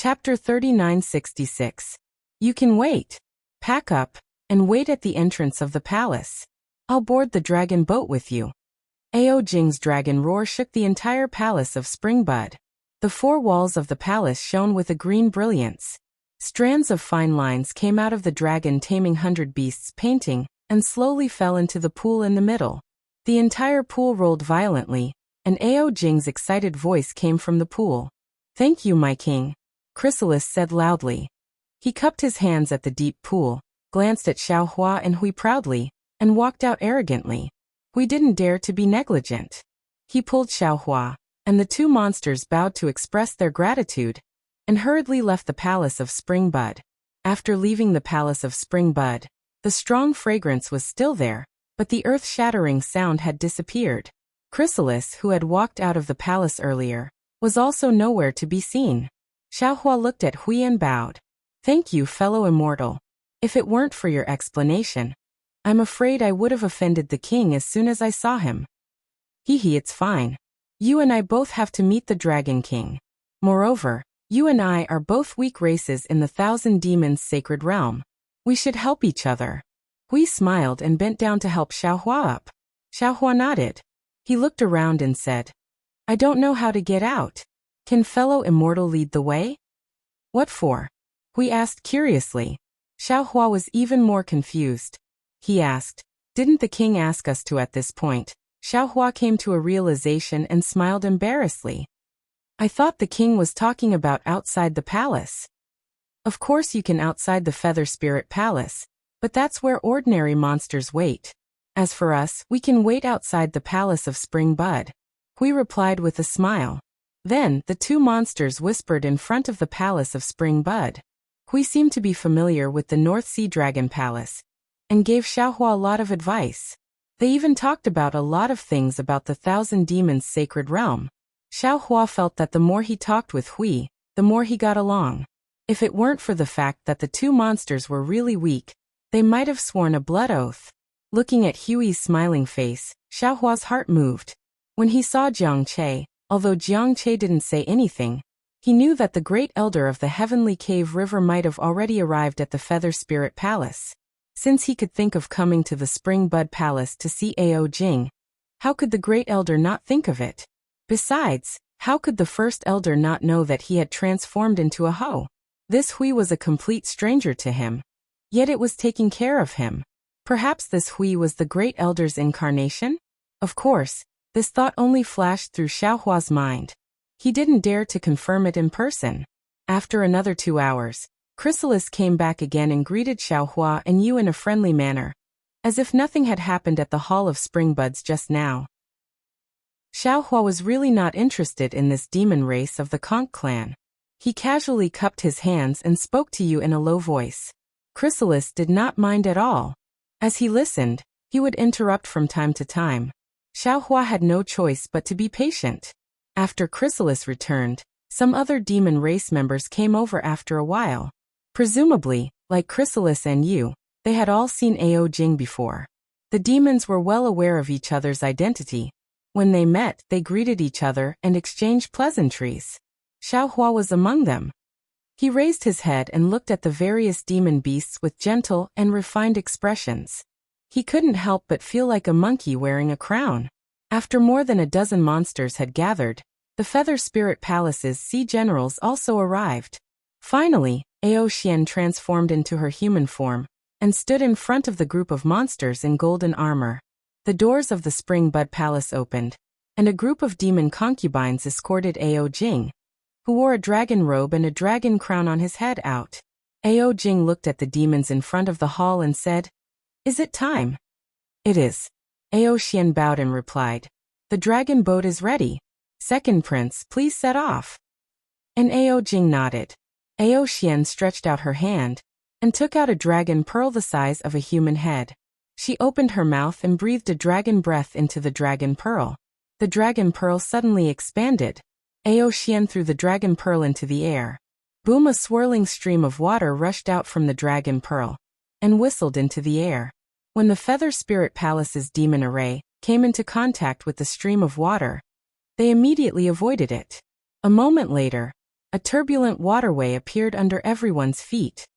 Chapter 3966. You can wait. Pack up, and wait at the entrance of the palace. I'll board the dragon boat with you. Ao Jing's dragon roar shook the entire palace of Springbud. The four walls of the palace shone with a green brilliance. Strands of fine lines came out of the dragon taming 100 beasts painting, and slowly fell into the pool in the middle. The entire pool rolled violently, and Ao Jing's excited voice came from the pool. Thank you, my king, Chrysalis said loudly. He cupped his hands at the deep pool, glanced at Xiaohua and Hui proudly, and walked out arrogantly. Hui didn't dare to be negligent. He pulled Xiaohua, and the two monsters bowed to express their gratitude, and hurriedly left the palace of Springbud. After leaving the palace of Springbud, the strong fragrance was still there, but the earth-shattering sound had disappeared. Chrysalis, who had walked out of the palace earlier, was also nowhere to be seen. Xiaohua looked at Hui and bowed. Thank you, fellow immortal. If it weren't for your explanation, I'm afraid I would have offended the king as soon as I saw him. It's fine. You and I both have to meet the Dragon King. Moreover, you and I are both weak races in the Thousand Demons' sacred realm. We should help each other. Hui smiled and bent down to help Xiaohua up. Xiaohua nodded. He looked around and said, I don't know how to get out. Can fellow immortal lead the way? What for? Hui asked curiously. Xiaohua was even more confused. He asked, didn't the king ask us to at this point? Xiaohua came to a realization and smiled embarrassedly. I thought the king was talking about outside the palace. Of course you can outside the Feather Spirit Palace, but that's where ordinary monsters wait. As for us, we can wait outside the palace of Springbud. Hui replied with a smile. Then, the two monsters whispered in front of the palace of Springbud. Hui seemed to be familiar with the North Sea Dragon Palace, and gave Xiaohua a lot of advice. They even talked about a lot of things about the Thousand Demons' sacred realm. Xiaohua felt that the more he talked with Hui, the more he got along. If it weren't for the fact that the two monsters were really weak, they might have sworn a blood oath. Looking at Hui's smiling face, Xiaohua's heart moved. When he saw Jiang Che, although Jiang Che didn't say anything, he knew that the great elder of the Heavenly Cave River might have already arrived at the Feather Spirit Palace. Since he could think of coming to the Springbud Palace to see Ao Jing, how could the great elder not think of it? Besides, how could the first elder not know that he had transformed into a hoe? This Hui was a complete stranger to him. Yet it was taking care of him. Perhaps this Hui was the great elder's incarnation? Of course, this thought only flashed through Xiaohua's mind. He didn't dare to confirm it in person. After another 2 hours, Chrysalis came back again and greeted Xiaohua and Yu in a friendly manner, as if nothing had happened at the Hall of Springbuds just now. Xiaohua was really not interested in this demon race of the Conch clan. He casually cupped his hands and spoke to Yu in a low voice. Chrysalis did not mind at all. As he listened, he would interrupt from time to time. Xiaohua had no choice but to be patient. After Chrysalis returned, some other demon race members came over after a while. Presumably, like Chrysalis and Yu, they had all seen Ao Jing before. The demons were well aware of each other's identity. When they met, they greeted each other and exchanged pleasantries. Xiaohua was among them. He raised his head and looked at the various demon beasts with gentle and refined expressions. He couldn't help but feel like a monkey wearing a crown. After more than a dozen monsters had gathered, the Feather Spirit Palace's sea generals also arrived. Finally, Ao Xian transformed into her human form, and stood in front of the group of monsters in golden armor. The doors of the Springbud Palace opened, and a group of demon concubines escorted Ao Jing, who wore a dragon robe and a dragon crown on his head out. Ao Jing looked at the demons in front of the hall and said, Is it time? It is. Ao Xian bowed and replied, The dragon boat is ready. Second prince, please set off. And Ao Jing nodded. Ao Xian stretched out her hand, and took out a dragon pearl the size of a human head. She opened her mouth and breathed a dragon breath into the dragon pearl. The dragon pearl suddenly expanded. Ao Xian threw the dragon pearl into the air. Boom! A swirling stream of water rushed out from the dragon pearl, and whistled into the air. When the Feather Spirit Palace's demon array came into contact with the stream of water, they immediately avoided it. A moment later, A turbulent waterway appeared under everyone's feet.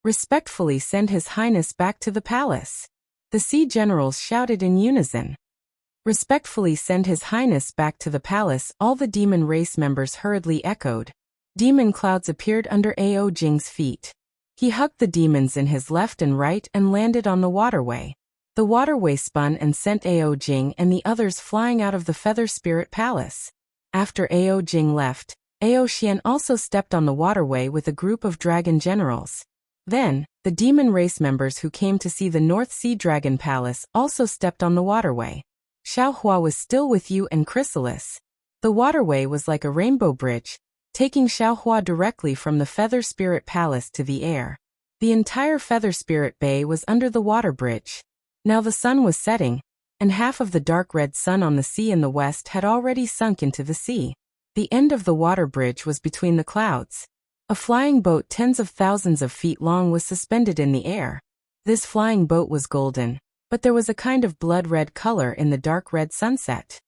Respectfully send His Highness back to the palace. The sea generals shouted in unison. Respectfully send His Highness back to the palace, all the demon race members hurriedly echoed. Demon clouds appeared under Ao Jing's feet. He hugged the demons in his left and right and landed on the waterway. The waterway spun and sent Ao Jing and the others flying out of the Feather Spirit Palace. After Ao Jing left, Ao Xian also stepped on the waterway with a group of dragon generals. Then, the demon race members who came to see the North Sea Dragon Palace also stepped on the waterway. Xiaohua was still with you and Chrysalis. The waterway was like a rainbow bridge, taking Xiaohua directly from the Feather Spirit Palace to the air. The entire Feather Spirit Bay was under the water bridge. Now the sun was setting, and half of the dark red sun on the sea in the west had already sunk into the sea. The end of the water bridge was between the clouds. A flying boat tens of thousands of feet long was suspended in the air. This flying boat was golden, but there was a kind of blood-red color in the dark red sunset.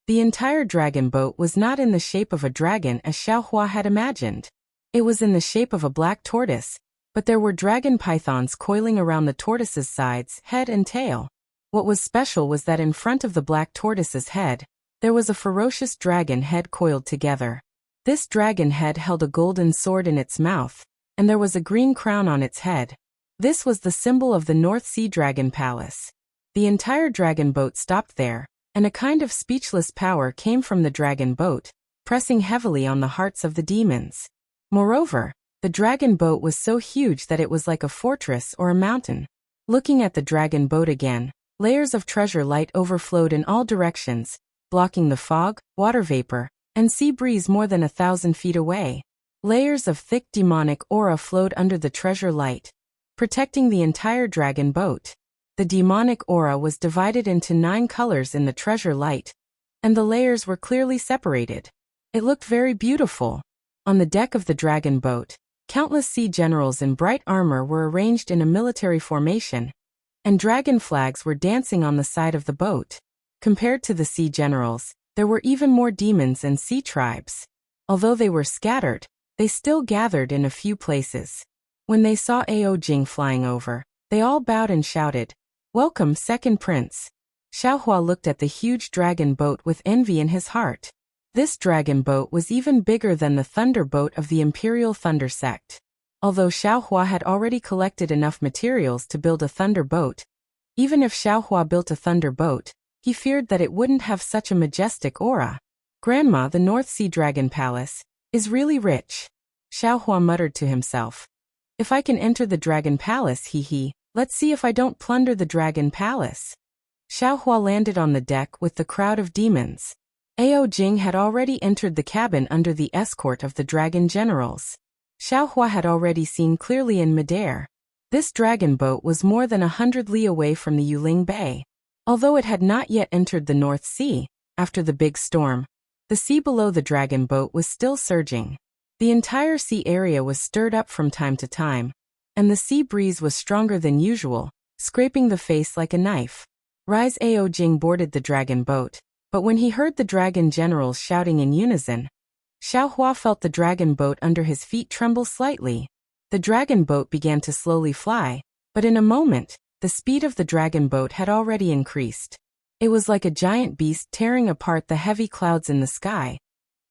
The entire dragon boat was not in the shape of a dragon as Xiaohua had imagined. It was in the shape of a black tortoise, but there were dragon pythons coiling around the tortoise's sides, head and tail. What was special was that in front of the black tortoise's head, there was a ferocious dragon head coiled together. This dragon head held a golden sword in its mouth, and there was a green crown on its head. This was the symbol of the North Sea Dragon Palace. The entire dragon boat stopped there, and a kind of speechless power came from the dragon boat, pressing heavily on the hearts of the demons. Moreover, the dragon boat was so huge that it was like a fortress or a mountain. Looking at the dragon boat again, layers of treasure light overflowed in all directions, blocking the fog, water vapor, and sea breeze more than 1,000 feet away. Layers of thick demonic aura flowed under the treasure light, protecting the entire dragon boat. The demonic aura was divided into 9 colors in the treasure light, and the layers were clearly separated. It looked very beautiful. On the deck of the dragon boat, countless sea generals in bright armor were arranged in a military formation, and dragon flags were dancing on the side of the boat. Compared to the sea generals, there were even more demons and sea tribes. Although they were scattered, they still gathered in a few places. When they saw Ao Jing flying over, they all bowed and shouted, "Welcome, Second Prince." Xiaohua looked at the huge dragon boat with envy in his heart. This dragon boat was even bigger than the thunder boat of the Imperial Thunder Sect. Although Xiaohua had already collected enough materials to build a thunder boat, even if Xiaohua built a thunder boat, he feared that it wouldn't have such a majestic aura. Grandma, the North Sea Dragon Palace, is really rich. Xiaohua muttered to himself. If I can enter the Dragon Palace, let's see if I don't plunder the Dragon Palace. Xiaohua landed on the deck with the crowd of demons. Ao Jing had already entered the cabin under the escort of the dragon generals. Xiaohua had already seen clearly in midair. This dragon boat was more than 100 li away from the Yuling Bay. Although it had not yet entered the North Sea, after the big storm, the sea below the dragon boat was still surging. The entire sea area was stirred up from time to time, and the sea breeze was stronger than usual, scraping the face like a knife. Rise Ao Jing boarded the dragon boat, but when he heard the dragon generals shouting in unison, Xiaohua felt the dragon boat under his feet tremble slightly. The dragon boat began to slowly fly, but in a moment, the speed of the dragon boat had already increased. It was like a giant beast tearing apart the heavy clouds in the sky,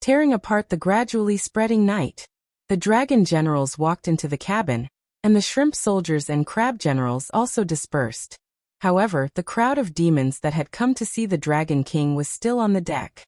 tearing apart the gradually spreading night. The dragon generals walked into the cabin, and the shrimp soldiers and crab generals also dispersed. However, the crowd of demons that had come to see the Dragon King was still on the deck.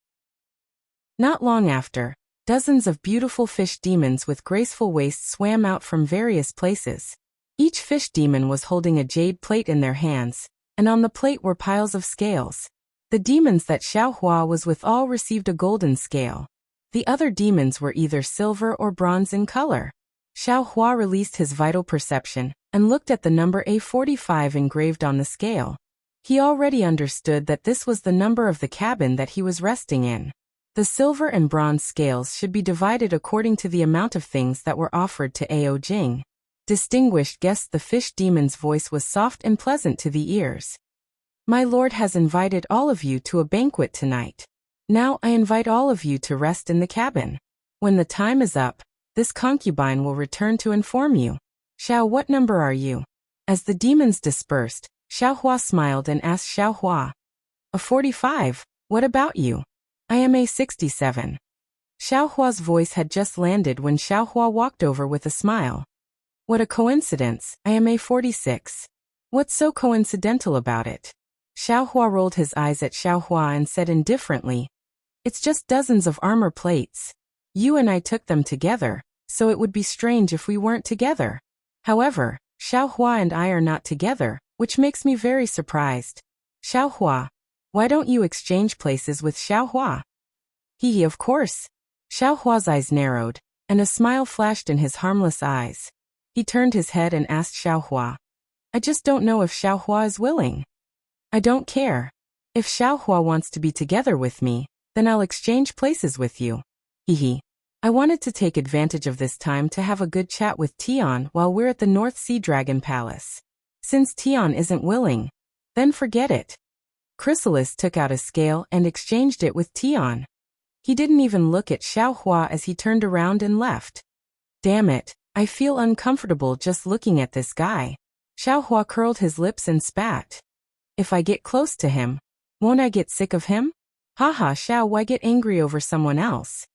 Not long after, dozens of beautiful fish demons with graceful waists swam out from various places. Each fish demon was holding a jade plate in their hands, and on the plate were piles of scales. The demons that Xiaohua was with all received a golden scale. The other demons were either silver or bronze in color. Xiaohua released his vital perception and looked at the number A45 engraved on the scale. He already understood that this was the number of the cabin that he was resting in. The silver and bronze scales should be divided according to the amount of things that were offered to Ao Jing. Distinguished guests, the fish demon's voice was soft and pleasant to the ears. My lord has invited all of you to a banquet tonight. Now I invite all of you to rest in the cabin. When the time is up, this concubine will return to inform you. Xiao, what number are you? As the demons dispersed, Xiaohua smiled and asked Xiaohua. A 45, what about you? I am a 67. Xiaohua's voice had just landed when Xiaohua walked over with a smile. What a coincidence, I am a 46. What's so coincidental about it? Xiaohua rolled his eyes at Xiaohua and said indifferently, it's just dozens of armor plates. You and I took them together, so it would be strange if we weren't together. However, Xiaohua and I are not together, which makes me very surprised. Xiaohua, why don't you exchange places with Xiaohua? He, of course. Xiaohua's eyes narrowed, and a smile flashed in his harmless eyes. He turned his head and asked Xiaohua. I just don't know if Xiaohua is willing. I don't care. If Xiaohua wants to be together with me, then I'll exchange places with you. Hehe. I wanted to take advantage of this time to have a good chat with Tian while we're at the North Sea Dragon Palace. Since Tian isn't willing, then forget it. Chrysalis took out a scale and exchanged it with Tian. He didn't even look at Xiaohua as he turned around and left. Damn it, I feel uncomfortable just looking at this guy. Xiaohua curled his lips and spat. If I get close to him, won't I get sick of him? Haha, Xiao, why get angry over someone else?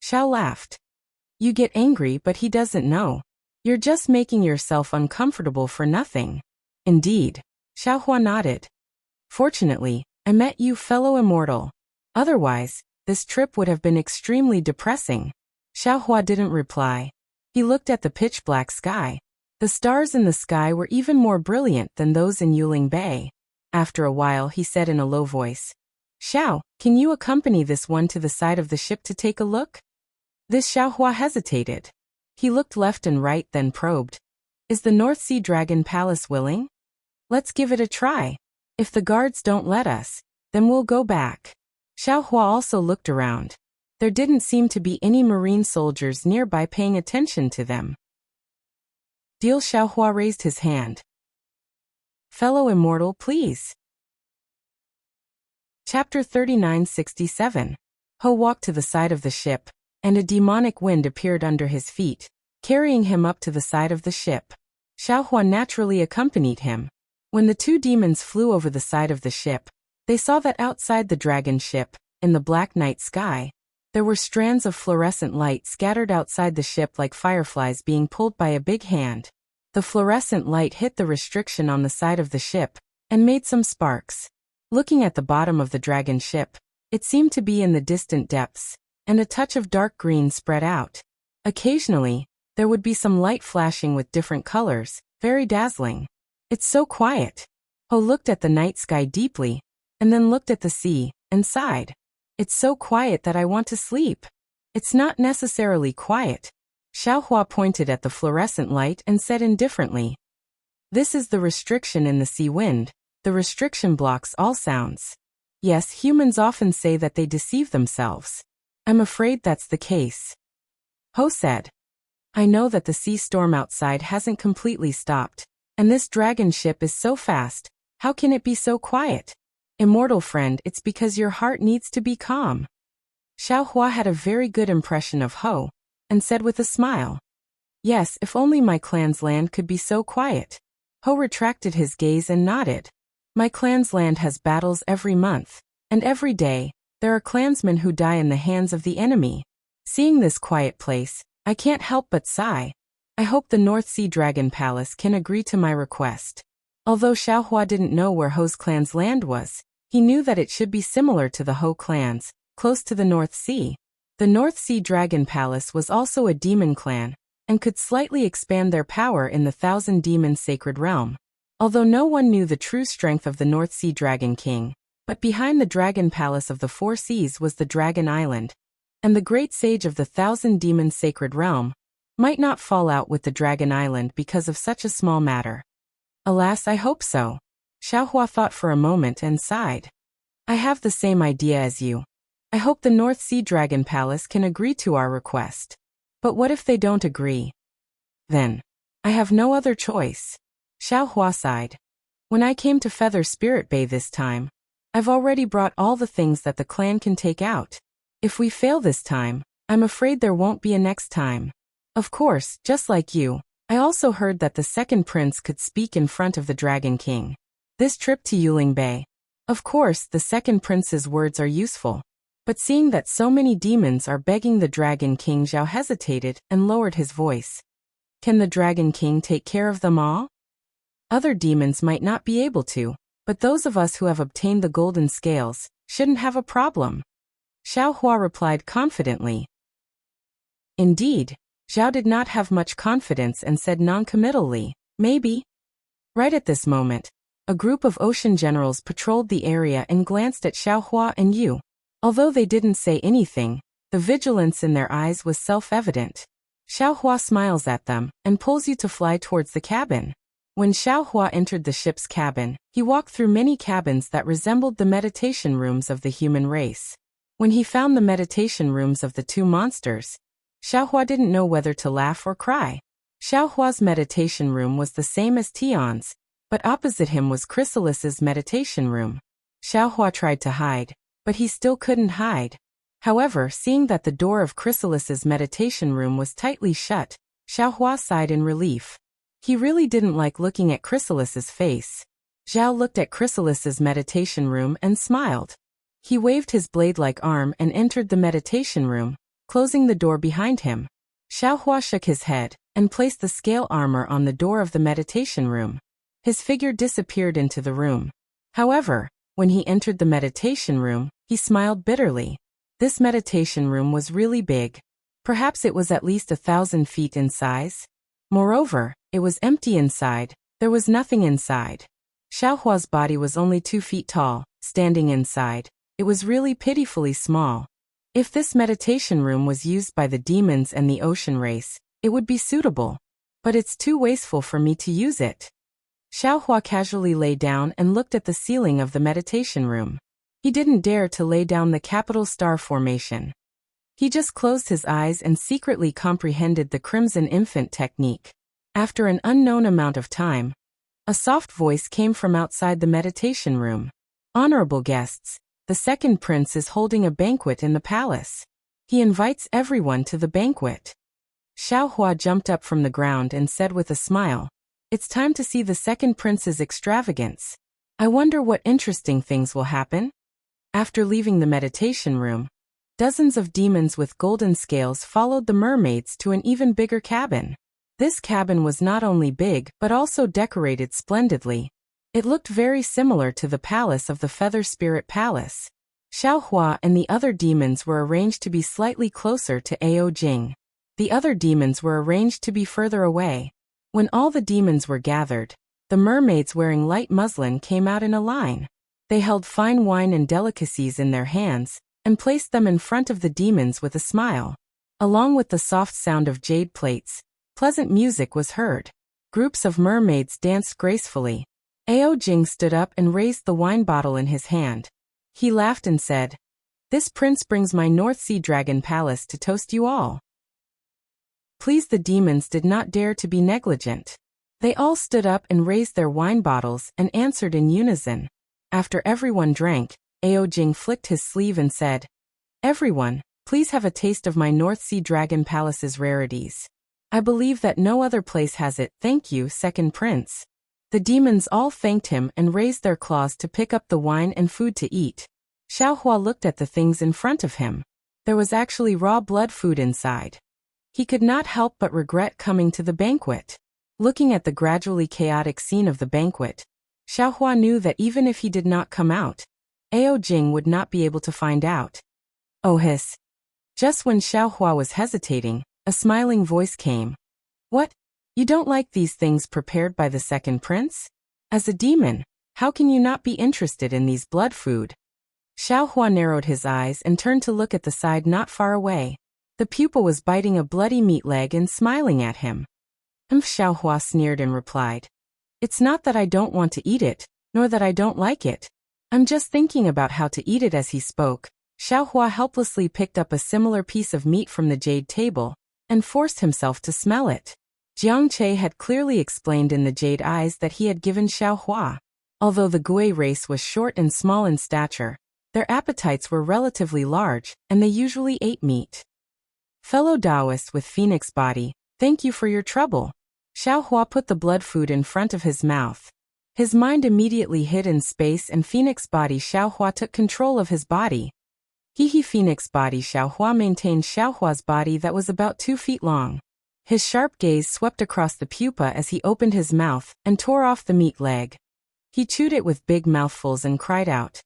Xiao laughed. You get angry, but he doesn't know. You're just making yourself uncomfortable for nothing. Indeed. Xiaohua nodded. Fortunately, I met you, fellow immortal. Otherwise, this trip would have been extremely depressing. Xiaohua didn't reply. He looked at the pitch-black sky. The stars in the sky were even more brilliant than those in Yuling Bay. After a while, he said in a low voice, Xiao, can you accompany this one to the side of the ship to take a look? This Xiaohua hesitated. He looked left and right, then probed. Is the North Sea Dragon Palace willing? Let's give it a try. If the guards don't let us, then we'll go back. Xiaohua also looked around. There didn't seem to be any marine soldiers nearby paying attention to them. Deal. Xiaohua raised his hand. Fellow immortal, please. Chapter 3967. Ho walked to the side of the ship, and a demonic wind appeared under his feet, carrying him up to the side of the ship. Xiaohua naturally accompanied him. When the two demons flew over the side of the ship, they saw that outside the dragon ship, in the black night sky, there were strands of fluorescent light scattered outside the ship like fireflies being pulled by a big hand. The fluorescent light hit the restriction on the side of the ship, and made some sparks. Looking at the bottom of the dragon ship, it seemed to be in the distant depths, and a touch of dark green spread out. Occasionally, there would be some light flashing with different colors, very dazzling. It's so quiet. Ho looked at the night sky deeply, and then looked at the sea, and sighed. It's so quiet that I want to sleep. It's not necessarily quiet. Xiaohua pointed at the fluorescent light and said indifferently. This is the restriction in the sea wind. The restriction blocks all sounds. Yes, humans often say that they deceive themselves. I'm afraid that's the case. Ho said. I know that the sea storm outside hasn't completely stopped, and this dragon ship is so fast, how can it be so quiet? Immortal friend, it's because your heart needs to be calm. Xiaohua had a very good impression of Ho, and said with a smile. Yes, if only my clan's land could be so quiet. Ho retracted his gaze and nodded. My clan's land has battles every month, and every day, there are clansmen who die in the hands of the enemy. Seeing this quiet place, I can't help but sigh. I hope the North Sea Dragon Palace can agree to my request. Although Xiaohua didn't know where Ho's clan's land was, he knew that it should be similar to the Ho clans, close to the North Sea. The North Sea Dragon Palace was also a demon clan, and could slightly expand their power in the Thousand Demons Sacred Realm. Although no one knew the true strength of the North Sea Dragon King, but behind the Dragon Palace of the Four Seas was the Dragon Island, and the great sage of the Thousand Demons Sacred Realm might not fall out with the Dragon Island because of such a small matter. Alas, I hope so. Xiaohua thought for a moment and sighed. I have the same idea as you. I hope the North Sea Dragon Palace can agree to our request. But what if they don't agree? Then, I have no other choice. Xiaohua sighed. When I came to Feather Spirit Bay this time, I've already brought all the things that the clan can take out. If we fail this time, I'm afraid there won't be a next time. Of course, just like you, I also heard that the second prince could speak in front of the Dragon King. This trip to Yuling Bay. Of course, the second prince's words are useful. But seeing that so many demons are begging the Dragon King, Zhao hesitated and lowered his voice. Can the Dragon King take care of them all? Other demons might not be able to, but those of us who have obtained the golden scales shouldn't have a problem. Xiao Hua replied confidently. Indeed, Zhao did not have much confidence and said non-committally, maybe. Right at this moment, a group of ocean generals patrolled the area and glanced at Xiao Hua and Yu. Although they didn't say anything, the vigilance in their eyes was self-evident. Xiao Hua smiles at them and pulls you to fly towards the cabin. When Xiao Hua entered the ship's cabin, he walked through many cabins that resembled the meditation rooms of the human race. When he found the meditation rooms of the two monsters, Xiao Hua didn't know whether to laugh or cry. Xiao Hua's meditation room was the same as Tion's, but opposite him was Chrysalis's meditation room. Xiao Hua tried to hide, but he still couldn't hide. However, seeing that the door of Chrysalis's meditation room was tightly shut, Xiao Hua sighed in relief. He really didn't like looking at Chrysalis's face. Zhao looked at Chrysalis's meditation room and smiled. He waved his blade-like arm and entered the meditation room, closing the door behind him. Xiao Hua shook his head and placed the scale armor on the door of the meditation room. His figure disappeared into the room. However, when he entered the meditation room, he smiled bitterly. This meditation room was really big. Perhaps it was at least 1,000 feet in size. Moreover, it was empty inside. There was nothing inside. Xiao Hua's body was only 2 feet tall, standing inside. It was really pitifully small. If this meditation room was used by the demons and the ocean race, it would be suitable. But it's too wasteful for me to use it. Xiao Hua casually lay down and looked at the ceiling of the meditation room. He didn't dare to lay down the capital star formation. He just closed his eyes and secretly comprehended the Crimson Infant technique. After an unknown amount of time, a soft voice came from outside the meditation room. Honorable guests, the second prince is holding a banquet in the palace. He invites everyone to the banquet. Xiao Hua jumped up from the ground and said with a smile, "It's time to see the second prince's extravagance. I wonder what interesting things will happen." After leaving the meditation room, dozens of demons with golden scales followed the mermaids to an even bigger cabin. This cabin was not only big but also decorated splendidly. It looked very similar to the palace of the Feather Spirit Palace. Xiao Hua and the other demons were arranged to be slightly closer to Ao Jing. The other demons were arranged to be further away. When all the demons were gathered, the mermaids wearing light muslin came out in a line. They held fine wine and delicacies in their hands, and placed them in front of the demons with a smile. Along with the soft sound of jade plates, pleasant music was heard. Groups of mermaids danced gracefully. Ao Jing stood up and raised the wine bottle in his hand. He laughed and said, "This prince brings my North Sea Dragon Palace to toast you all." Please, the demons did not dare to be negligent. They all stood up and raised their wine bottles and answered in unison. After everyone drank, Ao Jing flicked his sleeve and said, "Everyone, please have a taste of my North Sea Dragon Palace's rarities. I believe that no other place has it. Thank you, second prince." The demons all thanked him and raised their claws to pick up the wine and food to eat. Xiao Hua looked at the things in front of him. There was actually raw blood food inside. He could not help but regret coming to the banquet. Looking at the gradually chaotic scene of the banquet, Xiao Hua knew that even if he did not come out, Ao Jing would not be able to find out. Oh hiss. Just when Xiao Hua was hesitating, a smiling voice came. "What? You don't like these things prepared by the second prince? As a demon, how can you not be interested in these blood food?" Xiao Hua narrowed his eyes and turned to look at the side not far away. The pupil was biting a bloody meat leg and smiling at him. Xiao Hua sneered and replied, "It's not that I don't want to eat it, nor that I don't like it. I'm just thinking about how to eat it." As he spoke, Xiao Hua helplessly picked up a similar piece of meat from the jade table and forced himself to smell it. Jiang Che had clearly explained in the jade eyes that he had given Xiao Hua. Although the Gui race was short and small in stature, their appetites were relatively large, and they usually ate meat. Fellow Taoist with phoenix body, thank you for your trouble. Xiaohua put the blood food in front of his mouth. His mind immediately hid in space and phoenix body Xiaohua took control of his body. Phoenix body Xiaohua maintained Xiaohua's body that was about 2 feet long. His sharp gaze swept across the pupa as he opened his mouth and tore off the meat leg. He chewed it with big mouthfuls and cried out.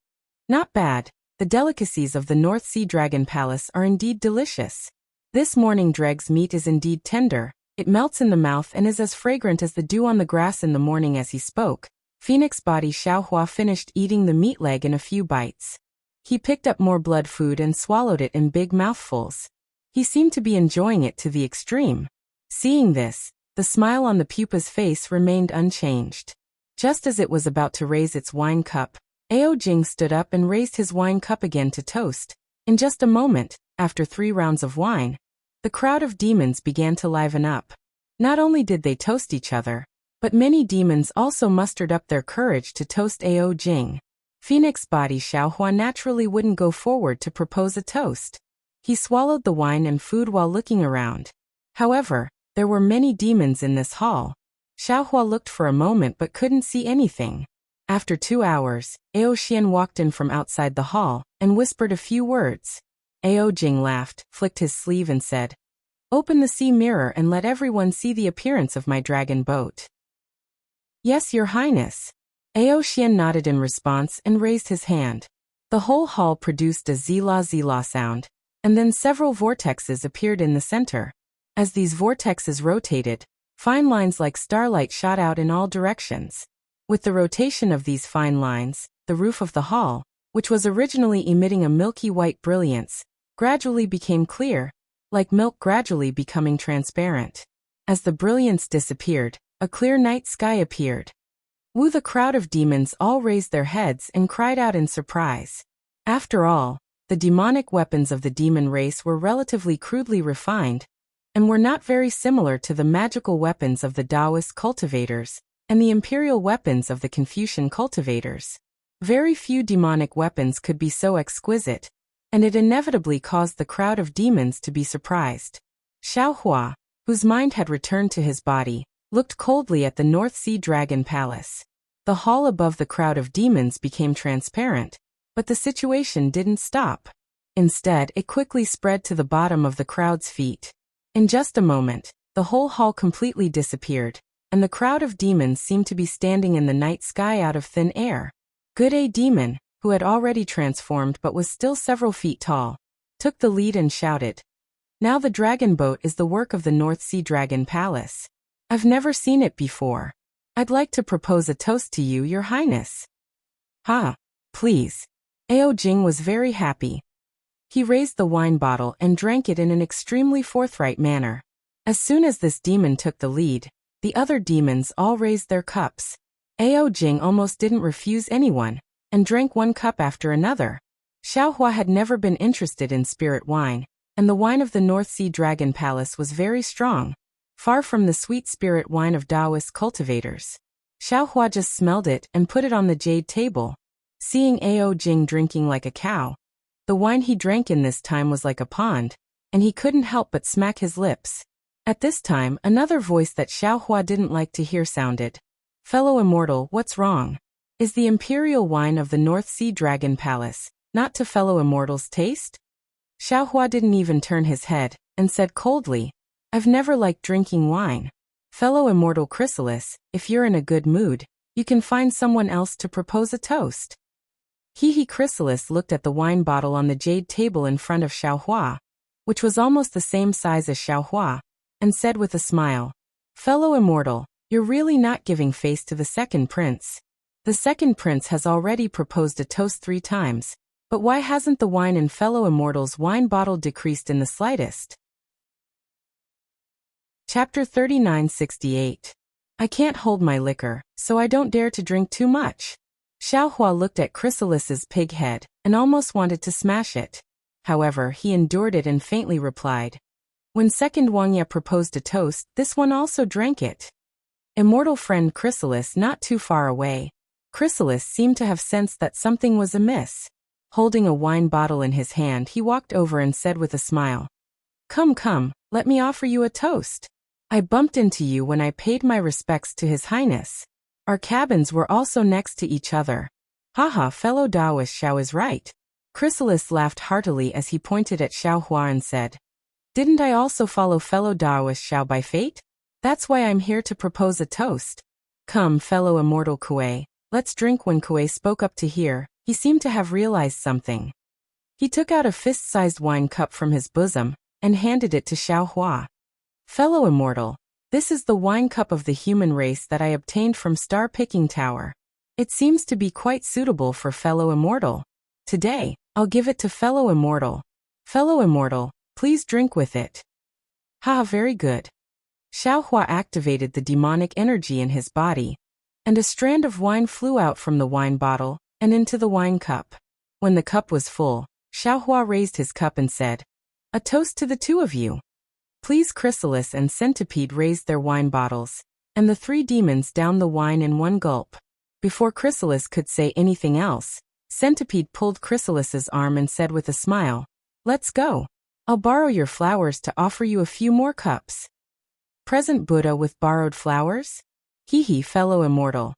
Not bad, the delicacies of the North Sea Dragon Palace are indeed delicious. This morning Dreg's meat is indeed tender, it melts in the mouth and is as fragrant as the dew on the grass in the morning. As he spoke, Phoenix body Xiaohua finished eating the meat leg in a few bites. He picked up more blood food and swallowed it in big mouthfuls. He seemed to be enjoying it to the extreme. Seeing this, the smile on the pupa's face remained unchanged. Just as it was about to raise its wine cup, Ao Jing stood up and raised his wine cup again to toast. In just a moment, after 3 rounds of wine, the crowd of demons began to liven up. Not only did they toast each other, but many demons also mustered up their courage to toast Ao Jing. Phoenix body Xiaohua naturally wouldn't go forward to propose a toast. He swallowed the wine and food while looking around. However, there were many demons in this hall. Xiaohua looked for a moment but couldn't see anything. After 2 hours, Ao Xian walked in from outside the hall and whispered a few words. Ao Jing laughed, flicked his sleeve and said, "Open the sea mirror and let everyone see the appearance of my dragon boat." "Yes, Your Highness." Ao Xian nodded in response and raised his hand. The whole hall produced a zila sound, and then several vortexes appeared in the center. As these vortexes rotated, fine lines like starlight shot out in all directions. With the rotation of these fine lines, the roof of the hall, which was originally emitting a milky white brilliance, gradually became clear, like milk gradually becoming transparent. As the brilliance disappeared, a clear night sky appeared. The crowd of demons all raised their heads and cried out in surprise. After all, the demonic weapons of the demon race were relatively crudely refined, and were not very similar to the magical weapons of the Taoist cultivators and the imperial weapons of the Confucian cultivators. Very few demonic weapons could be so exquisite, and it inevitably caused the crowd of demons to be surprised. Xiaohua, whose mind had returned to his body, looked coldly at the North Sea Dragon Palace. The hall above the crowd of demons became transparent, but the situation didn't stop. Instead, it quickly spread to the bottom of the crowd's feet. In just a moment, the whole hall completely disappeared, and the crowd of demons seemed to be standing in the night sky out of thin air. Good demon, who had already transformed but was still several feet tall, took the lead and shouted, "Now the dragon boat is the work of the North Sea Dragon Palace. I've never seen it before. I'd like to propose a toast to you, Your Highness." Please. Ao Jing was very happy. He raised the wine bottle and drank it in an extremely forthright manner. As soon as this demon took the lead, the other demons all raised their cups. Ao Jing almost didn't refuse anyone, and drank one cup after another. Xiaohua had never been interested in spirit wine, and the wine of the North Sea Dragon Palace was very strong, far from the sweet spirit wine of Taoist cultivators. Xiaohua just smelled it and put it on the jade table. Seeing Ao Jing drinking like a cow, the wine he drank in this time was like a pond, and he couldn't help but smack his lips. At this time, another voice that Xiaohua didn't like to hear sounded. "Fellow immortal, what's wrong? Is the imperial wine of the North Sea Dragon Palace not to fellow immortals' taste?" Xiaohua didn't even turn his head, and said coldly, "I've never liked drinking wine. Fellow immortal Chrysalis, if you're in a good mood, you can find someone else to propose a toast." Chrysalis looked at the wine bottle on the jade table in front of Xiaohua, which was almost the same size as Xiaohua, and said with a smile, "Fellow immortal, you're really not giving face to the second prince. The second prince has already proposed a toast 3 times, but why hasn't the wine in fellow immortal's wine bottle decreased in the slightest?" Chapter 3968. I can't hold my liquor, so I don't dare to drink too much. Xiaohua looked at Chrysalis's pig head and almost wanted to smash it. However, he endured it and faintly replied, "When second Wangya proposed a toast, this one also drank it." Immortal friend Chrysalis not too far away. Chrysalis seemed to have sensed that something was amiss. Holding a wine bottle in his hand, he walked over and said with a smile, Come, let me offer you a toast. I bumped into you when I paid my respects to His Highness. Our cabins were also next to each other. Haha, fellow Daoist Xiao is right. Chrysalis laughed heartily as he pointed at Xiao Hua and said, Didn't I also follow fellow Daoist Xiao by fate? That's why I'm here to propose a toast. Come, fellow immortal Kuei, let's drink. When Kuei spoke up to hear, he seemed to have realized something. He took out a fist-sized wine cup from his bosom and handed it to Xiao Hua. Fellow immortal, this is the wine cup of the human race that I obtained from Star Picking Tower. It seems to be quite suitable for fellow immortal. Today, I'll give it to fellow immortal. Fellow immortal, please drink with it. Ha, very good. Xiao Hua activated the demonic energy in his body, and a strand of wine flew out from the wine bottle and into the wine cup. When the cup was full, Xiao Hua raised his cup and said, A toast to the two of you. Please. Chrysalis and Centipede raised their wine bottles, and the three demons downed the wine in one gulp. Before Chrysalis could say anything else, Centipede pulled Chrysalis's arm and said with a smile, Let's go. I'll borrow your flowers to offer you a few more cups. Present Buddha with borrowed flowers? Hee, fellow immortal.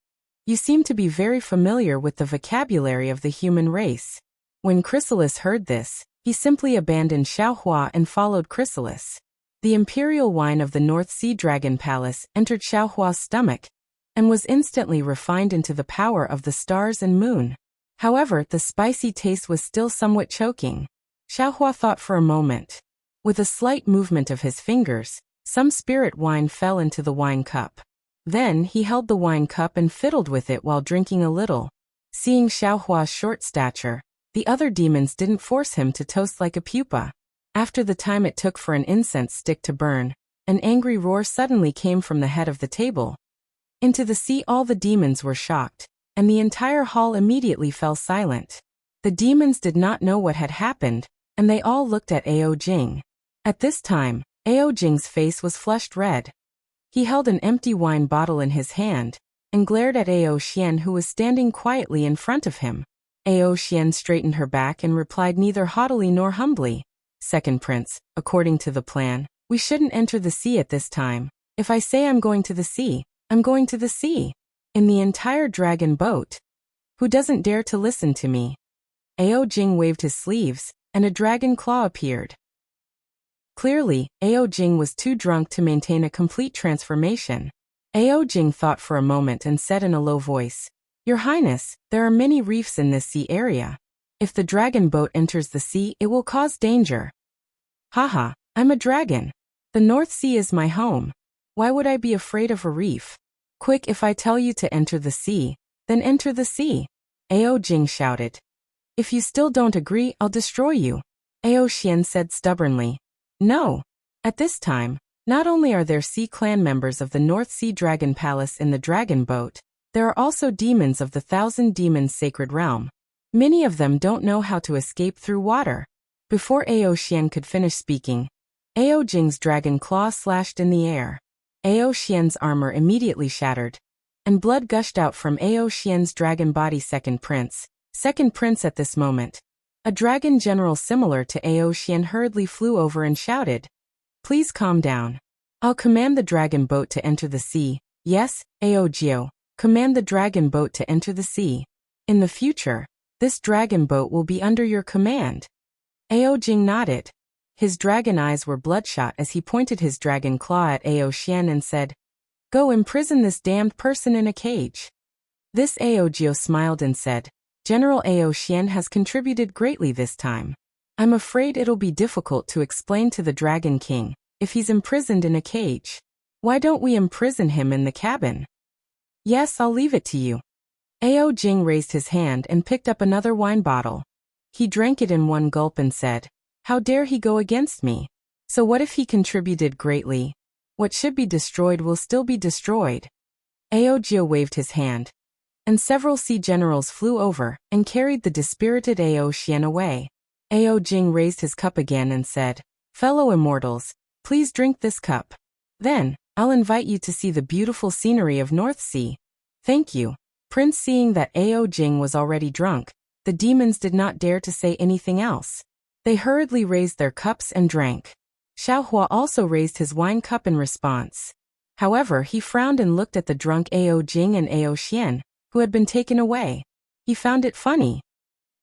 You seem to be very familiar with the vocabulary of the human race. When Chrysalis heard this, he simply abandoned Xiao Hua and followed Chrysalis. The imperial wine of the North Sea Dragon Palace entered Xiao Hua's stomach and was instantly refined into the power of the stars and moon. However, the spicy taste was still somewhat choking. Xiao Hua thought for a moment. With a slight movement of his fingers, some spirit wine fell into the wine cup. Then he held the wine cup and fiddled with it while drinking a little. Seeing Xiao Hua's short stature, the other demons didn't force him to toast like a pupa. After the time it took for an incense stick to burn, an angry roar suddenly came from the head of the table. Into the sea all the demons were shocked, and the entire hall immediately fell silent. The demons did not know what had happened, and they all looked at Ao Jing. At this time, Ao Jing's face was flushed red. He held an empty wine bottle in his hand, and glared at Ao Xian, who was standing quietly in front of him. Ao Xian straightened her back and replied neither haughtily nor humbly. Second Prince, according to the plan, we shouldn't enter the sea at this time. If I say I'm going to the sea, I'm going to the sea. In the entire dragon boat. Who doesn't dare to listen to me? Ao Jing waved his sleeves, and a dragon claw appeared. Clearly, Ao Jing was too drunk to maintain a complete transformation. Ao Jing thought for a moment and said in a low voice, Your Highness, there are many reefs in this sea area. If the dragon boat enters the sea, it will cause danger. Haha, I'm a dragon. The North Sea is my home. Why would I be afraid of a reef? Quick, if I tell you to enter the sea, then enter the sea. Ao Jing shouted. If you still don't agree, I'll destroy you. Ao Xian said stubbornly. No. At this time, not only are there Sea Clan members of the North Sea Dragon Palace in the dragon boat, there are also demons of the Thousand Demons Sacred Realm. Many of them don't know how to escape through water. Before Ao Xian could finish speaking, Ao Jing's dragon claw slashed in the air. Ao Xian's armor immediately shattered, and blood gushed out from Ao Xian's dragon body. Second Prince at this moment. A dragon general similar to Ao Xian hurriedly flew over and shouted, Please calm down. I'll command the dragon boat to enter the sea. Yes, Ao Jiao, command the dragon boat to enter the sea. In the future, this dragon boat will be under your command. Ao Jing nodded. His dragon eyes were bloodshot as he pointed his dragon claw at Ao Xian and said, Go imprison this damned person in a cage. This Ao Jiao smiled and said, General Ao Xian has contributed greatly this time. I'm afraid it'll be difficult to explain to the Dragon King if he's imprisoned in a cage. Why don't we imprison him in the cabin? Yes, I'll leave it to you. Ao Jing raised his hand and picked up another wine bottle. He drank it in one gulp and said, How dare he go against me? So what if he contributed greatly? What should be destroyed will still be destroyed. Ao Jiao waved his hand, and several sea generals flew over and carried the dispirited Ao Xian away. Ao Jing raised his cup again and said, Fellow immortals, please drink this cup. Then, I'll invite you to see the beautiful scenery of North Sea. Thank you. Prince. Seeing that Ao Jing was already drunk, the demons did not dare to say anything else. They hurriedly raised their cups and drank. Xiaohua also raised his wine cup in response. However, he frowned and looked at the drunk Ao Jing and Ao Xian, who had been taken away. He found it funny.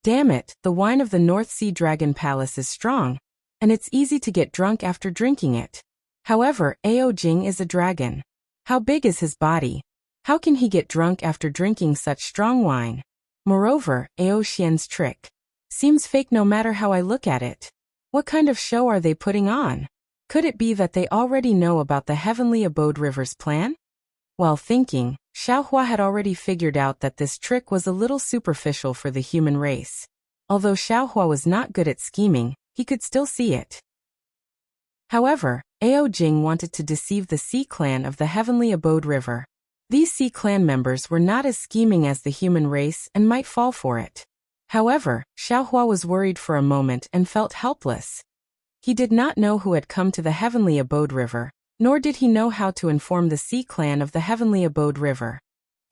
Damn it, the wine of the North Sea Dragon Palace is strong, and it's easy to get drunk after drinking it. However, Ao Jing is a dragon. How big is his body? How can he get drunk after drinking such strong wine? Moreover, Ao Xian's trick seems fake no matter how I look at it. What kind of show are they putting on? Could it be that they already know about the Heavenly Abode River's plan? While thinking, Xiaohua had already figured out that this trick was a little superficial for the human race. Although Xiaohua was not good at scheming, he could still see it. However, Ao Jing wanted to deceive the Sea Clan of the Heavenly Abode River. These Sea Clan members were not as scheming as the human race and might fall for it. However, Xiaohua was worried for a moment and felt helpless. He did not know who had come to the Heavenly Abode River, nor did he know how to inform the Sea Clan of the Heavenly Abode River.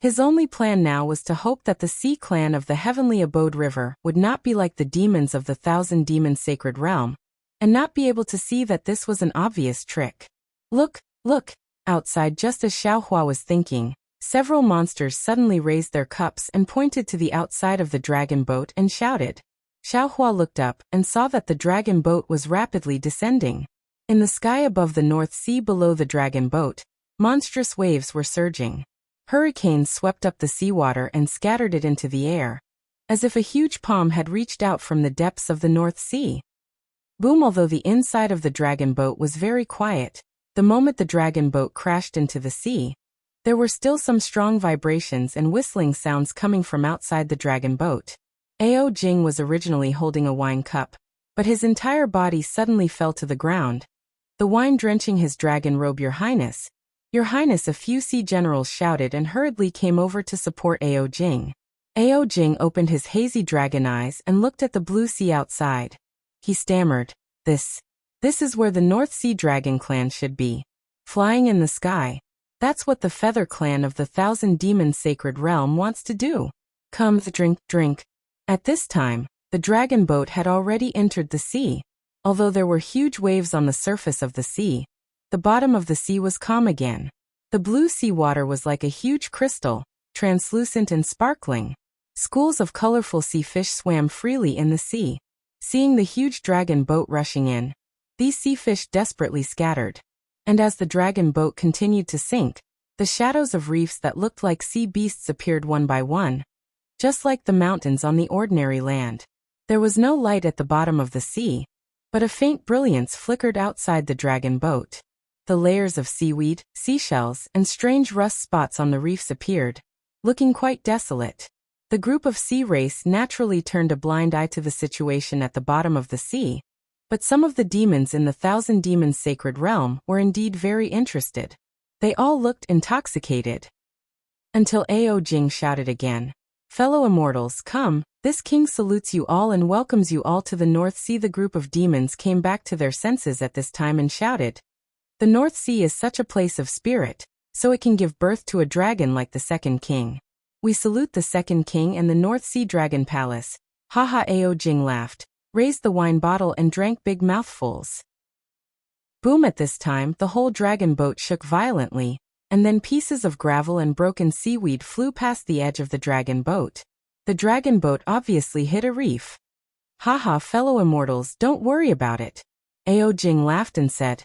His only plan now was to hope that the Sea Clan of the Heavenly Abode River would not be like the demons of the Thousand Demons Sacred Realm, and not be able to see that this was an obvious trick. Look, look! Outside, just as Xiaohua was thinking, several monsters suddenly raised their cups and pointed to the outside of the dragon boat and shouted. Xiaohua looked up and saw that the dragon boat was rapidly descending. In the sky above the North Sea below the dragon boat, monstrous waves were surging. Hurricanes swept up the seawater and scattered it into the air, as if a huge palm had reached out from the depths of the North Sea. Boom! Although the inside of the dragon boat was very quiet, the moment the dragon boat crashed into the sea, there were still some strong vibrations and whistling sounds coming from outside the dragon boat. Ao Jing was originally holding a wine cup, but his entire body suddenly fell to the ground, the wine drenching his dragon robe. Your Highness, a few sea generals shouted and hurriedly came over to support Ao Jing. Ao Jing opened his hazy dragon eyes and looked at the blue sea outside. He stammered, This is where the North Sea Dragon Clan should be. Flying in the sky. That's what the Feather Clan of the Thousand Demons Sacred Realm wants to do. Come, drink. At this time, the dragon boat had already entered the sea. Although there were huge waves on the surface of the sea, the bottom of the sea was calm again. The blue sea water was like a huge crystal, translucent and sparkling. Schools of colorful sea fish swam freely in the sea. Seeing the huge dragon boat rushing in, these sea fish desperately scattered. And as the dragon boat continued to sink, the shadows of reefs that looked like sea beasts appeared one by one, just like the mountains on the ordinary land. There was no light at the bottom of the sea, but a faint brilliance flickered outside the dragon boat. The layers of seaweed, seashells, and strange rust spots on the reefs appeared, looking quite desolate. The group of sea race naturally turned a blind eye to the situation at the bottom of the sea, but some of the demons in the Thousand Demons Sacred Realm were indeed very interested. They all looked intoxicated. Until Ao Jing shouted again, "Fellow immortals, come, this king salutes you all and welcomes you all to the North Sea." The group of demons came back to their senses at this time and shouted, "The North Sea is such a place of spirit, so it can give birth to a dragon like the second king. We salute the second king and the North Sea Dragon Palace." Haha! Ao Jing laughed, raised the wine bottle and drank big mouthfuls. Boom! At this time, the whole dragon boat shook violently, and then pieces of gravel and broken seaweed flew past the edge of the dragon boat. The dragon boat obviously hit a reef. Haha! Fellow immortals, don't worry about it. Ao Jing laughed and said,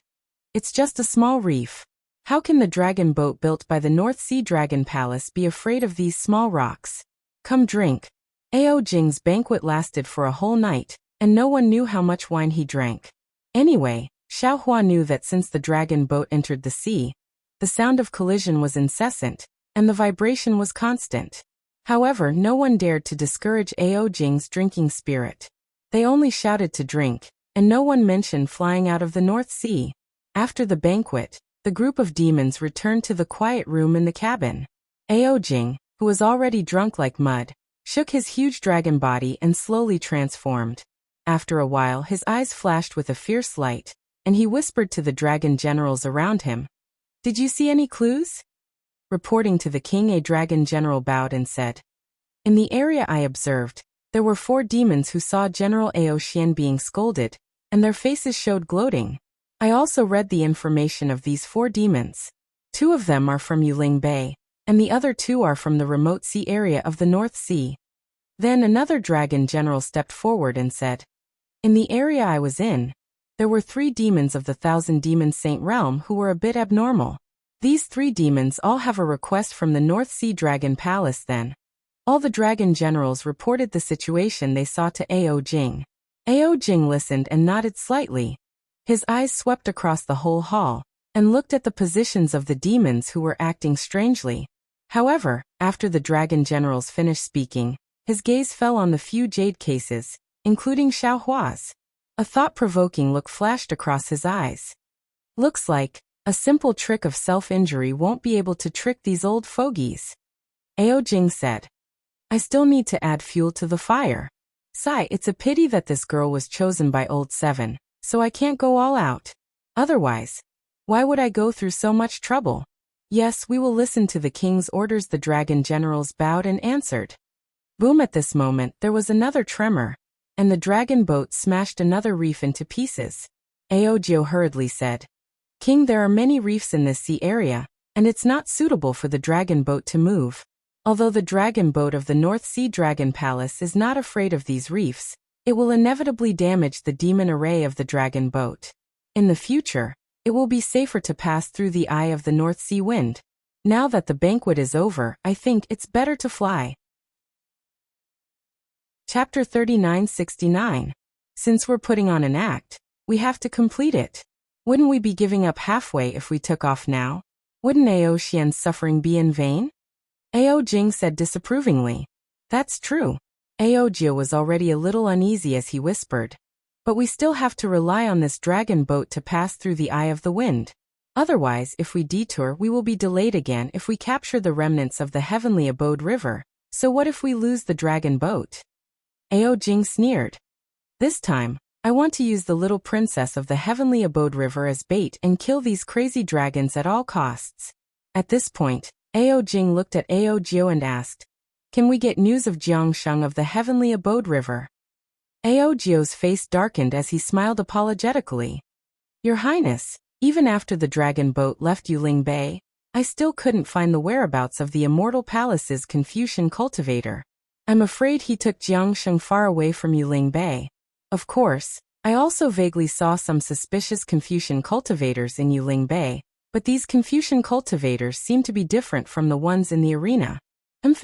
"It's just a small reef. How can the dragon boat built by the North Sea Dragon Palace be afraid of these small rocks? Come drink." Ao Jing's banquet lasted for a whole night, and no one knew how much wine he drank. Anyway, Xiaohua knew that since the dragon boat entered the sea, the sound of collision was incessant, and the vibration was constant. However, no one dared to discourage Ao Jing's drinking spirit. They only shouted to drink, and no one mentioned flying out of the North Sea. After the banquet, the group of demons returned to the quiet room in the cabin. Ao Jing, who was already drunk like mud, shook his huge dragon body and slowly transformed. After a while, his eyes flashed with a fierce light, and he whispered to the dragon generals around him, "Did you see any clues?" Reporting to the king, a dragon general bowed and said, "In the area I observed, there were 4 demons who saw General Ao Xian being scolded, and their faces showed gloating. I also read the information of these 4 demons. 2 of them are from Yuling Bay, and the other 2 are from the remote sea area of the North Sea. Then another dragon general stepped forward and said, in the area I was in, there were 3 demons of the 1,000 Demon Saint realm who were a bit abnormal. These 3 demons all have a request from the North Sea Dragon Palace then. All the dragon generals reported the situation they saw to Ao Jing. Ao Jing listened and nodded slightly. His eyes swept across the whole hall, and looked at the positions of the demons who were acting strangely. However, after the dragon generals finished speaking, his gaze fell on the few jade cases, including Xiao Hua's. A thought-provoking look flashed across his eyes. Looks like a simple trick of self-injury won't be able to trick these old fogies. Ao Jing said, I still need to add fuel to the fire. Sigh, it's a pity that this girl was chosen by Old Seven, so I can't go all out. Otherwise, why would I go through so much trouble? Yes, we will listen to the king's orders. The dragon generals bowed and answered. Boom! At this moment, there was another tremor, and the dragon boat smashed another reef into pieces. Aogyo hurriedly said, King, there are many reefs in this sea area, and it's not suitable for the dragon boat to move. Although the dragon boat of the North Sea Dragon Palace is not afraid of these reefs, it will inevitably damage the demon array of the dragon boat. In the future, it will be safer to pass through the eye of the North Sea wind. Now that the banquet is over, I think it's better to fly. Chapter 3969. Since we're putting on an act, we have to complete it. Wouldn't we be giving up halfway if we took off now? Wouldn't Ao Xian's suffering be in vain? Ao Jing said disapprovingly. That's true. Ao Jio was already a little uneasy as he whispered. But we still have to rely on this dragon boat to pass through the eye of the wind. Otherwise, if we detour, we will be delayed again if we capture the remnants of the Heavenly Abode River. So what if we lose the dragon boat? Ao Jing sneered. This time, I want to use the little princess of the Heavenly Abode River as bait and kill these crazy dragons at all costs. At this point, Ao Jing looked at Ao Jio and asked, Can we get news of Jiangsheng of the Heavenly Abode River? Ao Jio's face darkened as he smiled apologetically. Your Highness, even after the dragon boat left Yuling Bay, I still couldn't find the whereabouts of the Immortal Palace's Confucian cultivator. I'm afraid he took Jiangsheng far away from Yuling Bay. Of course, I also vaguely saw some suspicious Confucian cultivators in Yuling Bay, but these Confucian cultivators seem to be different from the ones in the arena.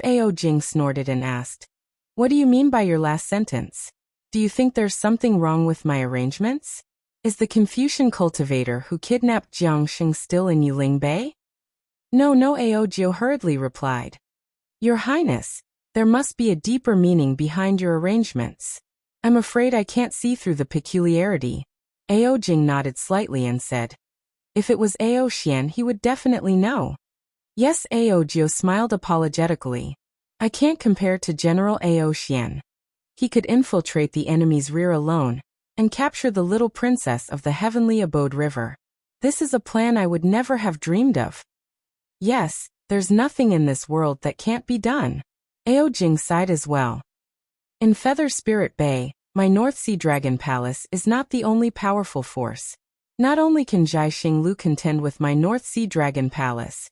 Ao Jing snorted and asked, What do you mean by your last sentence? Do you think there's something wrong with my arrangements? Is the Confucian cultivator who kidnapped Jiangsheng still in Yuling Bay? No, Ao Jio hurriedly replied. Your Highness, there must be a deeper meaning behind your arrangements. I'm afraid I can't see through the peculiarity. Ao Jing nodded slightly and said, If it was Ao Xian, he would definitely know. Yes, Ao Jio smiled apologetically. I can't compare to General Ao Xian. He could infiltrate the enemy's rear alone, and capture the little princess of the Heavenly Abode River. This is a plan I would never have dreamed of. Yes, there's nothing in this world that can't be done. Ao Jing sighed as well. In Feather Spirit Bay, my North Sea Dragon Palace is not the only powerful force. Not only can Jai Xinglu contend with my North Sea Dragon Palace,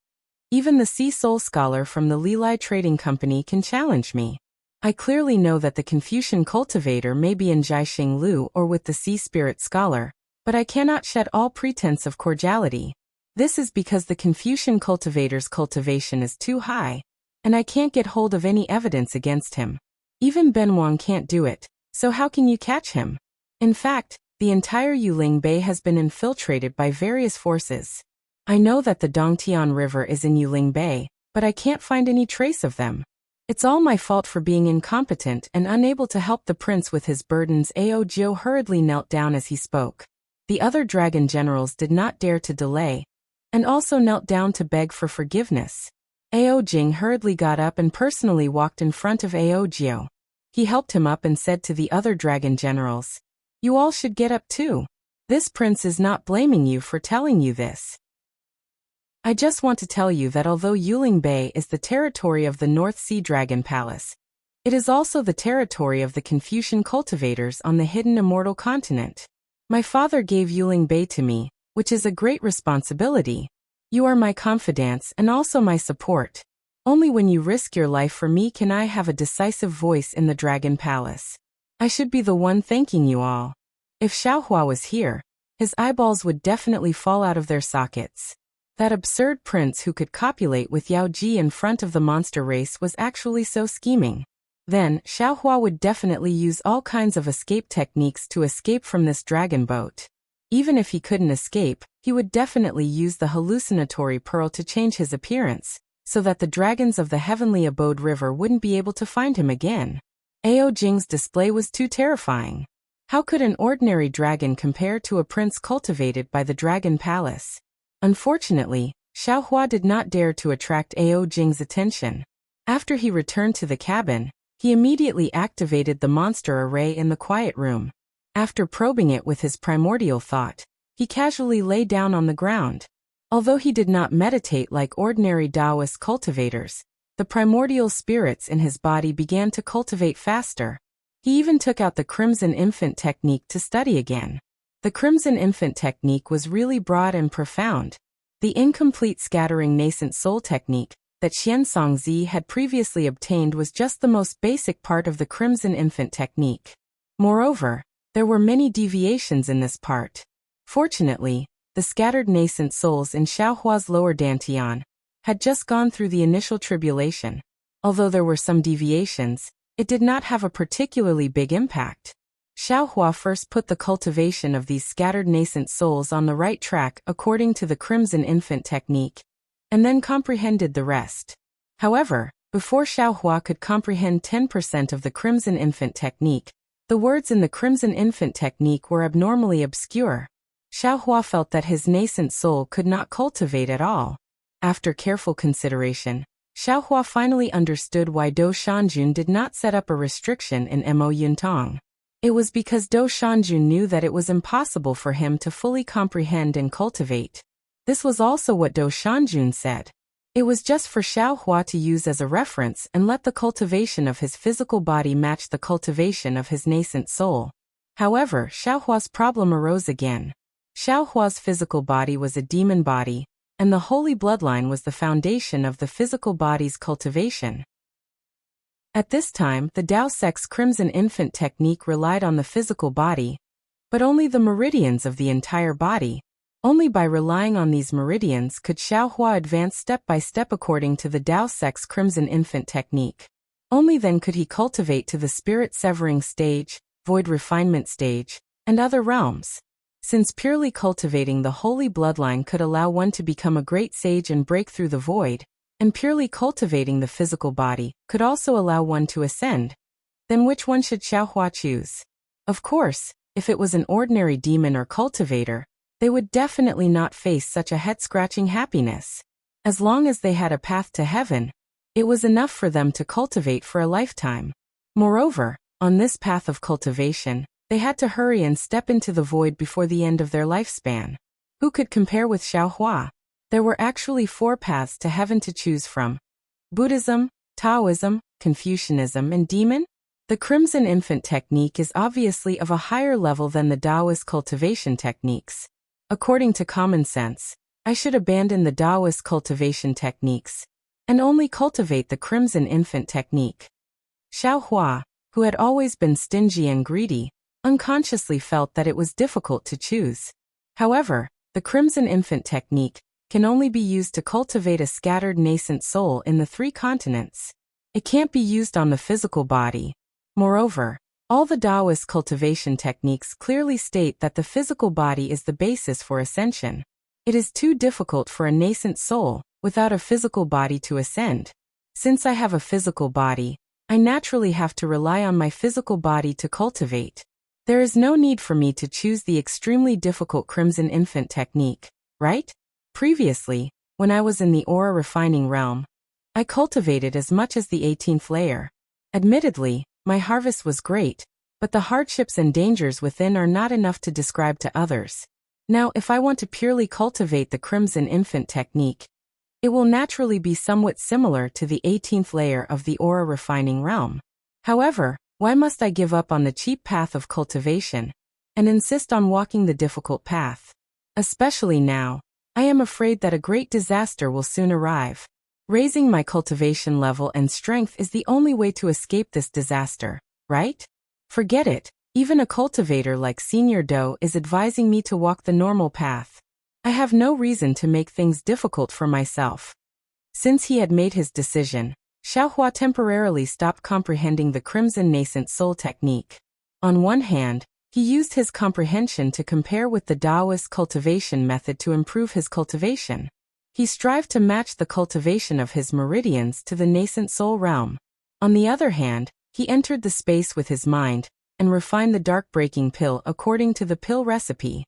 even the Sea Soul Scholar from the Lilai Trading Company can challenge me. I clearly know that the Confucian cultivator may be in Jai Xinglu or with the Sea Spirit Scholar, but I cannot shed all pretense of cordiality. This is because the Confucian cultivator's cultivation is too high, and I can't get hold of any evidence against him. Even Ben Wang can't do it, so how can you catch him? In fact, the entire Yuling Bay has been infiltrated by various forces. I know that the Dongtian River is in Yuling Bay, but I can't find any trace of them. It's all my fault for being incompetent and unable to help the prince with his burdens. Ao Jio hurriedly knelt down as he spoke. The other dragon generals did not dare to delay, and also knelt down to beg for forgiveness. Ao Jing hurriedly got up and personally walked in front of Ao Jio. He helped him up and said to the other dragon generals, You all should get up too. This prince is not blaming you for telling you this. I just want to tell you that although Yuling Bay is the territory of the North Sea Dragon Palace, it is also the territory of the Confucian cultivators on the hidden immortal continent. My father gave Yuling Bay to me, which is a great responsibility. You are my confidants and also my support. Only when you risk your life for me can I have a decisive voice in the Dragon Palace. I should be the one thanking you all. If Xiaohua was here, his eyeballs would definitely fall out of their sockets. That absurd prince who could copulate with Yao Ji in front of the monster race was actually so scheming. Then, Xiaohua would definitely use all kinds of escape techniques to escape from this dragon boat. Even if he couldn't escape, he would definitely use the hallucinatory pearl to change his appearance, so that the dragons of the heavenly abode river wouldn't be able to find him again. Ao Jing's display was too terrifying. How could an ordinary dragon compare to a prince cultivated by the Dragon Palace? Unfortunately, Xiaohua did not dare to attract Ao Jing's attention. After he returned to the cabin, he immediately activated the monster array in the quiet room. After probing it with his primordial thought, he casually lay down on the ground. Although he did not meditate like ordinary Taoist cultivators, the primordial spirits in his body began to cultivate faster. He even took out the Crimson Infant technique to study again. The Crimson Infant technique was really broad and profound. The incomplete scattering nascent soul technique that Xiansong Zi had previously obtained was just the most basic part of the Crimson Infant technique. Moreover, there were many deviations in this part. Fortunately, the scattered nascent souls in Xiaohua's lower dantian had just gone through the initial tribulation. Although there were some deviations, it did not have a particularly big impact. Xiaohua first put the cultivation of these scattered nascent souls on the right track according to the Crimson Infant technique, and then comprehended the rest. However, before Xiaohua could comprehend 10% of the Crimson Infant technique, the words in the Crimson Infant technique were abnormally obscure. Xiaohua felt that his nascent soul could not cultivate at all. After careful consideration, Xiaohua finally understood why Dou Shanjun did not set up a restriction in Mo Yuntong. It was because Dou Shanjun knew that it was impossible for him to fully comprehend and cultivate. This was also what Dou Shanjun said. It was just for Xiaohua to use as a reference and let the cultivation of his physical body match the cultivation of his nascent soul. However, Xiaohua's problem arose again. Xiaohua's physical body was a demon body, and the holy bloodline was the foundation of the physical body's cultivation. At this time, the Dao Sect's Crimson Infant technique relied on the physical body, but only the meridians of the entire body. Only by relying on these meridians could Xiaohua advance step by step according to the Dao Sect's Crimson Infant technique. Only then could he cultivate to the spirit severing stage, void refinement stage, and other realms. Since purely cultivating the holy bloodline could allow one to become a great sage and break through the void, and purely cultivating the physical body could also allow one to ascend, then which one should Xiaohua choose? Of course, if it was an ordinary demon or cultivator, they would definitely not face such a head-scratching happiness. As long as they had a path to heaven, it was enough for them to cultivate for a lifetime. Moreover, on this path of cultivation, they had to hurry and step into the void before the end of their lifespan. Who could compare with Xiaohua? There were actually 4 paths to heaven to choose from: Buddhism, Taoism, Confucianism, and Demon. The Crimson Infant technique is obviously of a higher level than the Taoist cultivation techniques. According to common sense, I should abandon the Taoist cultivation techniques and only cultivate the Crimson Infant technique. Xiaohua, who had always been stingy and greedy, unconsciously felt that it was difficult to choose. However, the Crimson Infant technique can only be used to cultivate a scattered nascent soul in the 3 continents. It can't be used on the physical body. Moreover, all the Taoist cultivation techniques clearly state that the physical body is the basis for ascension. It is too difficult for a nascent soul, without a physical body, to ascend. Since I have a physical body, I naturally have to rely on my physical body to cultivate. There is no need for me to choose the extremely difficult Crimson Infant technique, right? Previously, when I was in the aura refining realm, I cultivated as much as the 18th layer. Admittedly, my harvest was great, but the hardships and dangers within are not enough to describe to others. Now, if I want to purely cultivate the Crimson Infant technique, it will naturally be somewhat similar to the 18th layer of the aura refining realm. However, why must I give up on the cheap path of cultivation and insist on walking the difficult path? Especially now. I am afraid that a great disaster will soon arrive. Raising my cultivation level and strength is the only way to escape this disaster, right? Forget it. Even a cultivator like Senior Doe is advising me to walk the normal path. I have no reason to make things difficult for myself. Since he had made his decision, Xiaohua temporarily stopped comprehending the Crimson Nascent Soul technique. On one hand, he used his comprehension to compare with the Taoist cultivation method to improve his cultivation. He strived to match the cultivation of his meridians to the nascent soul realm. On the other hand, he entered the space with his mind and refined the dark-breaking pill according to the pill recipe.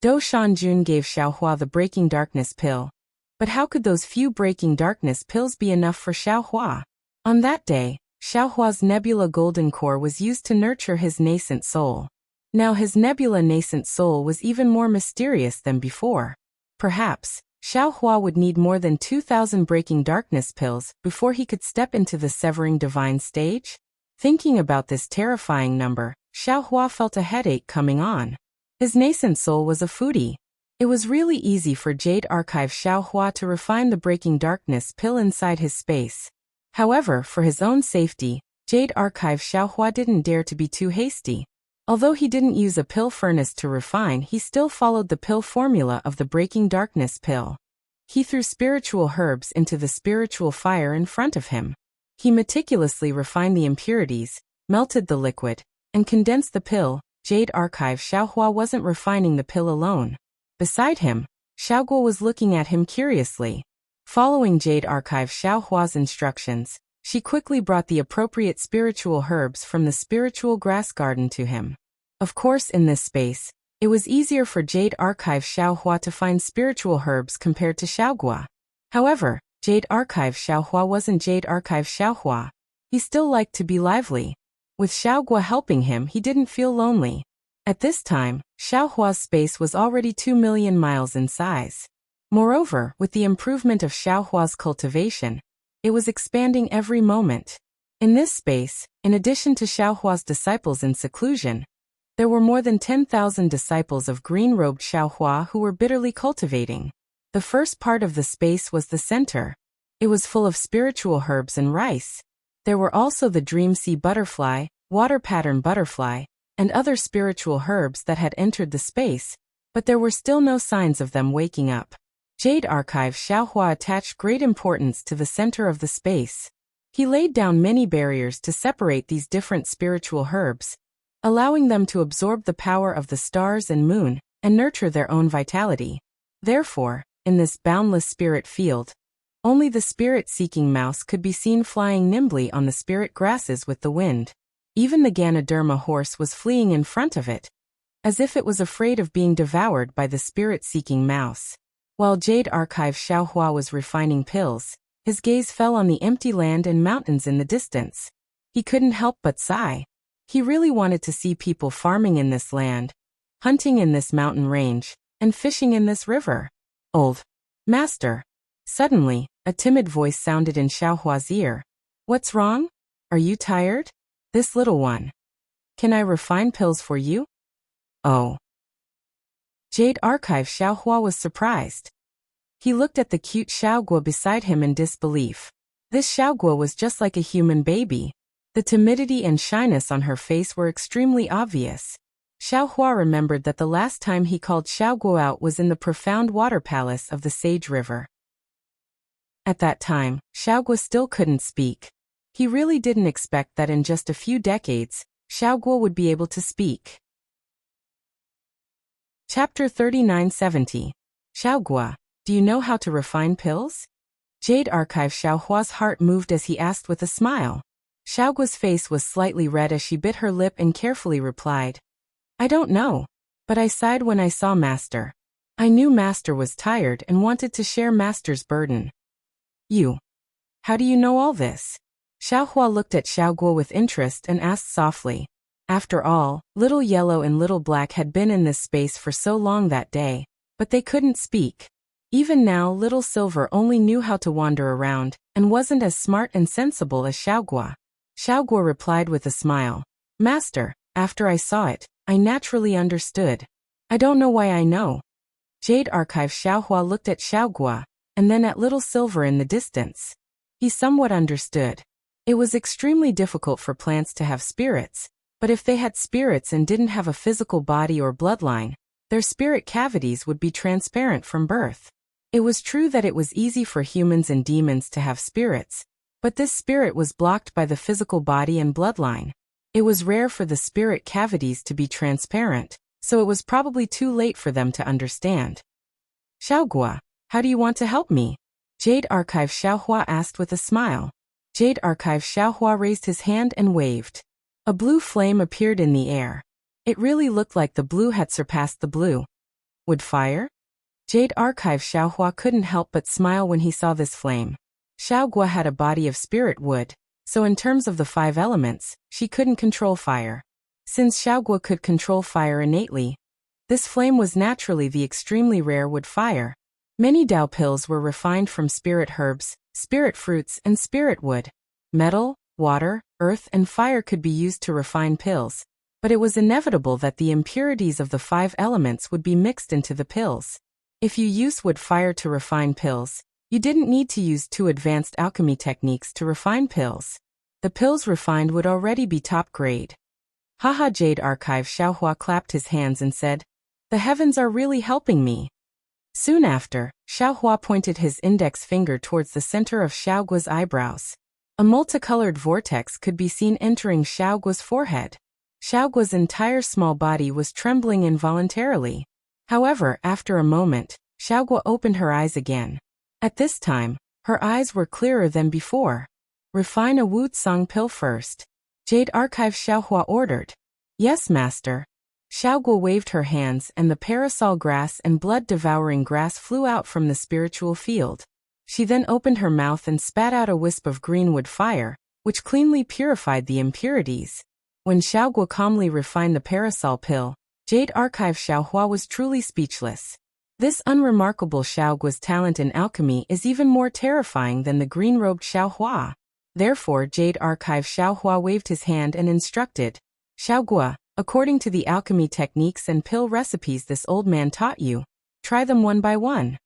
Do Shanjun gave Xiaohua the breaking darkness pill. But how could those few breaking darkness pills be enough for Xiaohua? On that day, Xiaohua's nebula golden core was used to nurture his nascent soul. Now his nebula nascent soul was even more mysterious than before. Perhaps, Xiaohua would need more than 2,000 breaking darkness pills before he could step into the severing divine stage? Thinking about this terrifying number, Xiaohua felt a headache coming on. His nascent soul was a foodie. It was really easy for Jade Archive Xiaohua to refine the breaking darkness pill inside his space. However, for his own safety, Jade Archive Xiaohua didn't dare to be too hasty. Although he didn't use a pill furnace to refine, he still followed the pill formula of the breaking darkness pill. He threw spiritual herbs into the spiritual fire in front of him. He meticulously refined the impurities, melted the liquid, and condensed the pill. Jade Archive Xiaohua wasn't refining the pill alone. Beside him, Xiaoguo was looking at him curiously. Following Jade Archive Xiaohua's instructions, she quickly brought the appropriate spiritual herbs from the spiritual grass garden to him. Of course, in this space, it was easier for Jade Archive Xiaohua to find spiritual herbs compared to Xiaoguo. However, Jade Archive Xiaohua wasn't Jade Archive Xiaohua. He still liked to be lively. With Xiaoguo helping him, he didn't feel lonely. At this time, Xiaohua's space was already 2 million miles in size. Moreover, with the improvement of Xiaohua's cultivation, it was expanding every moment. In this space, in addition to Xiaohua's disciples in seclusion, there were more than 10,000 disciples of green-robed Xiaohua who were bitterly cultivating. The first part of the space was the center. It was full of spiritual herbs and rice. There were also the dream sea butterfly, water pattern butterfly, and other spiritual herbs that had entered the space, but there were still no signs of them waking up. Jade Archive Xiaohua attached great importance to the center of the space. He laid down many barriers to separate these different spiritual herbs, allowing them to absorb the power of the stars and moon and nurture their own vitality. Therefore, in this boundless spirit field, only the spirit-seeking mouse could be seen flying nimbly on the spirit grasses with the wind. Even the Ganoderma horse was fleeing in front of it, as if it was afraid of being devoured by the spirit-seeking mouse. While Jade Archive Xiaohua was refining pills, his gaze fell on the empty land and mountains in the distance. He couldn't help but sigh. He really wanted to see people farming in this land, hunting in this mountain range, and fishing in this river. Old Master. Suddenly, a timid voice sounded in Xiaohua's ear. What's wrong? Are you tired? This little one. Can I refine pills for you? Oh. Jade Archive Xiaohua was surprised. He looked at the cute Xiaoguo beside him in disbelief. This Xiaoguo was just like a human baby. The timidity and shyness on her face were extremely obvious. Xiaohua remembered that the last time he called Xiaoguo out was in the profound water palace of the Sage River. At that time, Xiaoguo still couldn't speak. He really didn't expect that in just a few decades, Xiaoguo would be able to speak. Chapter 3970. Xiaoguo, do you know how to refine pills? Jade Archive Xiaohua's heart moved as he asked with a smile. Xiaoguo's face was slightly red as she bit her lip and carefully replied. I don't know. But I sighed when I saw Master. I knew Master was tired and wanted to share Master's burden. You. How do you know all this? Xiaohua looked at Xiaoguo with interest and asked softly. After all, Little Yellow and Little Black had been in this space for so long that day, but they couldn't speak. Even now Little Silver only knew how to wander around, and wasn't as smart and sensible as Xiaoguo. Xiaoguo replied with a smile. Master, after I saw it, I naturally understood. I don't know why I know. Jade Archive Xiaohua looked at Xiaogua, and then at little Silver in the distance. He somewhat understood. It was extremely difficult for plants to have spirits, but if they had spirits and didn't have a physical body or bloodline, their spirit cavities would be transparent from birth. It was true that it was easy for humans and demons to have spirits, but this spirit was blocked by the physical body and bloodline. It was rare for the spirit cavities to be transparent, so it was probably too late for them to understand. Xiaogua, how do you want to help me? Jade Archive Xiaohua asked with a smile. Jade Archive Xiaohua raised his hand and waved. A blue flame appeared in the air. It really looked like the blue had surpassed the blue. Would fire? Jade Archive Xiaohua couldn't help but smile when he saw this flame. Xiaogua had a body of spirit wood, so in terms of the 5 elements, she couldn't control fire. Since Xiaogua could control fire innately, this flame was naturally the extremely rare wood fire. Many Dao pills were refined from spirit herbs, spirit fruits, and spirit wood. Metal, water, earth, and fire could be used to refine pills, but it was inevitable that the impurities of the 5 elements would be mixed into the pills. If you use wood fire to refine pills, you didn't need to use 2 advanced alchemy techniques to refine pills. The pills refined would already be top grade. Haha! Jade Archive Xiaohua clapped his hands and said, "The heavens are really helping me." Soon after, Xiaohua pointed his index finger towards the center of Xiaogua's eyebrows. A multicolored vortex could be seen entering Xiaogua's forehead. Xiaogua's entire small body was trembling involuntarily. However, after a moment, Xiaogua opened her eyes again. At this time, her eyes were clearer than before. Refine a Wu Tsang pill first. Jade Archive Xiaohua ordered. Yes, master. Xiaogua waved her hands and the parasol grass and blood-devouring grass flew out from the spiritual field. She then opened her mouth and spat out a wisp of greenwood fire, which cleanly purified the impurities. When Xiaogua calmly refined the parasol pill, Jade Archive Xiaohua was truly speechless. This unremarkable Xiaogua's talent in alchemy is even more terrifying than the green-robed Xiaohua. Therefore, Jade Archive Xiaohua waved his hand and instructed, Xiaogua, according to the alchemy techniques and pill recipes this old man taught you, try them one by one.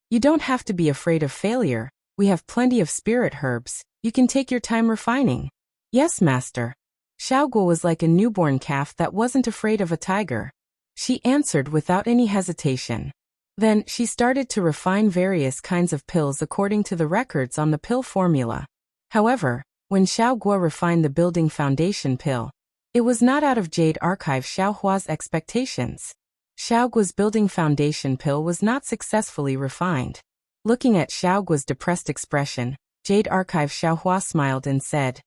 You don't have to be afraid of failure. We have plenty of spirit herbs. You can take your time refining. Yes, master. Xiaogua was like a newborn calf that wasn't afraid of a tiger. She answered without any hesitation. Then, she started to refine various kinds of pills according to the records on the pill formula. However, when Xiaogua refined the building foundation pill, it was not out of Jade Archive Xiaohua's expectations. Xiaogua's building foundation pill was not successfully refined. Looking at Xiaogua's depressed expression, Jade Archive Xiaohua smiled and said,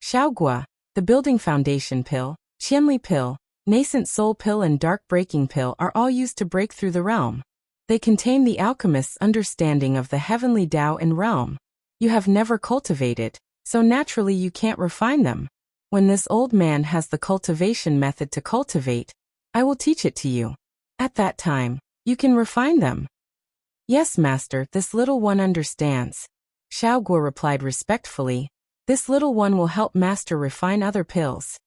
Xiaogua, the building foundation pill, Qianli pill, nascent soul pill and dark breaking pill are all used to break through the realm. They contain the alchemist's understanding of the heavenly Tao and realm. You have never cultivated, so naturally you can't refine them. When this old man has the cultivation method to cultivate, I will teach it to you. At that time, you can refine them. Yes, master, this little one understands. Xiaogua replied respectfully. This little one will help master refine other pills.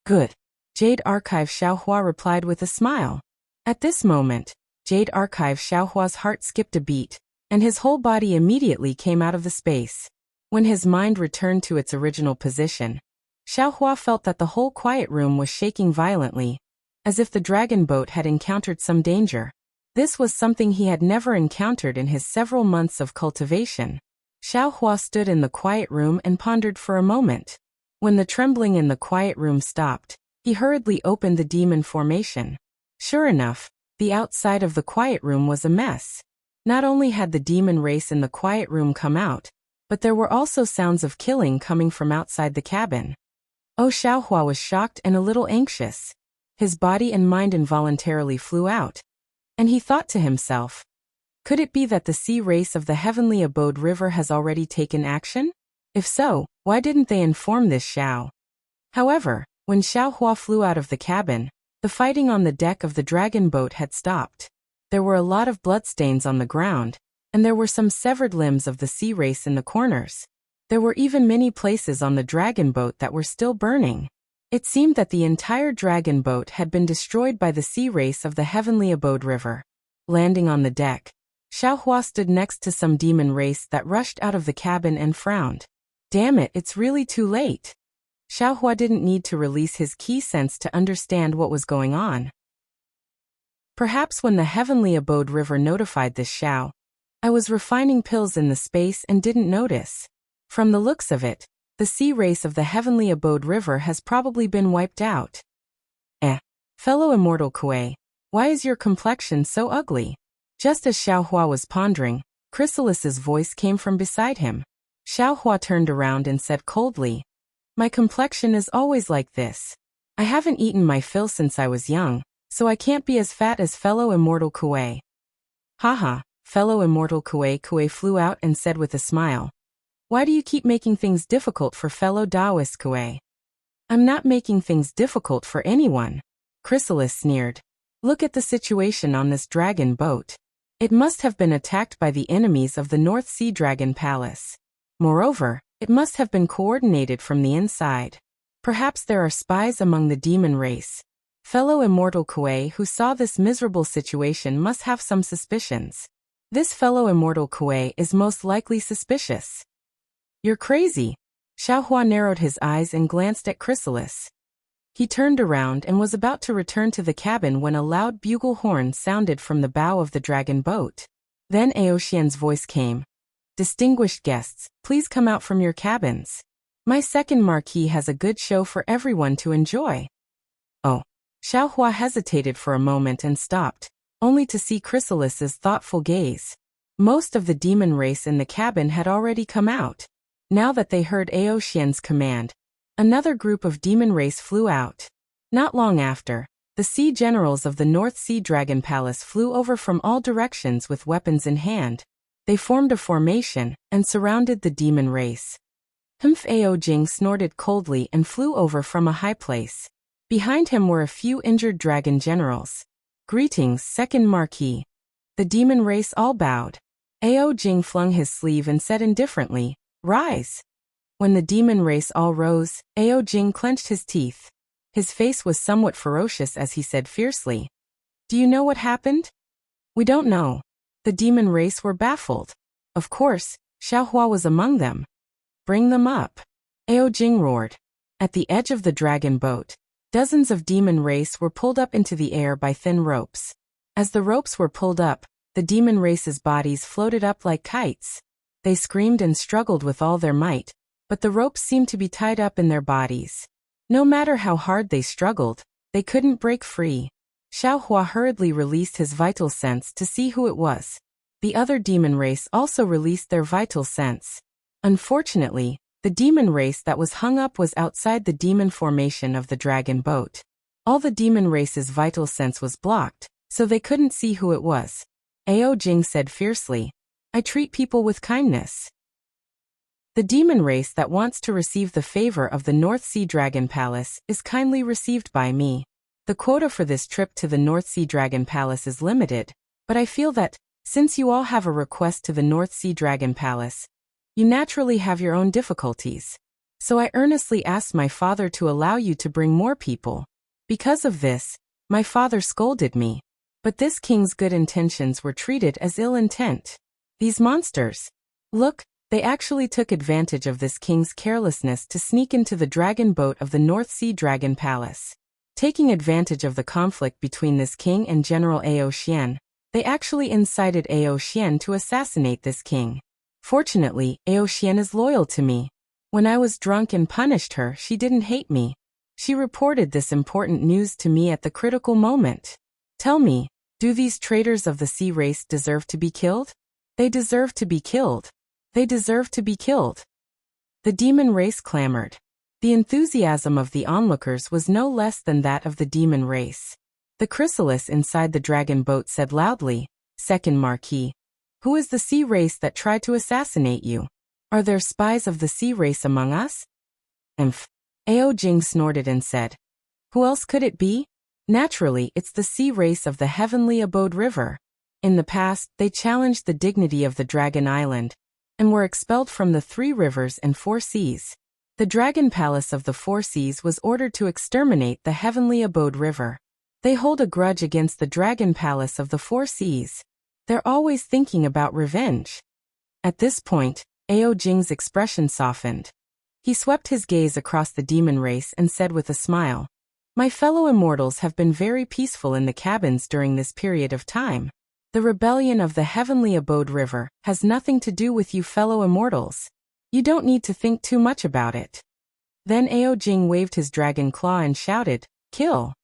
Good. Jade Archive Xiaohua replied with a smile. At this moment, Jade Archive Xiaohua's heart skipped a beat, and his whole body immediately came out of the space. When his mind returned to its original position, Xiaohua felt that the whole quiet room was shaking violently, as if the dragon boat had encountered some danger. This was something he had never encountered in his several months of cultivation. Xiaohua stood in the quiet room and pondered for a moment. When the trembling in the quiet room stopped, he hurriedly opened the demon formation. Sure enough, the outside of the quiet room was a mess. Not only had the demon race in the quiet room come out, but there were also sounds of killing coming from outside the cabin. Oh, Xiaohua was shocked and a little anxious. His body and mind involuntarily flew out. And he thought to himself, could it be that the sea race of the heavenly abode river has already taken action? If so, why didn't they inform this Xiao? However, when Xiaohua flew out of the cabin, the fighting on the deck of the dragon boat had stopped. There were a lot of bloodstains on the ground, and there were some severed limbs of the sea race in the corners. There were even many places on the dragon boat that were still burning. It seemed that the entire dragon boat had been destroyed by the sea race of the Heavenly Abode River. Landing on the deck, Xiaohua stood next to some demon race that rushed out of the cabin and frowned. Damn it, it's really too late. Xiaohua didn't need to release his key sense to understand what was going on. Perhaps when the Heavenly Abode River notified this Xiao, I was refining pills in the space and didn't notice. From the looks of it, the sea race of the Heavenly Abode River has probably been wiped out. Fellow immortal Kuei, why is your complexion so ugly? Just as Xiaohua was pondering, Chrysalis's voice came from beside him. Xiaohua turned around and said coldly, "My complexion is always like this. I haven't eaten my fill since I was young, so I can't be as fat as fellow immortal Kuei." Haha, fellow immortal Kuei flew out and said with a smile, "Why do you keep making things difficult for fellow Taoist Kuei?" "I'm not making things difficult for anyone," Chrysalis sneered. "Look at the situation on this dragon boat. It must have been attacked by the enemies of the North Sea Dragon Palace. Moreover, it must have been coordinated from the inside. Perhaps there are spies among the demon race. Fellow immortal Kuei who saw this miserable situation must have some suspicions. This fellow immortal Kuei is most likely suspicious." "You're crazy." Xiaohua narrowed his eyes and glanced at Chrysalis. He turned around and was about to return to the cabin when a loud bugle horn sounded from the bow of the dragon boat. Then Aoxian's voice came. "Distinguished guests, please come out from your cabins. My second marquee has a good show for everyone to enjoy." "Oh." Xiaohua hesitated for a moment and stopped, only to see Chrysalis's thoughtful gaze. Most of the demon race in the cabin had already come out. Now that they heard Aoxian's command, another group of demon race flew out. Not long after, the sea generals of the North Sea Dragon Palace flew over from all directions with weapons in hand. They formed a formation and surrounded the demon race. Ao Jing snorted coldly and flew over from a high place. Behind him were a few injured dragon generals. "Greetings, second marquis." The demon race all bowed. Ao Jing flung his sleeve and said indifferently, "Rise." When the demon race all rose, Ao Jing clenched his teeth. His face was somewhat ferocious as he said fiercely, "Do you know what happened?" "We don't know." The demon race were baffled. Of course, Xiaohua was among them. "Bring them up." Ao Jing roared. At the edge of the dragon boat, dozens of demon race were pulled up into the air by thin ropes. As the ropes were pulled up, the demon race's bodies floated up like kites. They screamed and struggled with all their might, but the ropes seemed to be tied up in their bodies. No matter how hard they struggled, they couldn't break free. Xiaohua hurriedly released his vital sense to see who it was. The other demon race also released their vital sense. Unfortunately, the demon race that was hung up was outside the demon formation of the dragon boat. All the demon race's vital sense was blocked, so they couldn't see who it was. Ao Jing said fiercely, "I treat people with kindness. The demon race that wants to receive the favor of the North Sea Dragon Palace is kindly received by me. The quota for this trip to the North Sea Dragon Palace is limited, but I feel that, since you all have a request to the North Sea Dragon Palace, you naturally have your own difficulties. So I earnestly asked my father to allow you to bring more people. Because of this, my father scolded me. But this king's good intentions were treated as ill intent. These monsters. Look, they actually took advantage of this king's carelessness to sneak into the dragon boat of the North Sea Dragon Palace. Taking advantage of the conflict between this king and General Ao Xian, they actually incited Ao Xian to assassinate this king. Fortunately, Ao Xian is loyal to me. When I was drunk and punished her, she didn't hate me. She reported this important news to me at the critical moment. Tell me, do these traitors of the sea race deserve to be killed? They deserve to be killed. They deserve to be killed. The demon race clamored. The enthusiasm of the onlookers was no less than that of the demon race. The chrysalis inside the dragon boat said loudly, "Second Marquis, who is the sea race that tried to assassinate you? Are there spies of the sea race among us?" Ao Jing snorted and said, "Who else could it be? Naturally, it's the sea race of the Heavenly Abode River. In the past, they challenged the dignity of the Dragon Island, and were expelled from the 3 rivers and 4 seas. The Dragon Palace of the Four Seas was ordered to exterminate the Heavenly Abode River. They hold a grudge against the Dragon Palace of the Four Seas. They're always thinking about revenge. At this point, Ao Jing's expression softened. He swept his gaze across the demon race and said with a smile, "My fellow immortals have been very peaceful in the cabins during this period of time. The rebellion of the Heavenly Abode River has nothing to do with you fellow immortals. You don't need to think too much about it." Then Ao Jing waved his dragon claw and shouted, "Kill!"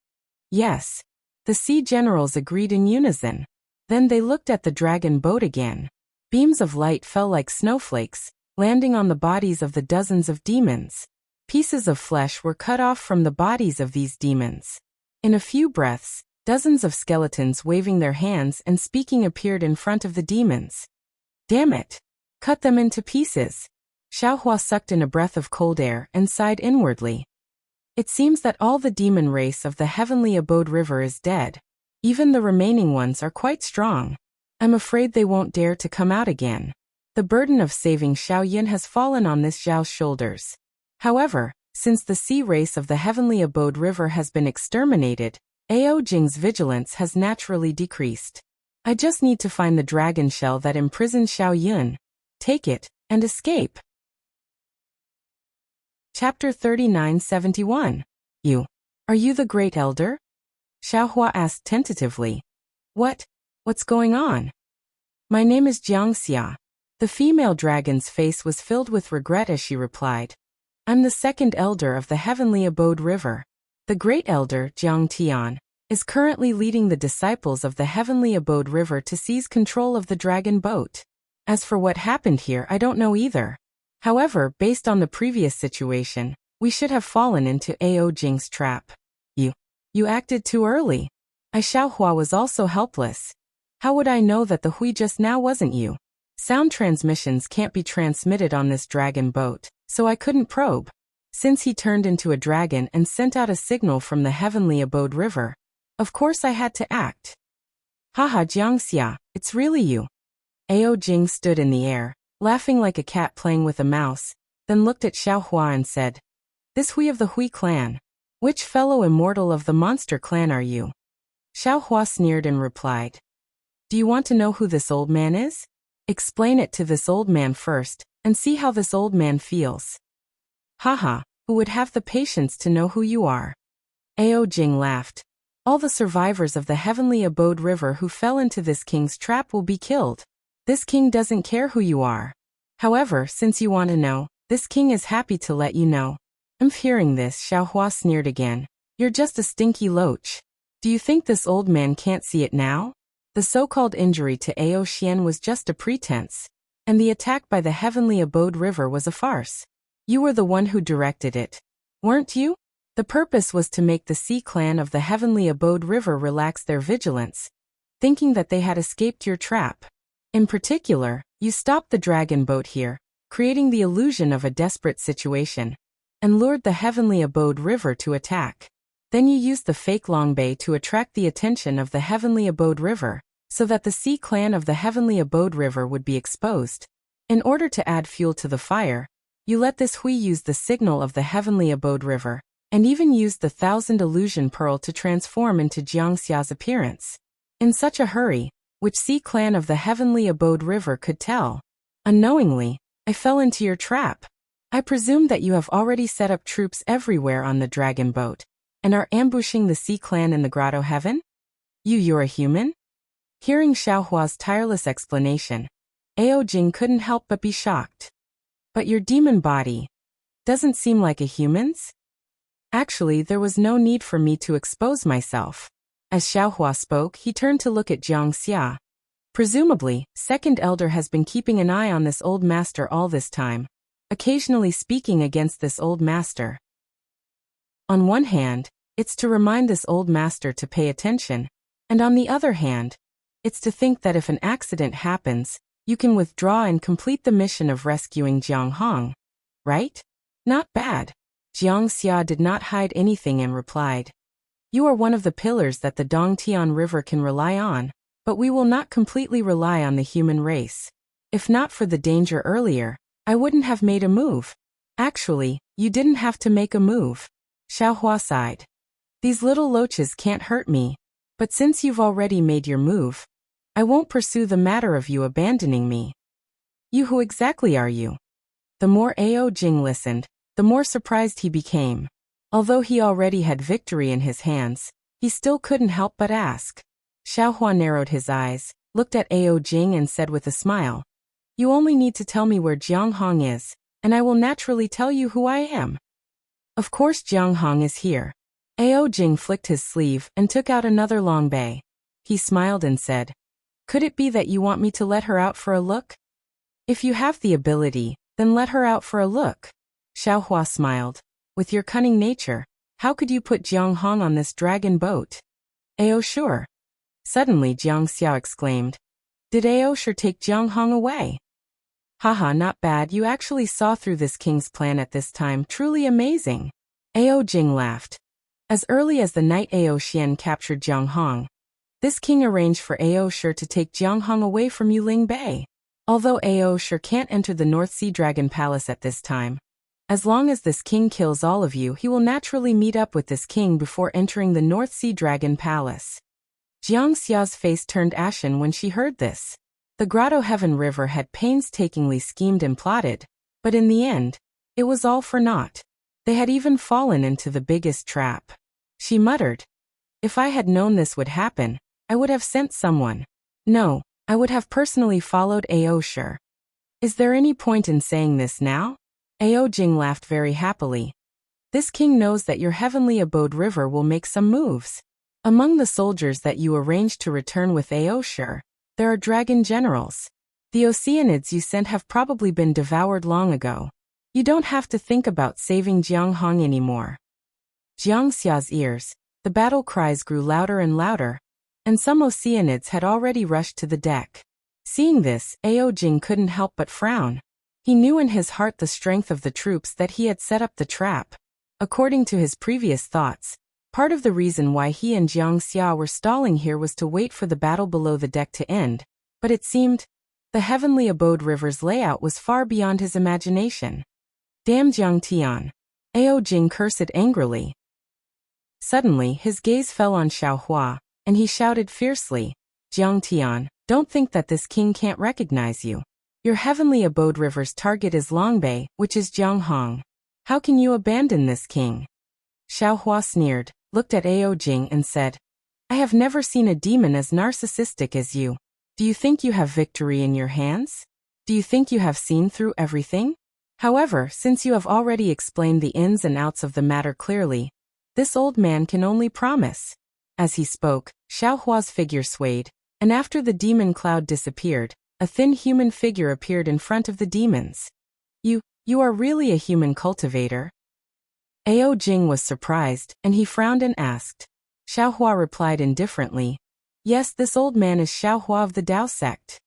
Yes. The sea generals agreed in unison. Then they looked at the dragon boat again. Beams of light fell like snowflakes, landing on the bodies of the dozens of demons. Pieces of flesh were cut off from the bodies of these demons. In a few breaths, dozens of skeletons waving their hands and speaking appeared in front of the demons. "Damn it! Cut them into pieces." Xiaohua sucked in a breath of cold air and sighed inwardly. It seems that all the demon race of the Heavenly Abode River is dead. Even the remaining ones are quite strong. I'm afraid they won't dare to come out again. The burden of saving Xiaoyan has fallen on this Zhao's shoulders. However, since the sea race of the Heavenly Abode River has been exterminated, Ao Jing's vigilance has naturally decreased. I just need to find the dragon shell that imprisoned Xiaoyan, take it, and escape. Chapter 3971. Are you the Great Elder? Xiaohua asked tentatively. What's going on? My name is Jiangxia. The female dragon's face was filled with regret as she replied. I'm the second elder of the Heavenly Abode River. The Great Elder, Jiang Tian, is currently leading the disciples of the Heavenly Abode River to seize control of the dragon boat. As for what happened here, I don't know either. However, based on the previous situation, we should have fallen into Ao Jing's trap. You acted too early. Xiaohua was also helpless. How would I know that the Hui just now wasn't you? Sound transmissions can't be transmitted on this dragon boat, so I couldn't probe. Since he turned into a dragon and sent out a signal from the Heavenly Abode River, of course I had to act. Haha, Jiangxia, it's really you. Ao Jing stood in the air, laughing like a cat playing with a mouse, then looked at Xiaohua and said, This Hui of the Hui clan. Which fellow immortal of the monster clan are you? Xiaohua sneered and replied, Do you want to know who this old man is? Explain it to this old man first, and see how this old man feels. Haha, who would have the patience to know who you are? Ao Jing laughed. All the survivors of the Heavenly Abode River who fell into this king's trap will be killed. This king doesn't care who you are. However, since you want to know, this king is happy to let you know. Hearing this, Xiaohua sneered again. You're just a stinky loach. Do you think this old man can't see it now? The so-called injury to Ao Xian was just a pretense, and the attack by the Heavenly Abode River was a farce. You were the one who directed it, weren't you? The purpose was to make the Sea Clan of the Heavenly Abode River relax their vigilance, thinking that they had escaped your trap. In particular, you stopped the dragon boat here, creating the illusion of a desperate situation, and lured the Heavenly Abode River to attack. Then you used the fake Longbei to attract the attention of the Heavenly Abode River, so that the Sea Clan of the Heavenly Abode River would be exposed. In order to add fuel to the fire, you let this Hui use the signal of the Heavenly Abode River, and even used the 1,000 illusion pearl to transform into Jiangxia's appearance. In such a hurry, which Sea Clan of the Heavenly Abode River could tell? Unknowingly, I fell into your trap. I presume that you have already set up troops everywhere on the dragon boat, and are ambushing the Sea Clan in the Grotto Heaven? You're a human? Hearing Xiaohua's tireless explanation, Ao Jing couldn't help but be shocked. But your demon body doesn't seem like a human's? Actually, there was no need for me to expose myself. As Xiaohua spoke, he turned to look at Jiangxia. Presumably, Second Elder has been keeping an eye on this old master all this time, occasionally speaking against this old master. On one hand, it's to remind this old master to pay attention, and on the other hand, it's to think that if an accident happens, you can withdraw and complete the mission of rescuing Jiang Hong. Right? Not bad. Jiangxia did not hide anything and replied. You are one of the pillars that the Dongtian River can rely on, but we will not completely rely on the human race. If not for the danger earlier, I wouldn't have made a move. Actually, you didn't have to make a move. Xiaohua sighed. These little loaches can't hurt me. But since you've already made your move, I won't pursue the matter of you abandoning me. You, who exactly are you? The more Ao Jing listened, the more surprised he became. Although he already had victory in his hands, he still couldn't help but ask. Xiaohua narrowed his eyes, looked at Ao Jing and said with a smile, You only need to tell me where Jianghong is, and I will naturally tell you who I am. Of course Jianghong is here. Ao Jing flicked his sleeve and took out another long bay. He smiled and said, Could it be that you want me to let her out for a look? If you have the ability, then let her out for a look. Xiaohua smiled. With your cunning nature, how could you put Jianghong on this dragon boat? Ao sure. Suddenly Jiang Xiao exclaimed. Did Ao sure take Jianghong away? Haha, not bad, you actually saw through this king's plan at this time, truly amazing. Ao Jing laughed. As early as the night Ao Xian captured Jianghong, this king arranged for Ao Sure to take Jianghong away from Yuling Bay. Although Ao Sure can't enter the North Sea Dragon Palace at this time, as long as this king kills all of you, he will naturally meet up with this king before entering the North Sea Dragon Palace. Jiang Xiao's face turned ashen when she heard this. The Grotto Heaven River had painstakingly schemed and plotted, but in the end, it was all for naught. They had even fallen into the biggest trap. She muttered, If I had known this would happen, I would have sent someone. No, I would have personally followed Ao Sure. Is there any point in saying this now? Ao Jing laughed very happily. This king knows that your heavenly abode river will make some moves. Among the soldiers that you arranged to return with Ao Sure, there are dragon generals. The Oceanids you sent have probably been devoured long ago. You don't have to think about saving Jianghong anymore. Jiang Xiao's ears, the battle cries grew louder and louder, and some Oceanids had already rushed to the deck. Seeing this, Ao Jing couldn't help but frown. He knew in his heart the strength of the troops that he had set up the trap. According to his previous thoughts, part of the reason why he and Jiang Xia were stalling here was to wait for the battle below the deck to end, but it seemed the heavenly abode river's layout was far beyond his imagination. Damn Jiang Tian! Ao Jing cursed angrily. Suddenly his gaze fell on Xiaohua, and he shouted fiercely, Jiang Tian, don't think that this king can't recognize you. Your heavenly abode river's target is Longbei, which is Jianghong. How can you abandon this king? Xiaohua sneered, looked at Ao Jing and said, I have never seen a demon as narcissistic as you. Do you think you have victory in your hands? Do you think you have seen through everything? However, since you have already explained the ins and outs of the matter clearly, this old man can only promise. As he spoke, Xiaohua's figure swayed, and after the demon cloud disappeared, a thin human figure appeared in front of the demons. You are really a human cultivator? Ao Jing was surprised, and he frowned and asked. Xiaohua replied indifferently, Yes, this old man is Xiaohua of the Dao sect.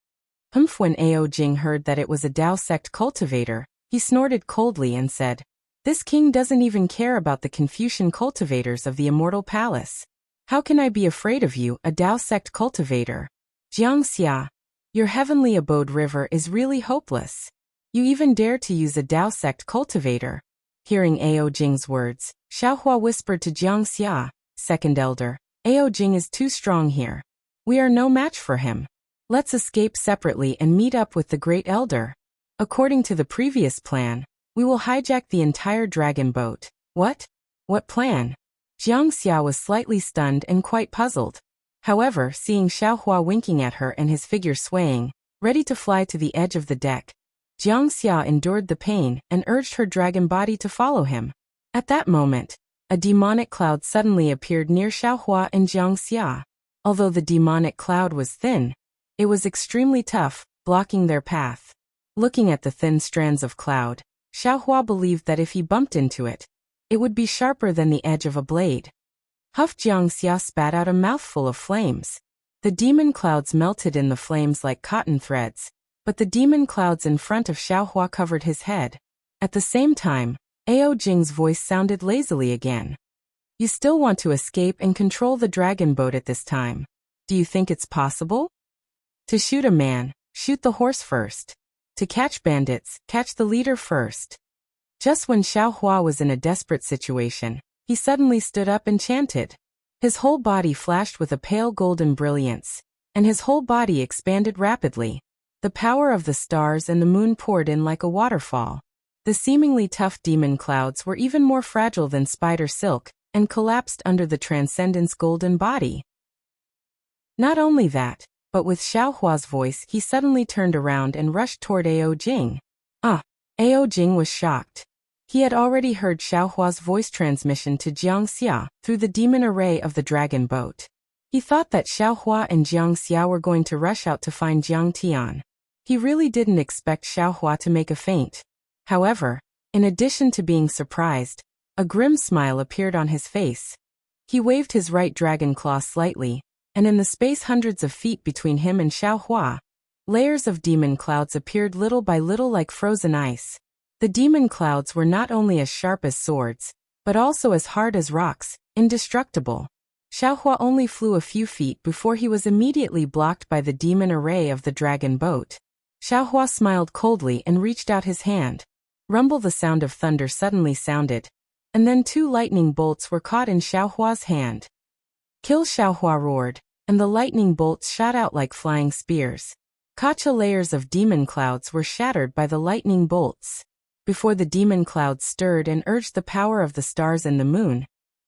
When Ao Jing heard that it was a Dao sect cultivator, he snorted coldly and said, This king doesn't even care about the Confucian cultivators of the Immortal Palace. How can I be afraid of you, a Dao sect cultivator? Jiang Xia, your heavenly abode river is really hopeless. You even dare to use a Dao sect cultivator. Hearing Ao Jing's words, Xiaohua whispered to Jiang Xia, second elder, Ao Jing is too strong here. We are no match for him. Let's escape separately and meet up with the great elder. According to the previous plan, we will hijack the entire dragon boat. What? What plan? Jiang Xia was slightly stunned and quite puzzled. However, seeing Xiaohua winking at her and his figure swaying, ready to fly to the edge of the deck, Jiang Xia endured the pain and urged her dragon body to follow him. At that moment, a demonic cloud suddenly appeared near Xiaohua and Jiang Xia. Although the demonic cloud was thin, it was extremely tough, blocking their path. Looking at the thin strands of cloud, Xiaohua believed that if he bumped into it, it would be sharper than the edge of a blade. Huff! Jiang Xia spat out a mouthful of flames. The demon clouds melted in the flames like cotton threads, but the demon clouds in front of Xiaohua covered his head. At the same time, Ao Jing's voice sounded lazily again. You still want to escape and control the dragon boat at this time. Do you think it's possible? To shoot a man, shoot the horse first. To catch bandits, catch the leader first. Just when Xiaohua was in a desperate situation, he suddenly stood up and chanted. His whole body flashed with a pale golden brilliance, and his whole body expanded rapidly. The power of the stars and the moon poured in like a waterfall. The seemingly tough demon clouds were even more fragile than spider silk, and collapsed under the transcendent's golden body. Not only that, but with Xiaohua's voice he suddenly turned around and rushed toward Ao Jing. Ao Jing was shocked. He had already heard Xiaohua's voice transmission to Jiangxia through the demon array of the dragon boat. He thought that Xiaohua and Jiangxia were going to rush out to find Jiang Tian. He really didn't expect Xiaohua to make a feint. However, in addition to being surprised, a grim smile appeared on his face. He waved his right dragon claw slightly, and in the space hundreds of feet between him and Xiaohua, layers of demon clouds appeared little by little like frozen ice. The demon clouds were not only as sharp as swords, but also as hard as rocks, indestructible. Xiaohua only flew a few feet before he was immediately blocked by the demon array of the dragon boat. Xiaohua smiled coldly and reached out his hand. Rumble, the sound of thunder suddenly sounded, and then 2 lightning bolts were caught in Xiaohua's hand. Kill! Xiaohua roared, and the lightning bolts shot out like flying spears. Gotcha! Layers of demon clouds were shattered by the lightning bolts. Before the demon clouds stirred and urged the power of the stars and the moon,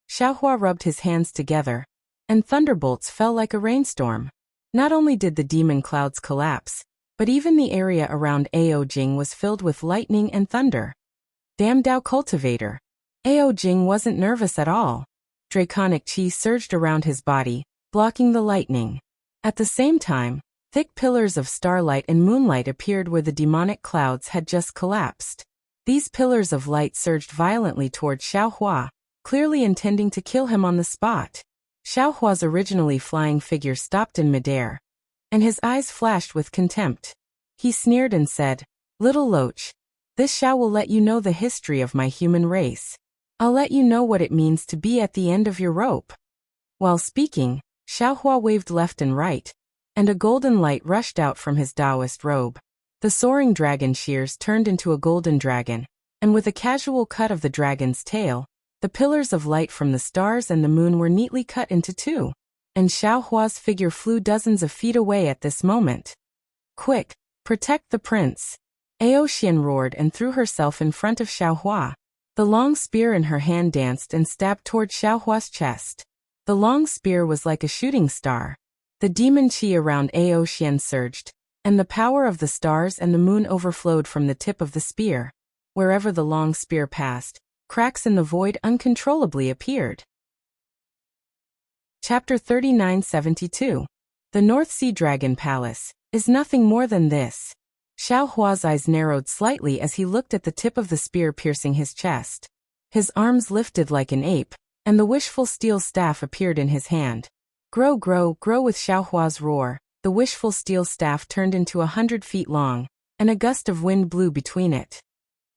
Xiaohua rubbed his hands together, and thunderbolts fell like a rainstorm. Not only did the demon clouds collapse, but even the area around Ao Jing was filled with lightning and thunder. Damn Dao Cultivator! Ao Jing wasn't nervous at all. Draconic chi surged around his body, blocking the lightning. At the same time, thick pillars of starlight and moonlight appeared where the demonic clouds had just collapsed. These pillars of light surged violently toward Xiaohua, clearly intending to kill him on the spot. Xiaohua's originally flying figure stopped in midair, and his eyes flashed with contempt. He sneered and said, "Little Loach, this Xiao will let you know the history of my human race. I'll let you know what it means to be at the end of your rope." While speaking, Xiaohua waved left and right, and a golden light rushed out from his Taoist robe. The soaring dragon shears turned into a golden dragon, and with a casual cut of the dragon's tail, the pillars of light from the stars and the moon were neatly cut into 2, and Xiaohua's figure flew dozens of feet away at this moment. "Quick, protect the prince!" Ao Xian roared and threw herself in front of Xiaohua. The long spear in her hand danced and stabbed toward Xiaohua's chest. The long spear was like a shooting star. The demon chi around Ao Xian surged, and the power of the stars and the moon overflowed from the tip of the spear. Wherever the long spear passed, cracks in the void uncontrollably appeared. Chapter 3972. The North Sea Dragon Palace is nothing more than this. Xiaohua's eyes narrowed slightly as he looked at the tip of the spear piercing his chest. His arms lifted like an ape, and the wishful steel staff appeared in his hand. Grow, grow, grow! With Xiaohua's roar, the wishful steel staff turned into 100 feet long, and a gust of wind blew between it.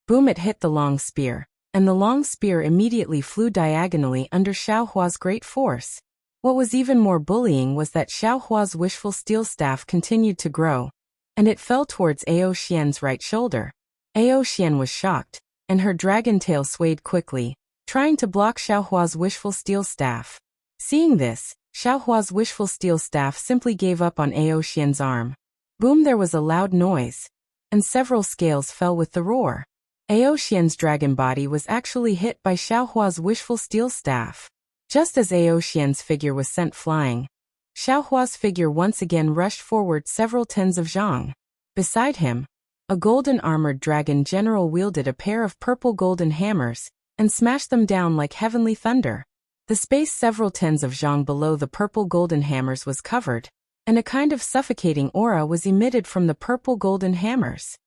Boom! It hit the long spear, and the long spear immediately flew diagonally under Xiaohua's great force. What was even more bullying was that Xiaohua's wishful steel staff continued to grow, and it fell towards Ao Xian's right shoulder. Ao Xian was shocked, and her dragon tail swayed quickly, trying to block Xiaohua's wishful steel staff. Seeing this, Xiaohua's wishful steel staff simply gave up on Ao Xian's arm. Boom! There was a loud noise, and several scales fell with the roar. Ao Xian's dragon body was actually hit by Xiaohua's wishful steel staff. Just as Ao Xian's figure was sent flying, Xiaohua's figure once again rushed forward several tens of zhang. Beside him, a golden armored dragon general wielded a pair of purple golden hammers, and smashed them down like heavenly thunder. The space several tens of zhang below the purple golden hammers was covered, and a kind of suffocating aura was emitted from the purple golden hammers.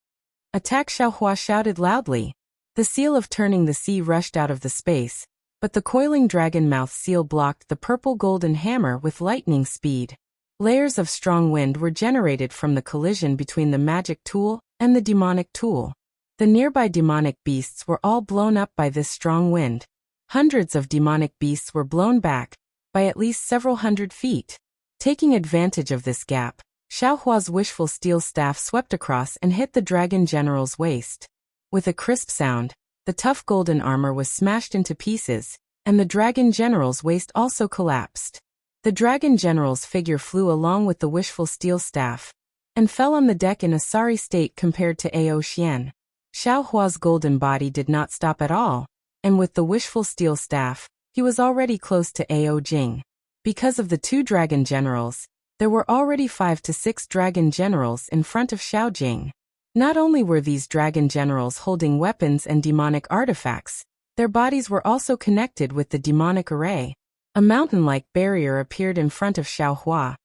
"Attack!" Xiaohua shouted loudly. The seal of turning the sea rushed out of the space, but the coiling dragon mouth seal blocked the purple golden hammer with lightning speed. Layers of strong wind were generated from the collision between the magic tool and the demonic tool. The nearby demonic beasts were all blown up by this strong wind. Hundreds of demonic beasts were blown back, by at least several hundred feet. Taking advantage of this gap, Xiaohua's wishful steel staff swept across and hit the dragon general's waist. With a crisp sound, The tough golden armor was smashed into pieces, and the dragon general's waist also collapsed. The dragon general's figure flew along with the wishful steel staff, and fell on the deck in a sorry state compared to Ao Xian. Xiao Hua's golden body did not stop at all, and with the wishful steel staff, he was already close to Ao Jing. Because of the two dragon generals, there were already 5 to 6 dragon generals in front of Xiao Jing. Not only were these dragon generals holding weapons and demonic artifacts, their bodies were also connected with the demonic array. A mountain-like barrier appeared in front of Xiao Hua,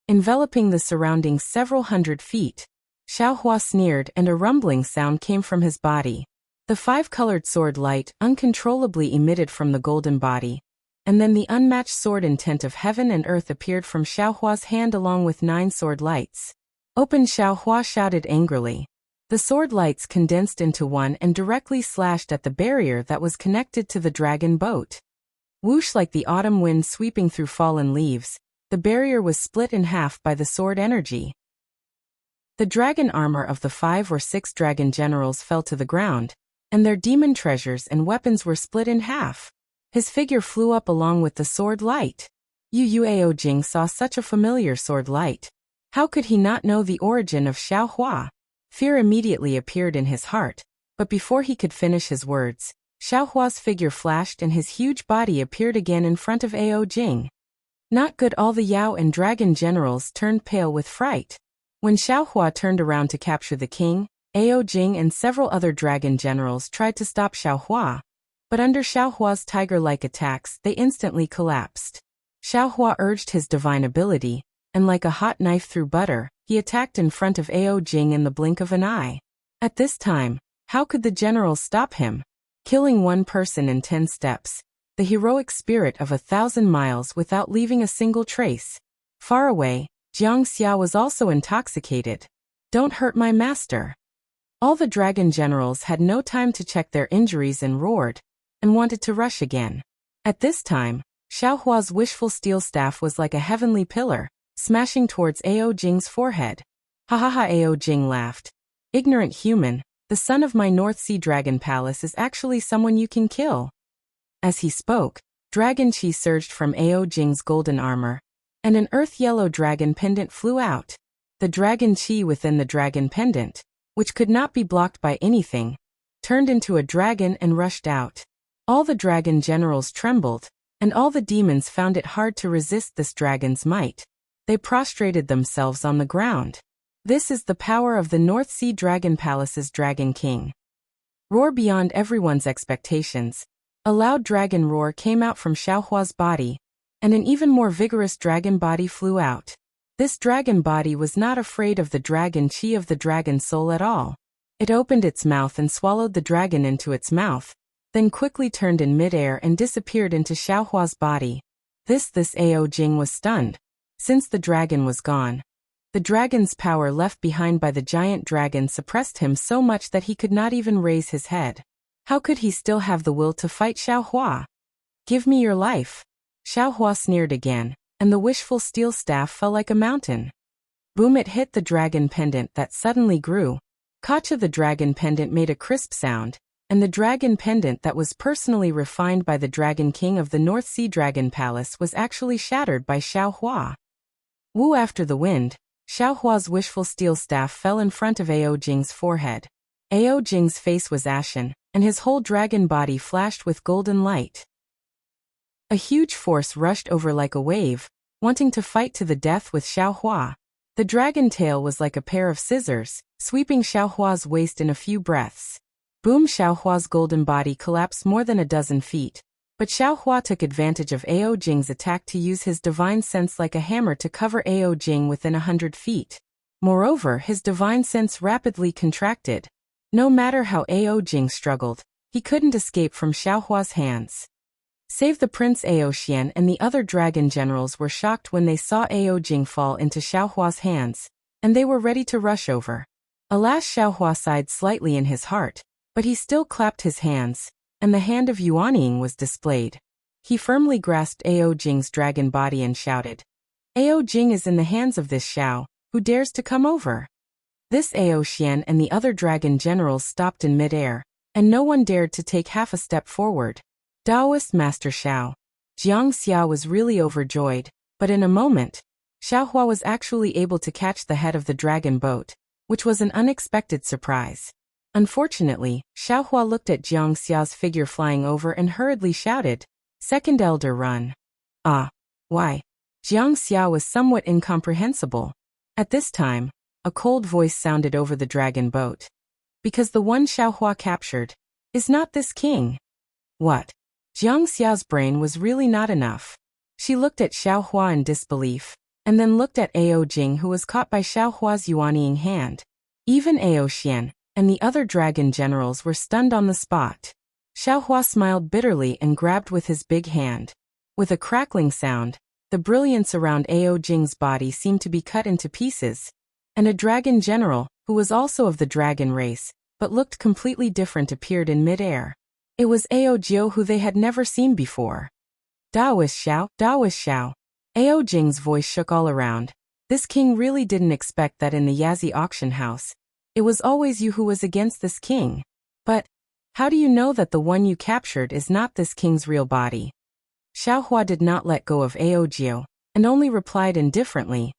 enveloping the surroundings several hundred feet. Xiao Hua sneered and a rumbling sound came from his body. The 5-colored sword light uncontrollably emitted from the golden body, and then the unmatched sword intent of heaven and earth appeared from Xiao Hua's hand along with 9 sword lights. Open! Xiao Hua shouted angrily. The sword lights condensed into one and directly slashed at the barrier that was connected to the dragon boat. Whoosh! Like the autumn wind sweeping through fallen leaves, the barrier was split in half by the sword energy. The dragon armor of the 5 or 6 dragon generals fell to the ground, and their demon treasures and weapons were split in half. His figure flew up along with the sword light. Yu Ao Jing saw such a familiar sword light. How could he not know the origin of Xiao Hua? Fear immediately appeared in his heart, but before he could finish his words, Xiao Hua's figure flashed and his huge body appeared again in front of Ao Jing. Not good! All the Yao and dragon generals turned pale with fright. When Xiao Hua turned around to capture the king, Ao Jing and several other dragon generals tried to stop Xiao Hua, but under Xiao Hua's tiger-like attacks they instantly collapsed. Xiao Hua urged his divine ability, and like a hot knife through butter, he attacked in front of Ao Jing in the blink of an eye. At this time, how could the generals stop him? Killing one person in 10 steps, the heroic spirit of 1,000 miles without leaving a single trace. Far away, Jiang Xia was also intoxicated. Don't hurt my master. All the dragon generals had no time to check their injuries and roared, and wanted to rush again. At this time, Xiao Hua's wishful steel staff was like a heavenly pillar, smashing towards Ao Jing's forehead. Ha ha ha! Ao Jing laughed. Ignorant human, the son of my North Sea Dragon Palace is actually someone you can kill. As he spoke, dragon chi surged from Ao Jing's golden armor, and an earth-yellow dragon pendant flew out. The dragon chi within the dragon pendant, which could not be blocked by anything, turned into a dragon and rushed out. All the dragon generals trembled, and all the demons found it hard to resist this dragon's might. They prostrated themselves on the ground. This is the power of the North Sea Dragon Palace's Dragon King. Roar! Beyond everyone's expectations, a loud dragon roar came out from Xiao Hua's body, and an even more vigorous dragon body flew out. This dragon body was not afraid of the dragon chi of the dragon soul at all. It opened its mouth and swallowed the dragon into its mouth, then quickly turned in midair and disappeared into Xiao Hua's body. This Ao Jing was stunned. Since the dragon was gone, the dragon's power left behind by the giant dragon suppressed him so much that he could not even raise his head. How could he still have the will to fight Xiao Hua? Give me your life. Xiao Hua sneered again, and the wishful steel staff fell like a mountain. Boom! It hit the dragon pendant that suddenly grew. Kacha! The dragon pendant made a crisp sound, and the dragon pendant that was personally refined by the Dragon King of the North Sea Dragon Palace was actually shattered by Xiao Hua. Woo! After the wind, Xiao Hua's wishful steel staff fell in front of Ao Jing's forehead. Ao Jing's face was ashen, and his whole dragon body flashed with golden light. A huge force rushed over like a wave, wanting to fight to the death with Xiao Hua. The dragon tail was like a pair of scissors, sweeping Xiao Hua's waist in a few breaths. Boom! Xiao Hua's golden body collapsed more than a dozen feet, but Xiao Hua took advantage of Ao Jing's attack to use his divine sense like a hammer to cover Ao Jing within 100 feet. Moreover, his divine sense rapidly contracted. No matter how Ao Jing struggled, he couldn't escape from Xiao Hua's hands. Save the Prince Ao Xian and the other dragon generals were shocked when they saw Ao Jing fall into Xiao Hua's hands, and they were ready to rush over. Alas! Xiao Hua sighed slightly in his heart, but he still clapped his hands, and the hand of Yuanying was displayed. He firmly grasped Ao Jing's dragon body and shouted, Ao Jing is in the hands of this Xiao, who dares to come over? This Ao Xian and the other dragon generals stopped in midair, and no one dared to take half a step forward. Taoist Master Xiao. Jiang Xia was really overjoyed, but in a moment, Xiaohua was actually able to catch the head of the dragon boat, which was an unexpected surprise. Unfortunately, Xiaohua looked at Jiang Xia's figure flying over and hurriedly shouted, "Second elder, run." Ah, why? Jiang Xia was somewhat incomprehensible. At this time, a cold voice sounded over the dragon boat. "Because the one Xiaohua captured is not this king." What? Jiang Xia's brain was really not enough. She looked at Xiaohua in disbelief, and then looked at Ao Jing, who was caught by Xiaohua's yuanying hand. Even Ao Xian and the other dragon generals were stunned on the spot. Xiaohua smiled bitterly and grabbed with his big hand. With a crackling sound, the brilliance around Ao Jing's body seemed to be cut into pieces, and a dragon general, who was also of the dragon race, but looked completely different, appeared in mid-air. It was Ao Jiu, who they had never seen before. "Daoist Xiao, Daoist Xiao." Ao Jing's voice shook all around. This king really didn't expect that in the Yazi auction house. It was always you who was against this king. But how do you know that the one you captured is not this king's real body? Xiaohua did not let go of Ao Jiu, and only replied indifferently,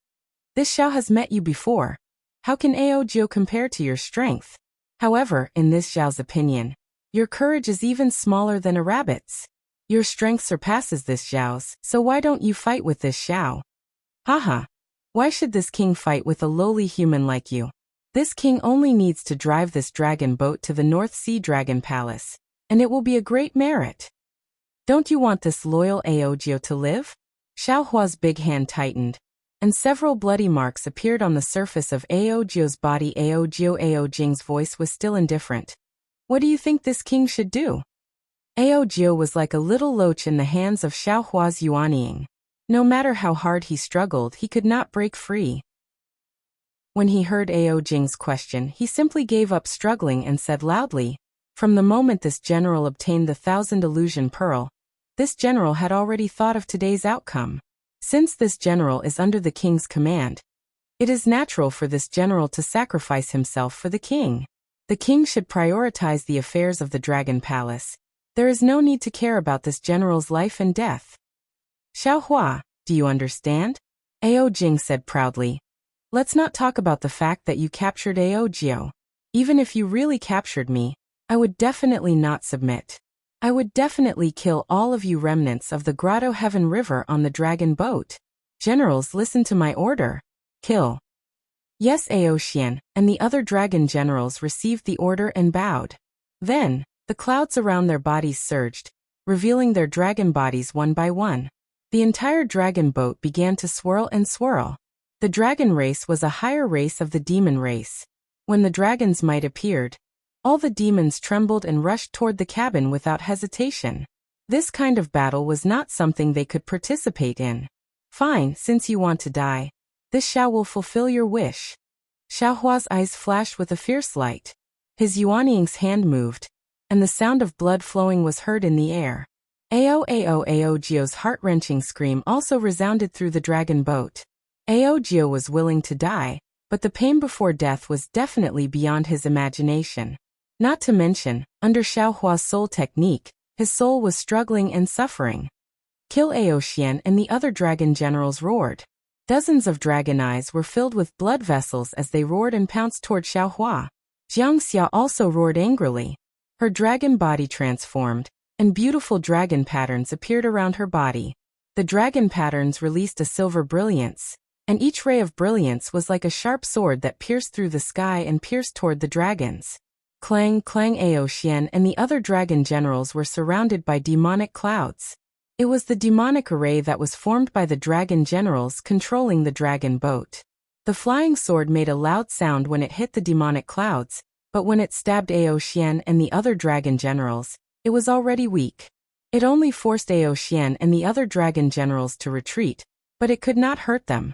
"This Xiao has met you before. How can Ao Jiu compare to your strength? However, in this Xiao's opinion, your courage is even smaller than a rabbit's. Your strength surpasses this Xiao's, so why don't you fight with this Xiao?" "Haha. Why should this king fight with a lowly human like you? This king only needs to drive this dragon boat to the North Sea Dragon Palace, and it will be a great merit. Don't you want this loyal Ao Jiu to live?" Xiaohua's big hand tightened, and several bloody marks appeared on the surface of Ao Jiu's body. Ao Jing's voice was still indifferent. "What do you think this king should do?" Ao Jiu was like a little loach in the hands of Xiaohua's yuanying. No matter how hard he struggled, he could not break free. When he heard Ao Jing's question, he simply gave up struggling and said loudly, "From the moment this general obtained the 1,000 illusion pearl, this general had already thought of today's outcome. Since this general is under the king's command, it is natural for this general to sacrifice himself for the king. The king should prioritize the affairs of the Dragon Palace. There is no need to care about this general's life and death." "Xiaohua, do you understand?" Ao Jing said proudly. "Let's not talk about the fact that you captured Ao Jiu. Even if you really captured me, I would definitely not submit. I would definitely kill all of you remnants of the Grotto Heaven River on the dragon boat. Generals, listen to my order. Kill." Yes, Ao Xian and the other dragon generals received the order and bowed. Then, the clouds around their bodies surged, revealing their dragon bodies one by one. The entire dragon boat began to swirl and swirl. The dragon race was a higher race of the demon race. When the dragon's might appeared, all the demons trembled and rushed toward the cabin without hesitation. This kind of battle was not something they could participate in. "Fine, since you want to die, this Xiao will fulfill your wish." Xiaohua's eyes flashed with a fierce light. His yuanying's hand moved, and the sound of blood flowing was heard in the air. Ao Jiu's heart-wrenching scream also resounded through the dragon boat. Ao Jiu was willing to die, but the pain before death was definitely beyond his imagination. Not to mention, under Xiaohua's soul technique, his soul was struggling and suffering. "Kill Ao Xian," and the other dragon generals roared. Dozens of dragon eyes were filled with blood vessels as they roared and pounced toward Xiaohua. Jiang Xia also roared angrily. Her dragon body transformed, and beautiful dragon patterns appeared around her body. The dragon patterns released a silver brilliance, and each ray of brilliance was like a sharp sword that pierced through the sky and pierced toward the dragons. Clang, clang. Ao Xian and the other dragon generals were surrounded by demonic clouds. It was the demonic array that was formed by the dragon generals controlling the dragon boat. The flying sword made a loud sound when it hit the demonic clouds, but when it stabbed Ao Xian and the other dragon generals, it was already weak. It only forced Ao Xian and the other dragon generals to retreat, but it could not hurt them.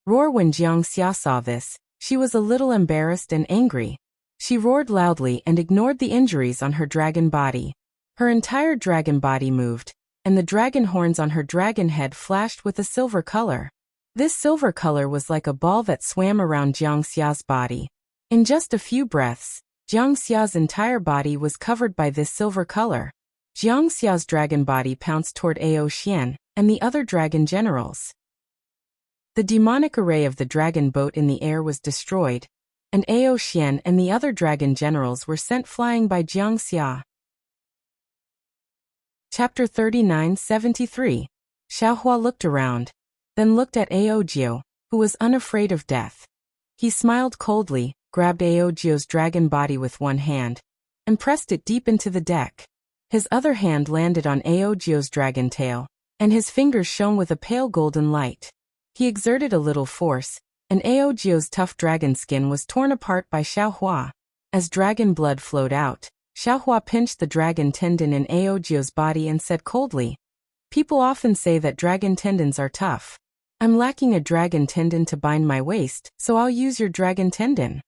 Roar. When Jiang Xia saw this, she was a little embarrassed and angry. She roared loudly and ignored the injuries on her dragon body. Her entire dragon body moved, and the dragon horns on her dragon head flashed with a silver color. This silver color was like a ball that swam around Jiang Xia's body. In just a few breaths, Jiangxia's entire body was covered by this silver color. Jiangxia's dragon body pounced toward Ao Xian and the other dragon generals. The demonic array of the dragon boat in the air was destroyed, and Ao Xian and the other dragon generals were sent flying by Jiangxia. Chapter 39-73. Xiaohua looked around, then looked at Ao Jiu, who was unafraid of death. He smiled coldly, grabbed Ao Jiu's dragon body with one hand, and pressed it deep into the deck. His other hand landed on Ao Jiu's dragon tail, and his fingers shone with a pale golden light. He exerted a little force, and Ao Jiu's tough dragon skin was torn apart by Xiaohua. As dragon blood flowed out, Xiaohua pinched the dragon tendon in Ao Jiu's body and said coldly, "People often say that dragon tendons are tough. I'm lacking a dragon tendon to bind my waist, so I'll use your dragon tendon."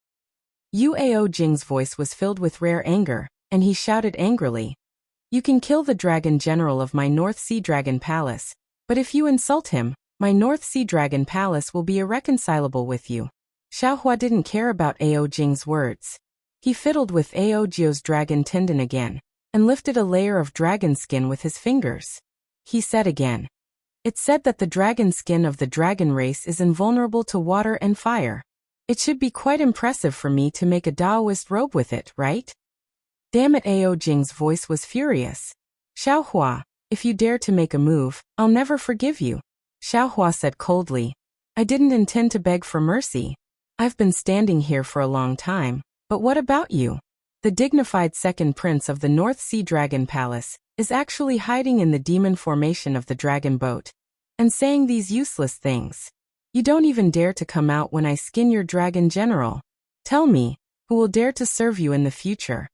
Ao Jing's voice was filled with rare anger, and he shouted angrily, "You can kill the dragon general of my North Sea Dragon Palace, but if you insult him, my North Sea Dragon Palace will be irreconcilable with you." Xiaohua didn't care about Ao Jing's words. He fiddled with Ao Jiu's dragon tendon again, and lifted a layer of dragon skin with his fingers. He said again, "It's said that the dragon skin of the dragon race is invulnerable to water and fire. It should be quite impressive for me to make a Taoist robe with it, right?" Damn it, Ao Jing's voice was furious. "Xiaohua, if you dare to make a move, I'll never forgive you." Xiaohua said coldly, "I didn't intend to beg for mercy. I've been standing here for a long time, but what about you? The dignified second prince of the North Sea Dragon Palace is actually hiding in the demon formation of the dragon boat and saying these useless things. You don't even dare to come out when I skin your dragon general. Tell me, who will dare to serve you in the future?"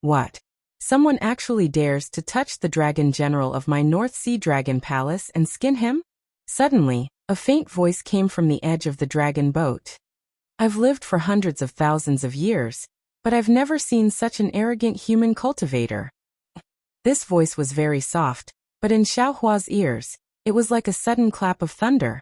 "What? Someone actually dares to touch the dragon general of my North Sea Dragon Palace and skin him?" Suddenly, a faint voice came from the edge of the dragon boat. "I've lived for hundreds of thousands of years, but I've never seen such an arrogant human cultivator." This voice was very soft, but in Xiaohua's ears, it was like a sudden clap of thunder.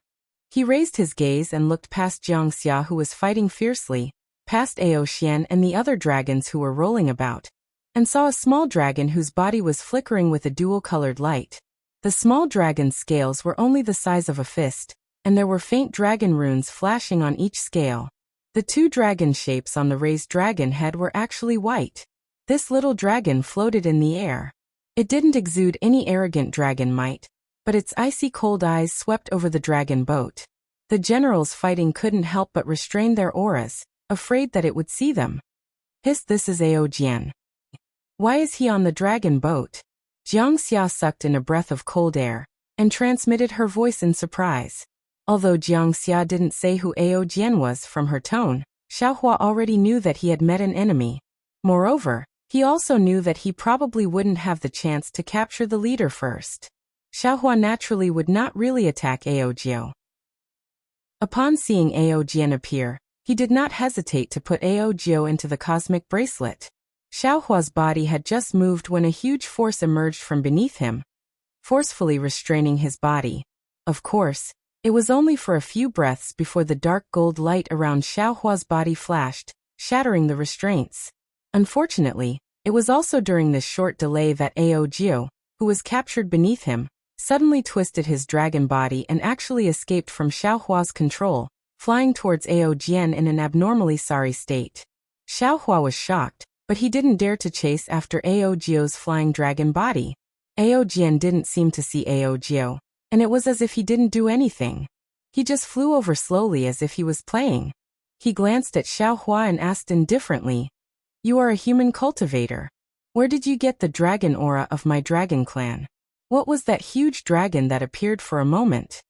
He raised his gaze and looked past Jiangxia, who was fighting fiercely, past Ao Xian and the other dragons who were rolling about, and saw a small dragon whose body was flickering with a dual-colored light. The small dragon's scales were only the size of a fist, and there were faint dragon runes flashing on each scale. The two dragon shapes on the raised dragon head were actually white. This little dragon floated in the air. It didn't exude any arrogant dragon might, but its icy cold eyes swept over the dragon boat. The generals fighting couldn't help but restrain their auras, afraid that it would see them. "Hissed, this is Ao Jian. Why is he on the dragon boat?" Jiangxia sucked in a breath of cold air, and transmitted her voice in surprise. Although Jiangxia didn't say who Ao Jian was from her tone, Xiaohua already knew that he had met an enemy. Moreover, he also knew that he probably wouldn't have the chance to capture the leader first. Xiaohua naturally would not really attack Ao Jiu. Upon seeing Ao Jian appear, he did not hesitate to put Ao Jiu into the cosmic bracelet. Xiaohua's body had just moved when a huge force emerged from beneath him, forcefully restraining his body. Of course, it was only for a few breaths before the dark gold light around Xiaohua's body flashed, shattering the restraints. Unfortunately, it was also during this short delay that Ao Jiu, who was captured beneath him, suddenly twisted his dragon body and actually escaped from Xiaohua's control, flying towards Ao Jian in an abnormally sorry state. Xiaohua was shocked, but he didn't dare to chase after Ao Jiu's flying dragon body. Ao Jian didn't seem to see Ao Jiu, and it was as if he didn't do anything. He just flew over slowly as if he was playing. He glanced at Xiaohua and asked indifferently, "You are a human cultivator. Where did you get the dragon aura of my dragon clan? What was that huge dragon that appeared for a moment?"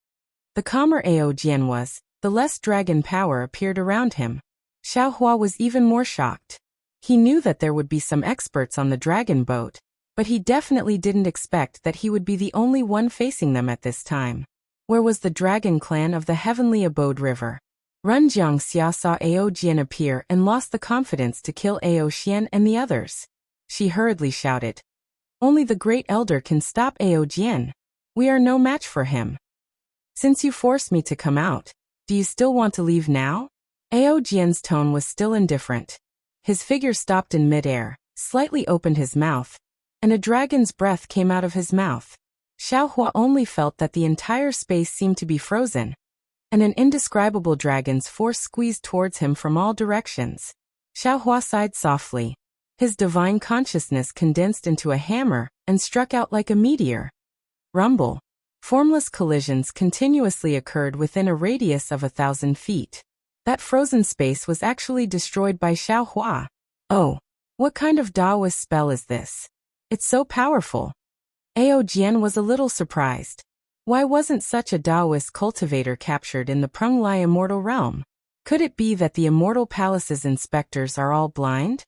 The calmer Ao Jian was, the less dragon power appeared around him. Xiaohua was even more shocked. He knew that there would be some experts on the dragon boat, but he definitely didn't expect that he would be the only one facing them at this time. Where was the dragon clan of the Heavenly Abode River? Run Jiangxia saw Ao Jian appear and lost the confidence to kill Ao Xian and the others. She hurriedly shouted, "Only the Great Elder can stop Ao Jian. We are no match for him. Since you forced me to come out, do you still want to leave now?" Ao Jian's tone was still indifferent. His figure stopped in midair, slightly opened his mouth, and a dragon's breath came out of his mouth. Xiaohua only felt that the entire space seemed to be frozen, and an indescribable dragon's force squeezed towards him from all directions. Xiaohua sighed softly. His divine consciousness condensed into a hammer and struck out like a meteor. Rumble. Formless collisions continuously occurred within a radius of 1,000 feet. That frozen space was actually destroyed by Xiaohua. Oh, what kind of Taoist spell is this? It's so powerful. Ao Jian was a little surprised. Why wasn't such a Taoist cultivator captured in the Prunglai immortal realm? Could it be that the immortal palace's inspectors are all blind?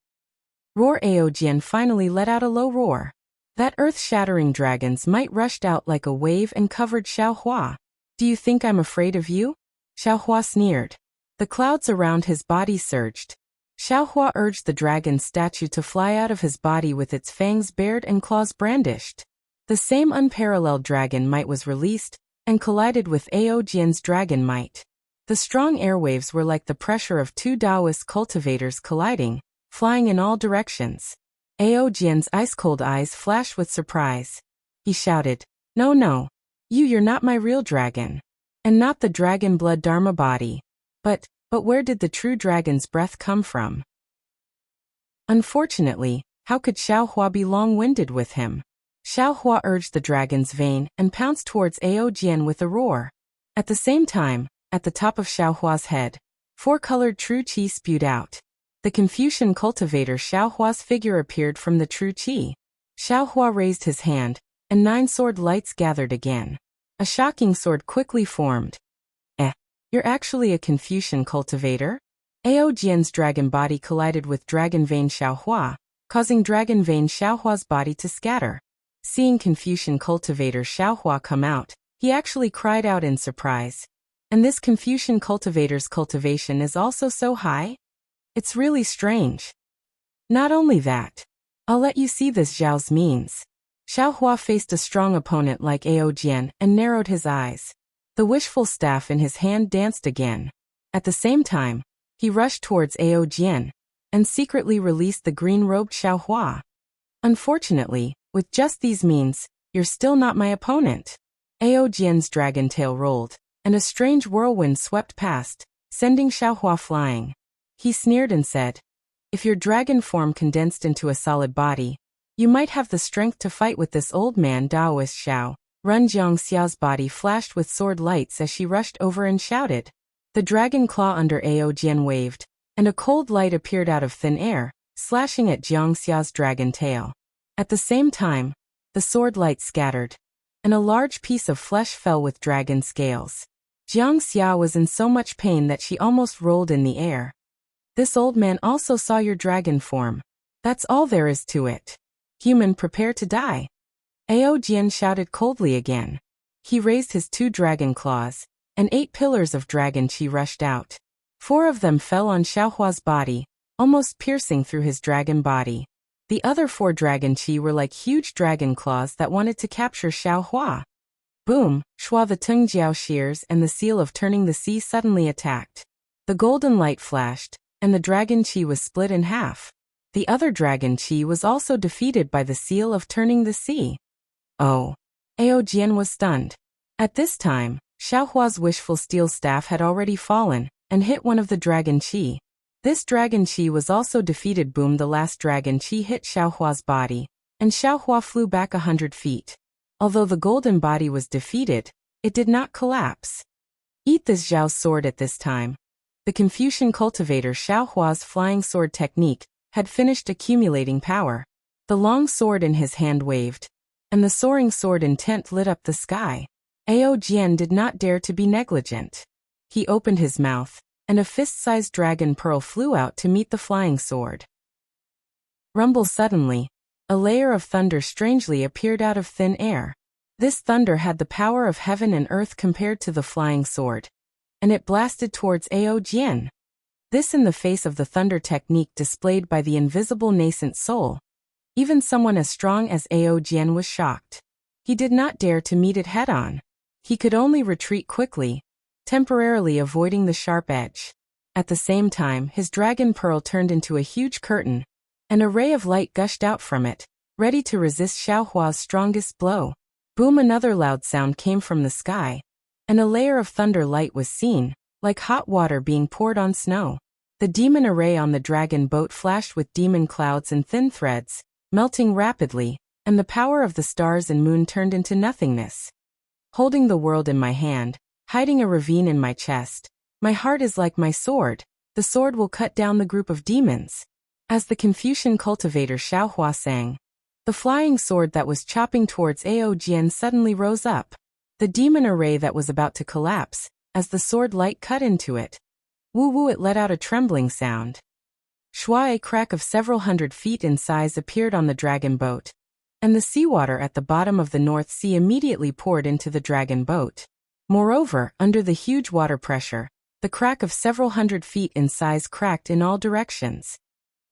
Roar! Ao Jian finally let out a low roar. That earth-shattering dragon's might rushed out like a wave and covered Xiaohua. Do you think I'm afraid of you? Xiaohua sneered. The clouds around his body surged. Xiaohua urged the dragon statue to fly out of his body with its fangs bared and claws brandished. The same unparalleled dragon might was released and collided with Ao Jian's dragon might. The strong airwaves were like the pressure of two Taoist cultivators colliding, flying in all directions. Ao Jian's ice-cold eyes flashed with surprise. He shouted, No, you're not my real dragon. And not the dragon blood Dharma body. But where did the true dragon's breath come from? Unfortunately, how could Xiaohua be long-winded with him? Xiaohua urged the dragon's vein and pounced towards Ao Jian with a roar. At the same time, at the top of Xiaohua's head, four-colored true qi spewed out. The Confucian cultivator Xiaohua's figure appeared from the true qi. Xiaohua raised his hand, and 9 sword lights gathered again. A shocking sword quickly formed. You're actually a Confucian cultivator? Ao Jian's dragon body collided with dragon vein Xiaohua, causing dragon vein Xiaohua's body to scatter. Seeing Confucian cultivator Xiaohua come out, he actually cried out in surprise. And this Confucian cultivator's cultivation is also so high? It's really strange. Not only that. I'll let you see this Zhao's means. Xiaohua faced a strong opponent like Ao Jian and narrowed his eyes. The wishful staff in his hand danced again. At the same time, he rushed towards Ao Jian and secretly released the green-robed Xiaohua. Unfortunately, with just these means, you're still not my opponent. Ao Jian's dragon tail rolled, and a strange whirlwind swept past, sending Xiaohua flying. He sneered and said, If your dragon form condensed into a solid body, you might have the strength to fight with this old man Taoist Xiao. Run Jiangxia's body flashed with sword lights as she rushed over and shouted. The dragon claw under Ao Jian waved, and a cold light appeared out of thin air, slashing at Jiangxia's dragon tail. At the same time, the sword light scattered, and a large piece of flesh fell with dragon scales. Jiangxia was in so much pain that she almost rolled in the air. This old man also saw your dragon form. That's all there is to it. Human, prepare to die. Ao Jian shouted coldly again. He raised his 2 dragon claws, and 8 pillars of dragon qi rushed out. 4 of them fell on Xiaohua's body, almost piercing through his dragon body. The other 4 dragon qi were like huge dragon claws that wanted to capture Xiaohua. Boom! Shua the Tungjiao shears and the seal of turning the sea suddenly attacked. The golden light flashed, and the dragon qi was split in half. The other dragon qi was also defeated by the seal of turning the sea. Oh! Ao Jian was stunned. At this time, Xiaohua's wishful steel staff had already fallen, and hit one of the dragon qi. This dragon qi was also defeated. Boom! The last dragon qi hit Xiaohua's body, and Xiaohua flew back 100 feet. Although the golden body was defeated, it did not collapse. Eat this Zhao's sword. At this time, the Confucian cultivator Xiaohua's flying sword technique had finished accumulating power. The long sword in his hand waved, and the soaring sword intent lit up the sky. Ao Jian did not dare to be negligent. He opened his mouth, and a fist-sized dragon pearl flew out to meet the flying sword. Rumble! Suddenly, a layer of thunder strangely appeared out of thin air. This thunder had the power of heaven and earth compared to the flying sword, and it blasted towards Ao Jian. This in the face of the thunder technique displayed by the invisible nascent soul. Even someone as strong as Ao Jian was shocked. He did not dare to meet it head-on. He could only retreat quickly, temporarily avoiding the sharp edge. At the same time, his dragon pearl turned into a huge curtain, and a ray of light gushed out from it, ready to resist Xiaohua's strongest blow. Boom! Another loud sound came from the sky, and a layer of thunder light was seen, like hot water being poured on snow. The demon array on the dragon boat flashed with demon clouds and thin threads, melting rapidly, and the power of the stars and moon turned into nothingness. Holding the world in my hand, hiding a ravine in my chest, my heart is like my sword. The sword will cut down the group of demons. As the Confucian cultivator Xiaohua sang, the flying sword that was chopping towards Aojian suddenly rose up. The demon array that was about to collapse, as the sword light cut into it. Woo-woo! It let out a trembling sound. Shua! A crack of several hundred feet in size appeared on the dragon boat, and the seawater at the bottom of the North Sea immediately poured into the dragon boat. Moreover, under the huge water pressure, the crack of several hundred feet in size cracked in all directions.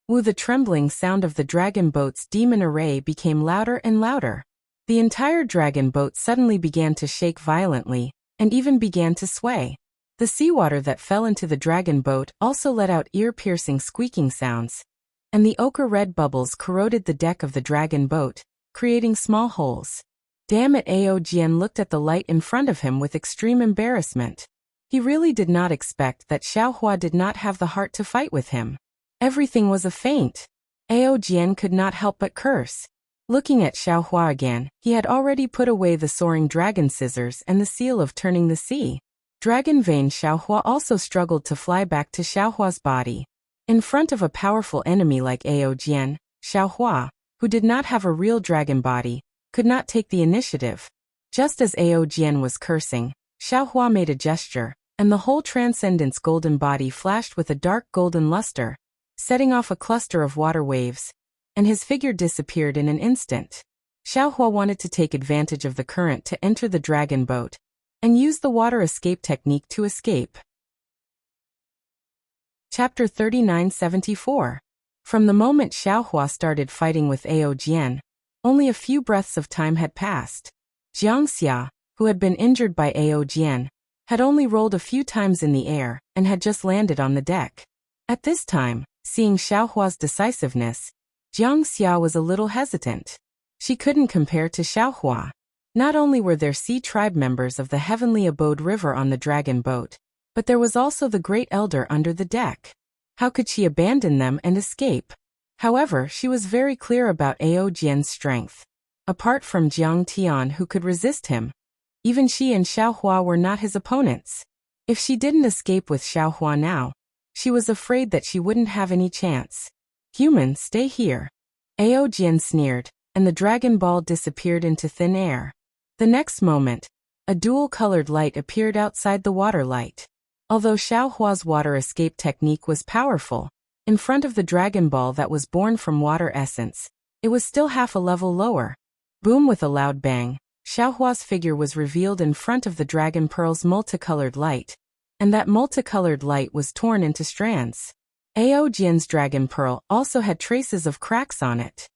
Woo! The trembling sound of the dragon boat's demon array became louder and louder. The entire dragon boat suddenly began to shake violently, and even began to sway. The seawater that fell into the dragon boat also let out ear-piercing squeaking sounds, and the ochre-red bubbles corroded the deck of the dragon boat, creating small holes. Damn it! Aojian looked at the light in front of him with extreme embarrassment. He really did not expect that Xiaohua did not have the heart to fight with him. Everything was a feint. Aojian could not help but curse. Looking at Xiaohua again, he had already put away the soaring dragon scissors and the seal of turning the sea. Dragon Vein Xiaohua also struggled to fly back to Xiaohua's body. In front of a powerful enemy like Aojian, Xiaohua, who did not have a real dragon body, could not take the initiative. Just as Aojian was cursing, Xiaohua made a gesture, and the whole Transcendent's golden body flashed with a dark golden luster, setting off a cluster of water waves, and his figure disappeared in an instant. Xiaohua wanted to take advantage of the current to enter the dragon boat, and use the water escape technique to escape. Chapter 3974. From the moment Xiaohua started fighting with Aojian, only a few breaths of time had passed. Jiangxia, who had been injured by Aojian, had only rolled a few times in the air, and had just landed on the deck. At this time, seeing Xiaohua's decisiveness, Jiangxia was a little hesitant. She couldn't compare to Xiaohua. Not only were there sea tribe members of the Heavenly Abode River on the dragon boat, but there was also the Great Elder under the deck. How could she abandon them and escape? However, she was very clear about Aojian's strength. Apart from Jiang Tian, who could resist him, even she and Xiaohua were not his opponents. If she didn't escape with Xiaohua now, she was afraid that she wouldn't have any chance. Human, stay here. Aojian sneered, and the dragon ball disappeared into thin air. The next moment, a dual-colored light appeared outside the water light. Although Xiaohua's water escape technique was powerful, in front of the dragon ball that was born from water essence, it was still half a level lower. Boom! With a loud bang, Xiaohua's figure was revealed in front of the dragon pearl's multicolored light, and that multicolored light was torn into strands. Aojian's dragon pearl also had traces of cracks on it.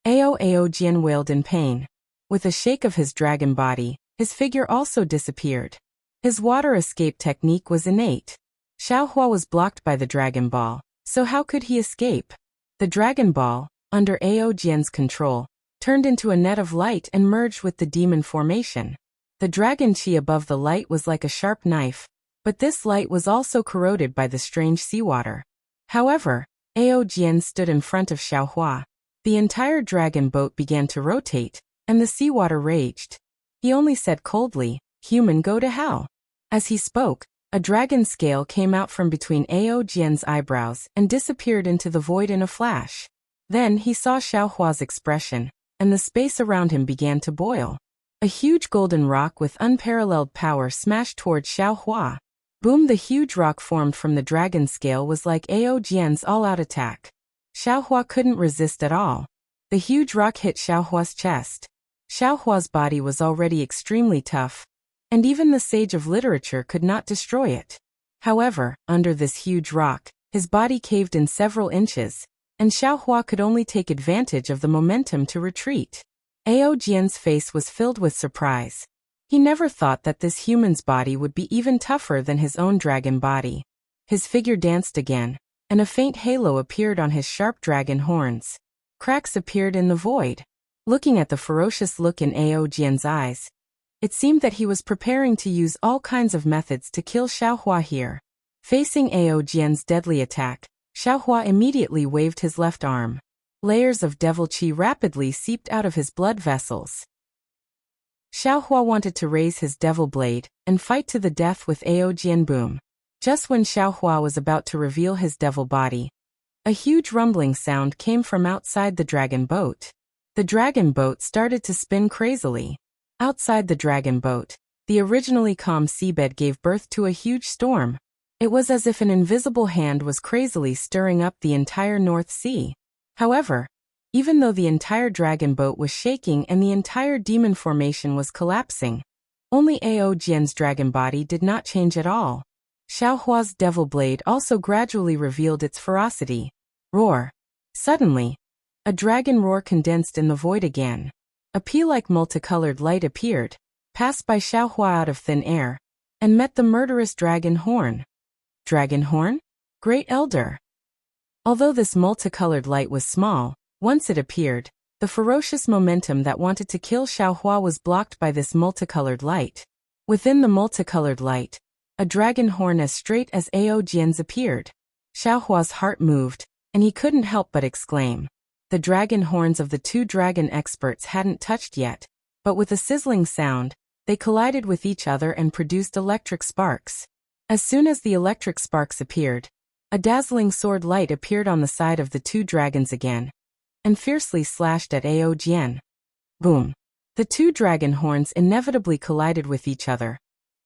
Aojian wailed in pain. With a shake of his dragon body, his figure also disappeared. His water escape technique was innate. Xiaohua was blocked by the dragon ball, so how could he escape? The dragon ball, under Aojian's control, turned into a net of light and merged with the demon formation. The dragon chi above the light was like a sharp knife, but this light was also corroded by the strange seawater. However, Aojian stood in front of Xiaohua. The entire dragon boat began to rotate, and the seawater raged. He only said coldly, "Human, go to hell." As he spoke, a dragon scale came out from between Aojian's eyebrows and disappeared into the void in a flash. Then he saw Xiaohua's expression, and the space around him began to boil. A huge golden rock with unparalleled power smashed towards Xiaohua. Boom! The huge rock formed from the dragon scale was like Aojian's all-out attack. Xiaohua couldn't resist at all. The huge rock hit Xiaohua's chest. Xiaohua's body was already extremely tough, and even the sage of literature could not destroy it. However, under this huge rock, his body caved in several inches, and Xiaohua could only take advantage of the momentum to retreat. Aojian's face was filled with surprise. He never thought that this human's body would be even tougher than his own dragon body. His figure danced again, and a faint halo appeared on his sharp dragon horns. Cracks appeared in the void. Looking at the ferocious look in Ao Jian's eyes, it seemed that he was preparing to use all kinds of methods to kill Xiaohua here. Facing Ao Jian's deadly attack, Xiaohua immediately waved his left arm. Layers of devil qi rapidly seeped out of his blood vessels. Xiaohua wanted to raise his devil blade and fight to the death with Ao Jian. Boom. Just when Xiaohua was about to reveal his devil body, a huge rumbling sound came from outside the dragon boat. The dragon boat started to spin crazily. Outside the dragon boat, the originally calm seabed gave birth to a huge storm. It was as if an invisible hand was crazily stirring up the entire North Sea. However, even though the entire dragon boat was shaking and the entire demon formation was collapsing, only Ao Jian's dragon body did not change at all. Xiaohua's devil blade also gradually revealed its ferocity. Roar. Suddenly, a dragon roar condensed in the void again. A pea-like multicolored light appeared, passed by Xiaohua out of thin air, and met the murderous dragon horn. Dragon horn? Great Elder. Although this multicolored light was small, once it appeared, the ferocious momentum that wanted to kill Xiaohua was blocked by this multicolored light. Within the multicolored light, a dragon horn as straight as Ao Jian's appeared. Xiaohua's heart moved, and he couldn't help but exclaim. The dragon horns of the two dragon experts hadn't touched yet, but with a sizzling sound, they collided with each other and produced electric sparks. As soon as the electric sparks appeared, a dazzling sword light appeared on the side of the two dragons again, and fiercely slashed at Ao Jian. Boom! The two dragon horns inevitably collided with each other,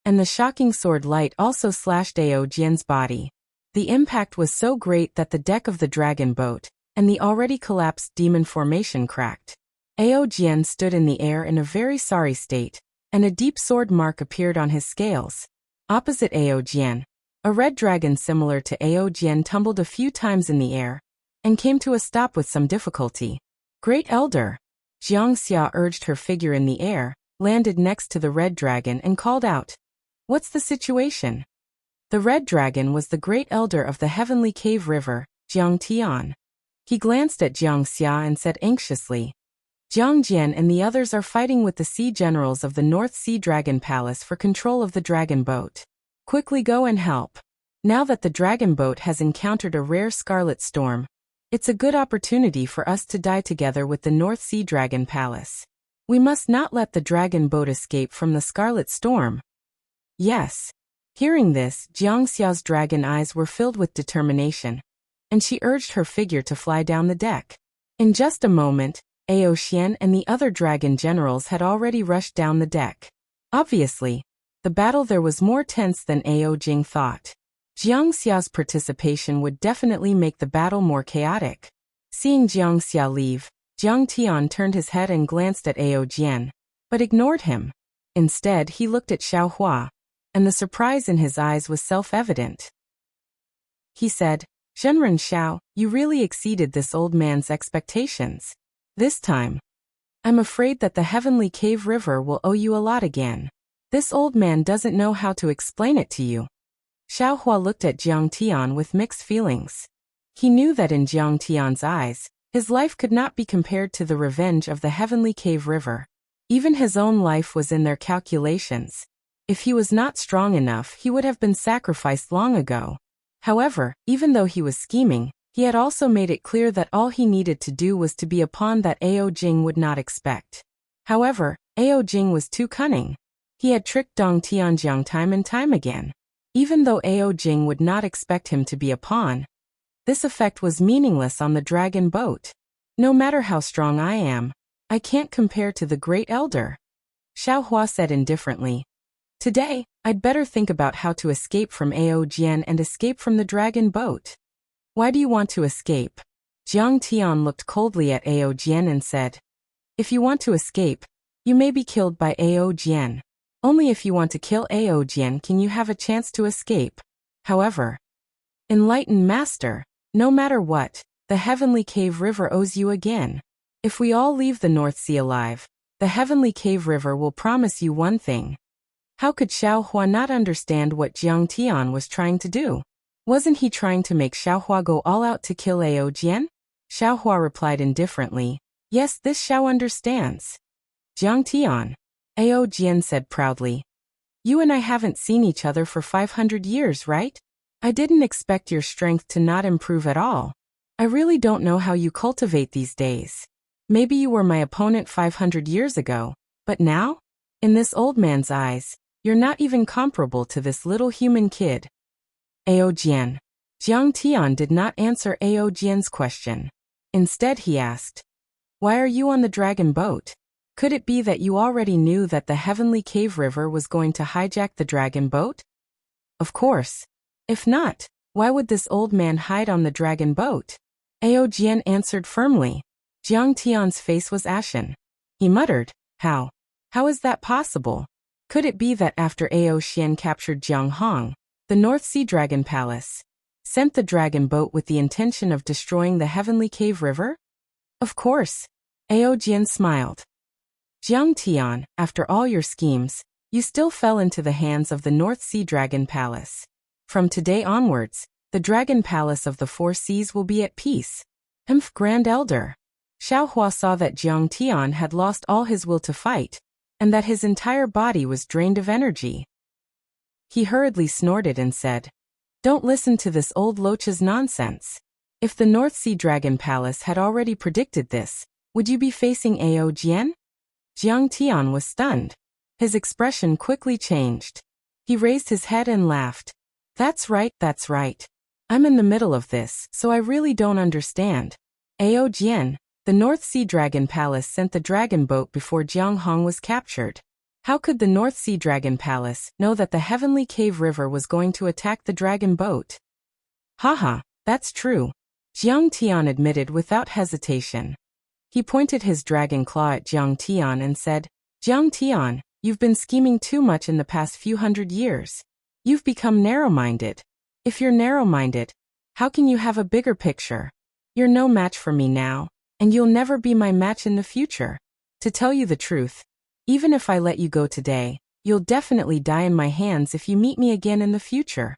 and the shocking sword light also slashed Ao Jian's body. The impact was so great that the deck of the dragon boat and the already collapsed demon formation cracked. Ao Jian stood in the air in a very sorry state, and a deep sword mark appeared on his scales. Opposite Ao Jian, a red dragon similar to Ao Jian tumbled a few times in the air, and came to a stop with some difficulty. Great Elder! Jiangxia urged her figure in the air, landed next to the red dragon and called out, "What's the situation?" The red dragon was the Great Elder of the Heavenly Cave River, Jiang Tian. He glanced at Jiangxia and said anxiously, "Jiang Jian and the others are fighting with the sea generals of the North Sea Dragon Palace for control of the dragon boat. Quickly go and help. Now that the dragon boat has encountered a rare scarlet storm, it's a good opportunity for us to die together with the North Sea Dragon Palace. We must not let the dragon boat escape from the scarlet storm." Yes. Hearing this, Jiangxia's dragon eyes were filled with determination, and she urged her figure to fly down the deck. In just a moment, Ao Xian and the other dragon generals had already rushed down the deck. Obviously, the battle there was more tense than Ao Jing thought. Jiangxia's participation would definitely make the battle more chaotic. Seeing Jiangxia leave, Jiang Tian turned his head and glanced at Ao Jian, but ignored him. Instead, he looked at Xiaohua, and the surprise in his eyes was self-evident. He said, "Zhenren Xiao, you really exceeded this old man's expectations. This time, I'm afraid that the Heavenly Cave River will owe you a lot again. This old man doesn't know how to explain it to you." Xiaohua looked at Jiang Tian with mixed feelings. He knew that in Jiang Tian's eyes, his life could not be compared to the revenge of the Heavenly Cave River. Even his own life was in their calculations. If he was not strong enough, he would have been sacrificed long ago. However, even though he was scheming, he had also made it clear that all he needed to do was to be a pawn that Ao Jing would not expect. However, Ao Jing was too cunning. He had tricked Dong Tianjiang time and time again. Even though Ao Jing would not expect him to be a pawn, this effect was meaningless on the dragon boat. "No matter how strong I am, I can't compare to the Great Elder," Xiaohua said indifferently. "Today, I'd better think about how to escape from Ao Jian and escape from the dragon boat." "Why do you want to escape?" Jiang Tian looked coldly at Ao Jian and said, "If you want to escape, you may be killed by Ao Jian. Only if you want to kill Ao Jian can you have a chance to escape. However, enlightened master, no matter what, the Heavenly Cave River owes you again. If we all leave the North Sea alive, the Heavenly Cave River will promise you one thing." How could Xiaohua not understand what Jiang Tian was trying to do? Wasn't he trying to make Xiaohua go all out to kill Ao Jian? Xiaohua replied indifferently, yes, this Xiao understands. Jiang Tian, Ao Jian said proudly. You and I haven't seen each other for 500 years, right? I didn't expect your strength to not improve at all. I really don't know how you cultivate these days. Maybe you were my opponent 500 years ago, but now? In this old man's eyes, you're not even comparable to this little human kid. Ao Jian. Jiang Tian did not answer Ao Jian's question. Instead he asked, why are you on the dragon boat? Could it be that you already knew that the heavenly cave river was going to hijack the dragon boat? Of course. If not, why would this old man hide on the dragon boat? Ao Jian answered firmly. Jiang Tian's face was ashen. He muttered, how? How is that possible? Could it be that after Ao Xian captured Jiang Hong, the North Sea Dragon Palace, sent the dragon boat with the intention of destroying the heavenly cave river? Of course. Ao Jian smiled. Jiang Tian, after all your schemes, you still fell into the hands of the North Sea Dragon Palace. From today onwards, the Dragon Palace of the Four Seas will be at peace. Grand Elder. Xiaohua saw that Jiang Tian had lost all his will to fight, and that his entire body was drained of energy. He hurriedly snorted and said, don't listen to this old loach's nonsense. If the North Sea Dragon Palace had already predicted this, would you be facing Ao Jian? Jiang Tian was stunned. His expression quickly changed. He raised his head and laughed. That's right, that's right. I'm in the middle of this, so I really don't understand. Ao Jian, the North Sea Dragon Palace sent the dragon boat before Jiang Hong was captured. How could the North Sea Dragon Palace know that the Heavenly Cave River was going to attack the dragon boat? Haha, that's true. Jiang Tian admitted without hesitation. He pointed his dragon claw at Jiang Tian and said, Jiang Tian, you've been scheming too much in the past few hundred years. You've become narrow-minded. If you're narrow-minded, how can you have a bigger picture? You're no match for me now, and you'll never be my match in the future. To tell you the truth, even if I let you go today, you'll definitely die in my hands if you meet me again in the future.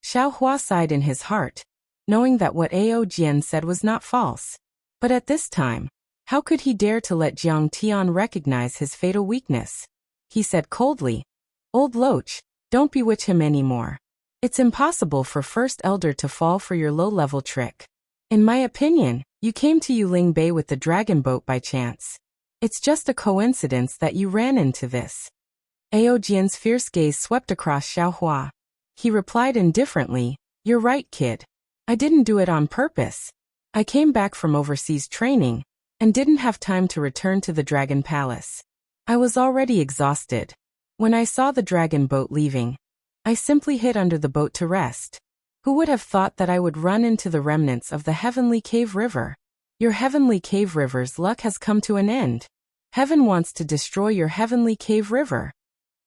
Xiaohua sighed in his heart, knowing that what Ao Jian said was not false. But at this time, how could he dare to let Jiang Tian recognize his fatal weakness? He said coldly, Old Loach, don't bewitch him anymore. It's impossible for First Elder to fall for your low-level trick. In my opinion, you came to Yuling Bay with the dragon boat by chance. It's just a coincidence that you ran into this. Ao Jian's fierce gaze swept across Xiaohua. He replied indifferently, You're right, kid. I didn't do it on purpose. I came back from overseas training, and didn't have time to return to the Dragon Palace. I was already exhausted. When I saw the dragon boat leaving, I simply hid under the boat to rest. Who would have thought that I would run into the remnants of the Heavenly Cave River? Your Heavenly Cave River's luck has come to an end. Heaven wants to destroy your Heavenly Cave River.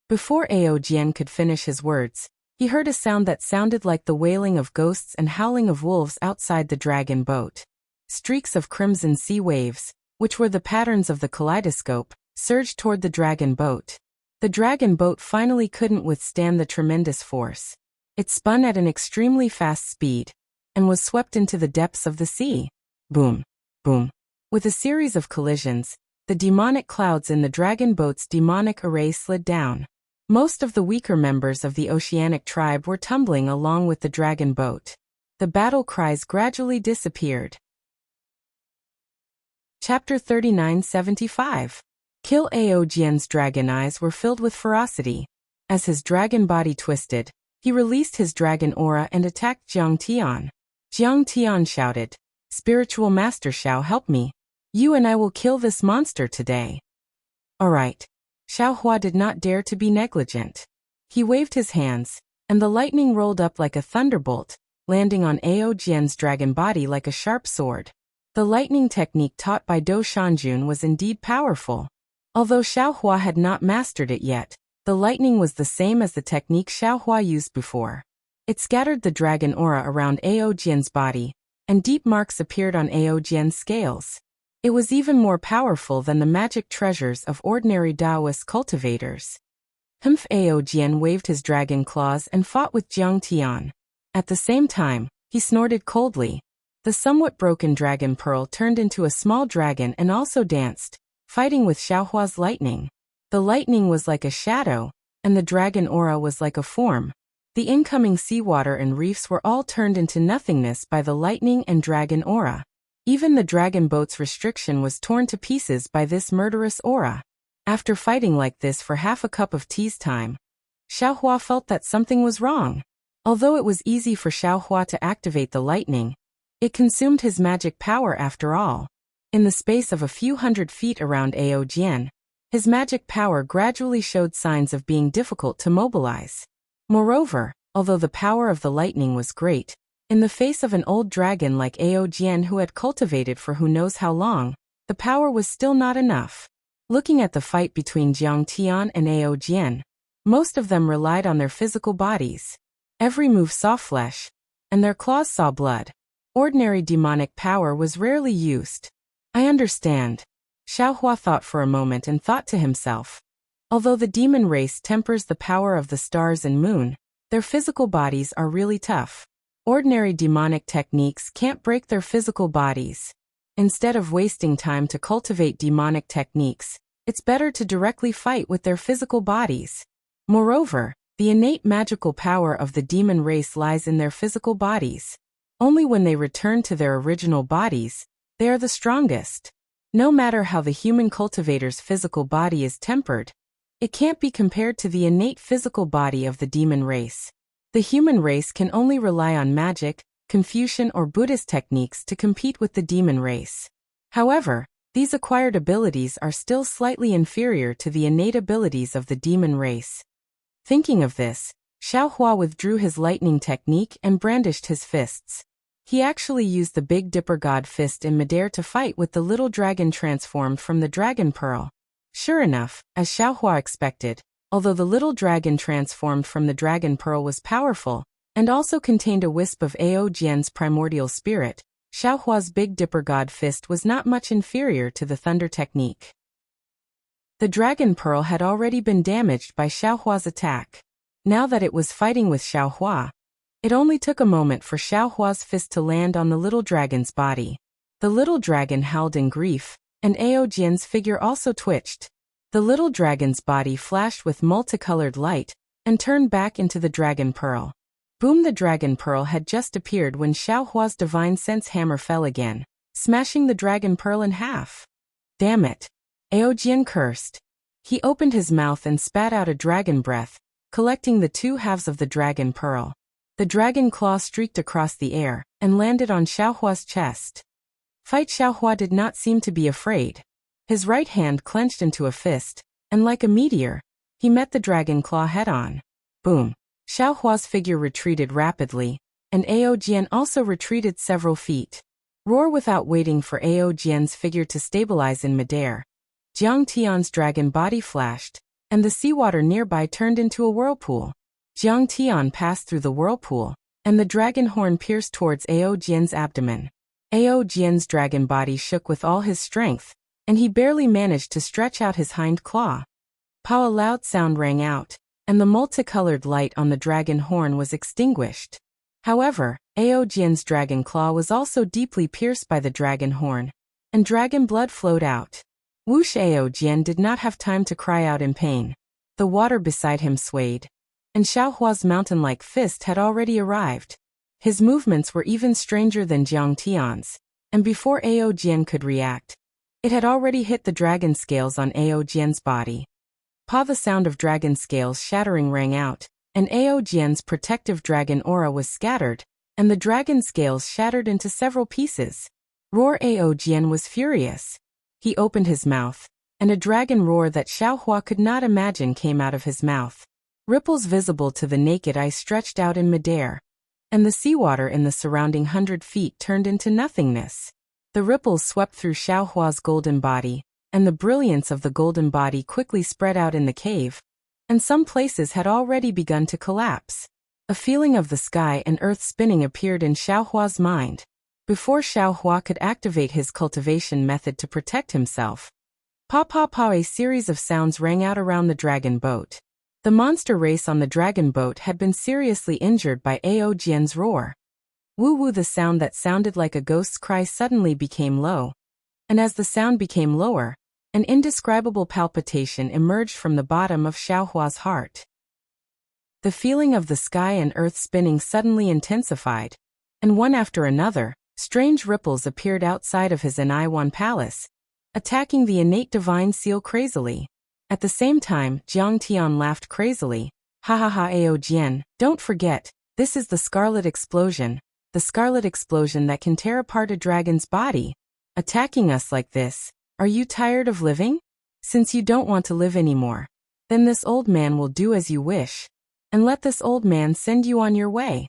Before Ao Jian could finish his words, he heard a sound that sounded like the wailing of ghosts and howling of wolves outside the dragon boat. Streaks of crimson sea waves, which were the patterns of the kaleidoscope, surged toward the dragon boat. The dragon boat finally couldn't withstand the tremendous force. It spun at an extremely fast speed, and was swept into the depths of the sea. Boom, boom. With a series of collisions, the demonic clouds in the dragon boat's demonic array slid down. Most of the weaker members of the oceanic tribe were tumbling along with the dragon boat. The battle cries gradually disappeared. Chapter 3975. Kill Ao Jian's dragon eyes were filled with ferocity. As his dragon body twisted, he released his dragon aura and attacked Jiang Tian. Jiang Tian shouted, Spiritual Master Xiao, help me. You and I will kill this monster today. Alright. Xiaohua did not dare to be negligent. He waved his hands, and the lightning rolled up like a thunderbolt, landing on Ao Jian's dragon body like a sharp sword. The lightning technique taught by Do Shanjun was indeed powerful. Although Xiaohua had not mastered it yet, the lightning was the same as the technique Xiaohua used before. It scattered the dragon aura around Ao Jian's body, and deep marks appeared on Ao Jian's scales. It was even more powerful than the magic treasures of ordinary Taoist cultivators. Ao Jian waved his dragon claws and fought with Jiang Tian. At the same time, he snorted coldly. The somewhat broken dragon pearl turned into a small dragon and also danced, fighting with Xiaohua's lightning. The lightning was like a shadow, and the dragon aura was like a form. The incoming seawater and reefs were all turned into nothingness by the lightning and dragon aura. Even the dragon boat's restriction was torn to pieces by this murderous aura. After fighting like this for half a cup of tea's time, Xiaohua felt that something was wrong. Although it was easy for Xiaohua to activate the lightning, it consumed his magic power after all. In the space of a few hundred feet around Aojian, his magic power gradually showed signs of being difficult to mobilize. Moreover, although the power of the lightning was great, in the face of an old dragon like Aojian who had cultivated for who knows how long, the power was still not enough. Looking at the fight between Jiang Tian and Aojian, most of them relied on their physical bodies. Every move saw flesh, and their claws saw blood. Ordinary demonic power was rarely used. I understand. Xiaohua thought for a moment and thought to himself. Although the demon race tempers the power of the stars and moon, their physical bodies are really tough. Ordinary demonic techniques can't break their physical bodies. Instead of wasting time to cultivate demonic techniques, it's better to directly fight with their physical bodies. Moreover, the innate magical power of the demon race lies in their physical bodies. Only when they return to their original bodies, they are the strongest. No matter how the human cultivator's physical body is tempered, it can't be compared to the innate physical body of the demon race. The human race can only rely on magic, Confucian or Buddhist techniques to compete with the demon race. However, these acquired abilities are still slightly inferior to the innate abilities of the demon race. Thinking of this, Xiaohua withdrew his lightning technique and brandished his fists. He actually used the Big Dipper God fist in midair to fight with the little dragon transformed from the dragon pearl. Sure enough, as Xiaohua expected, although the little dragon transformed from the dragon pearl was powerful, and also contained a wisp of Aojian's primordial spirit, Xiaohua's Big Dipper God fist was not much inferior to the thunder technique. The dragon pearl had already been damaged by Xiaohua's attack. Now that it was fighting with Xiaohua, it only took a moment for Xiaohua's fist to land on the little dragon's body. The little dragon howled in grief, and Aojian's figure also twitched. The little dragon's body flashed with multicolored light, and turned back into the dragon pearl. Boom! The dragon pearl had just appeared when Xiaohua's divine sense hammer fell again, smashing the dragon pearl in half. Damn it! Aojian cursed. He opened his mouth and spat out a dragon breath, collecting the two halves of the dragon pearl. The dragon claw streaked across the air, and landed on Xiaohua's chest. Fight Xiaohua did not seem to be afraid. His right hand clenched into a fist, and like a meteor, he met the dragon claw head-on. Boom! Xiaohua's figure retreated rapidly, and Aojian also retreated several feet. Roar! Without waiting for Aojian's figure to stabilize in midair, Jiang Tian's dragon body flashed, and the seawater nearby turned into a whirlpool. Jiang Tian passed through the whirlpool, and the dragon horn pierced towards Aojian's abdomen. Aojian's dragon body shook with all his strength, and he barely managed to stretch out his hind claw. Pow! A loud sound rang out, and the multicolored light on the dragon horn was extinguished. However, Aojian's dragon claw was also deeply pierced by the dragon horn, and dragon blood flowed out. Whoosh! Aojian did not have time to cry out in pain. The water beside him swayed, and Xiaohua's mountain-like fist had already arrived. His movements were even stranger than Jiang Tian's, and before Aojian could react, it had already hit the dragon scales on Aojian's body. Pa! The sound of dragon scales shattering rang out, and Aojian's protective dragon aura was scattered, and the dragon scales shattered into several pieces. Roar! Aojian was furious. He opened his mouth, and a dragon roar that Xiaohua could not imagine came out of his mouth. Ripples visible to the naked eye stretched out in midair, and the seawater in the surrounding 100 feet turned into nothingness. The ripples swept through Xiaohua's golden body, and the brilliance of the golden body quickly spread out in the cave, and some places had already begun to collapse. A feeling of the sky and earth spinning appeared in Xiaohua's mind. Before Xiaohua could activate his cultivation method to protect himself, pa! A series of sounds rang out around the dragon boat. The monster race on the dragon boat had been seriously injured by Ao Jian's roar. Woo-woo, the sound that sounded like a ghost's cry suddenly became low. And as the sound became lower, an indescribable palpitation emerged from the bottom of Xiaohua's heart. The feeling of the sky and earth spinning suddenly intensified, and one after another, strange ripples appeared outside of his Aniwan palace, attacking the innate divine seal crazily. At the same time, Jiang Tian laughed crazily. Ha ha ha, Ao Jian, don't forget, this is the scarlet explosion that can tear apart a dragon's body. Attacking us like this, are you tired of living? Since you don't want to live anymore, then this old man will do as you wish, and let this old man send you on your way.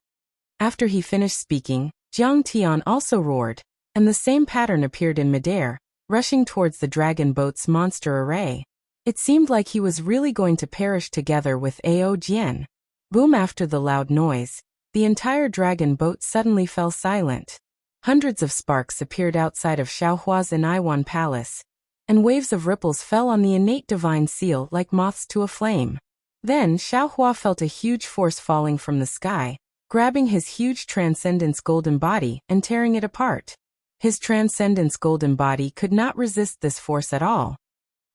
After he finished speaking, Jiang Tian also roared, and the same pattern appeared in midair, rushing towards the dragon boat's monster array. It seemed like he was really going to perish together with Ao Jian. Boom! After the loud noise, the entire dragon boat suddenly fell silent. Hundreds of sparks appeared outside of Xiaohua's Aniwan palace, and waves of ripples fell on the innate divine seal like moths to a flame. Then Xiaohua felt a huge force falling from the sky, grabbing his huge Transcendence golden body and tearing it apart. His Transcendence golden body could not resist this force at all.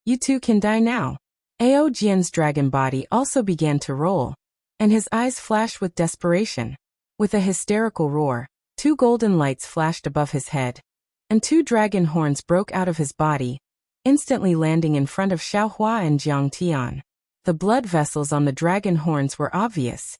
You too can die now. Ao Jian's dragon body also began to roll, and his eyes flashed with desperation. With a hysterical roar, 2 golden lights flashed above his head, and 2 dragon horns broke out of his body, instantly landing in front of Xiaohua and Jiang Tian. The blood vessels on the dragon horns were obvious,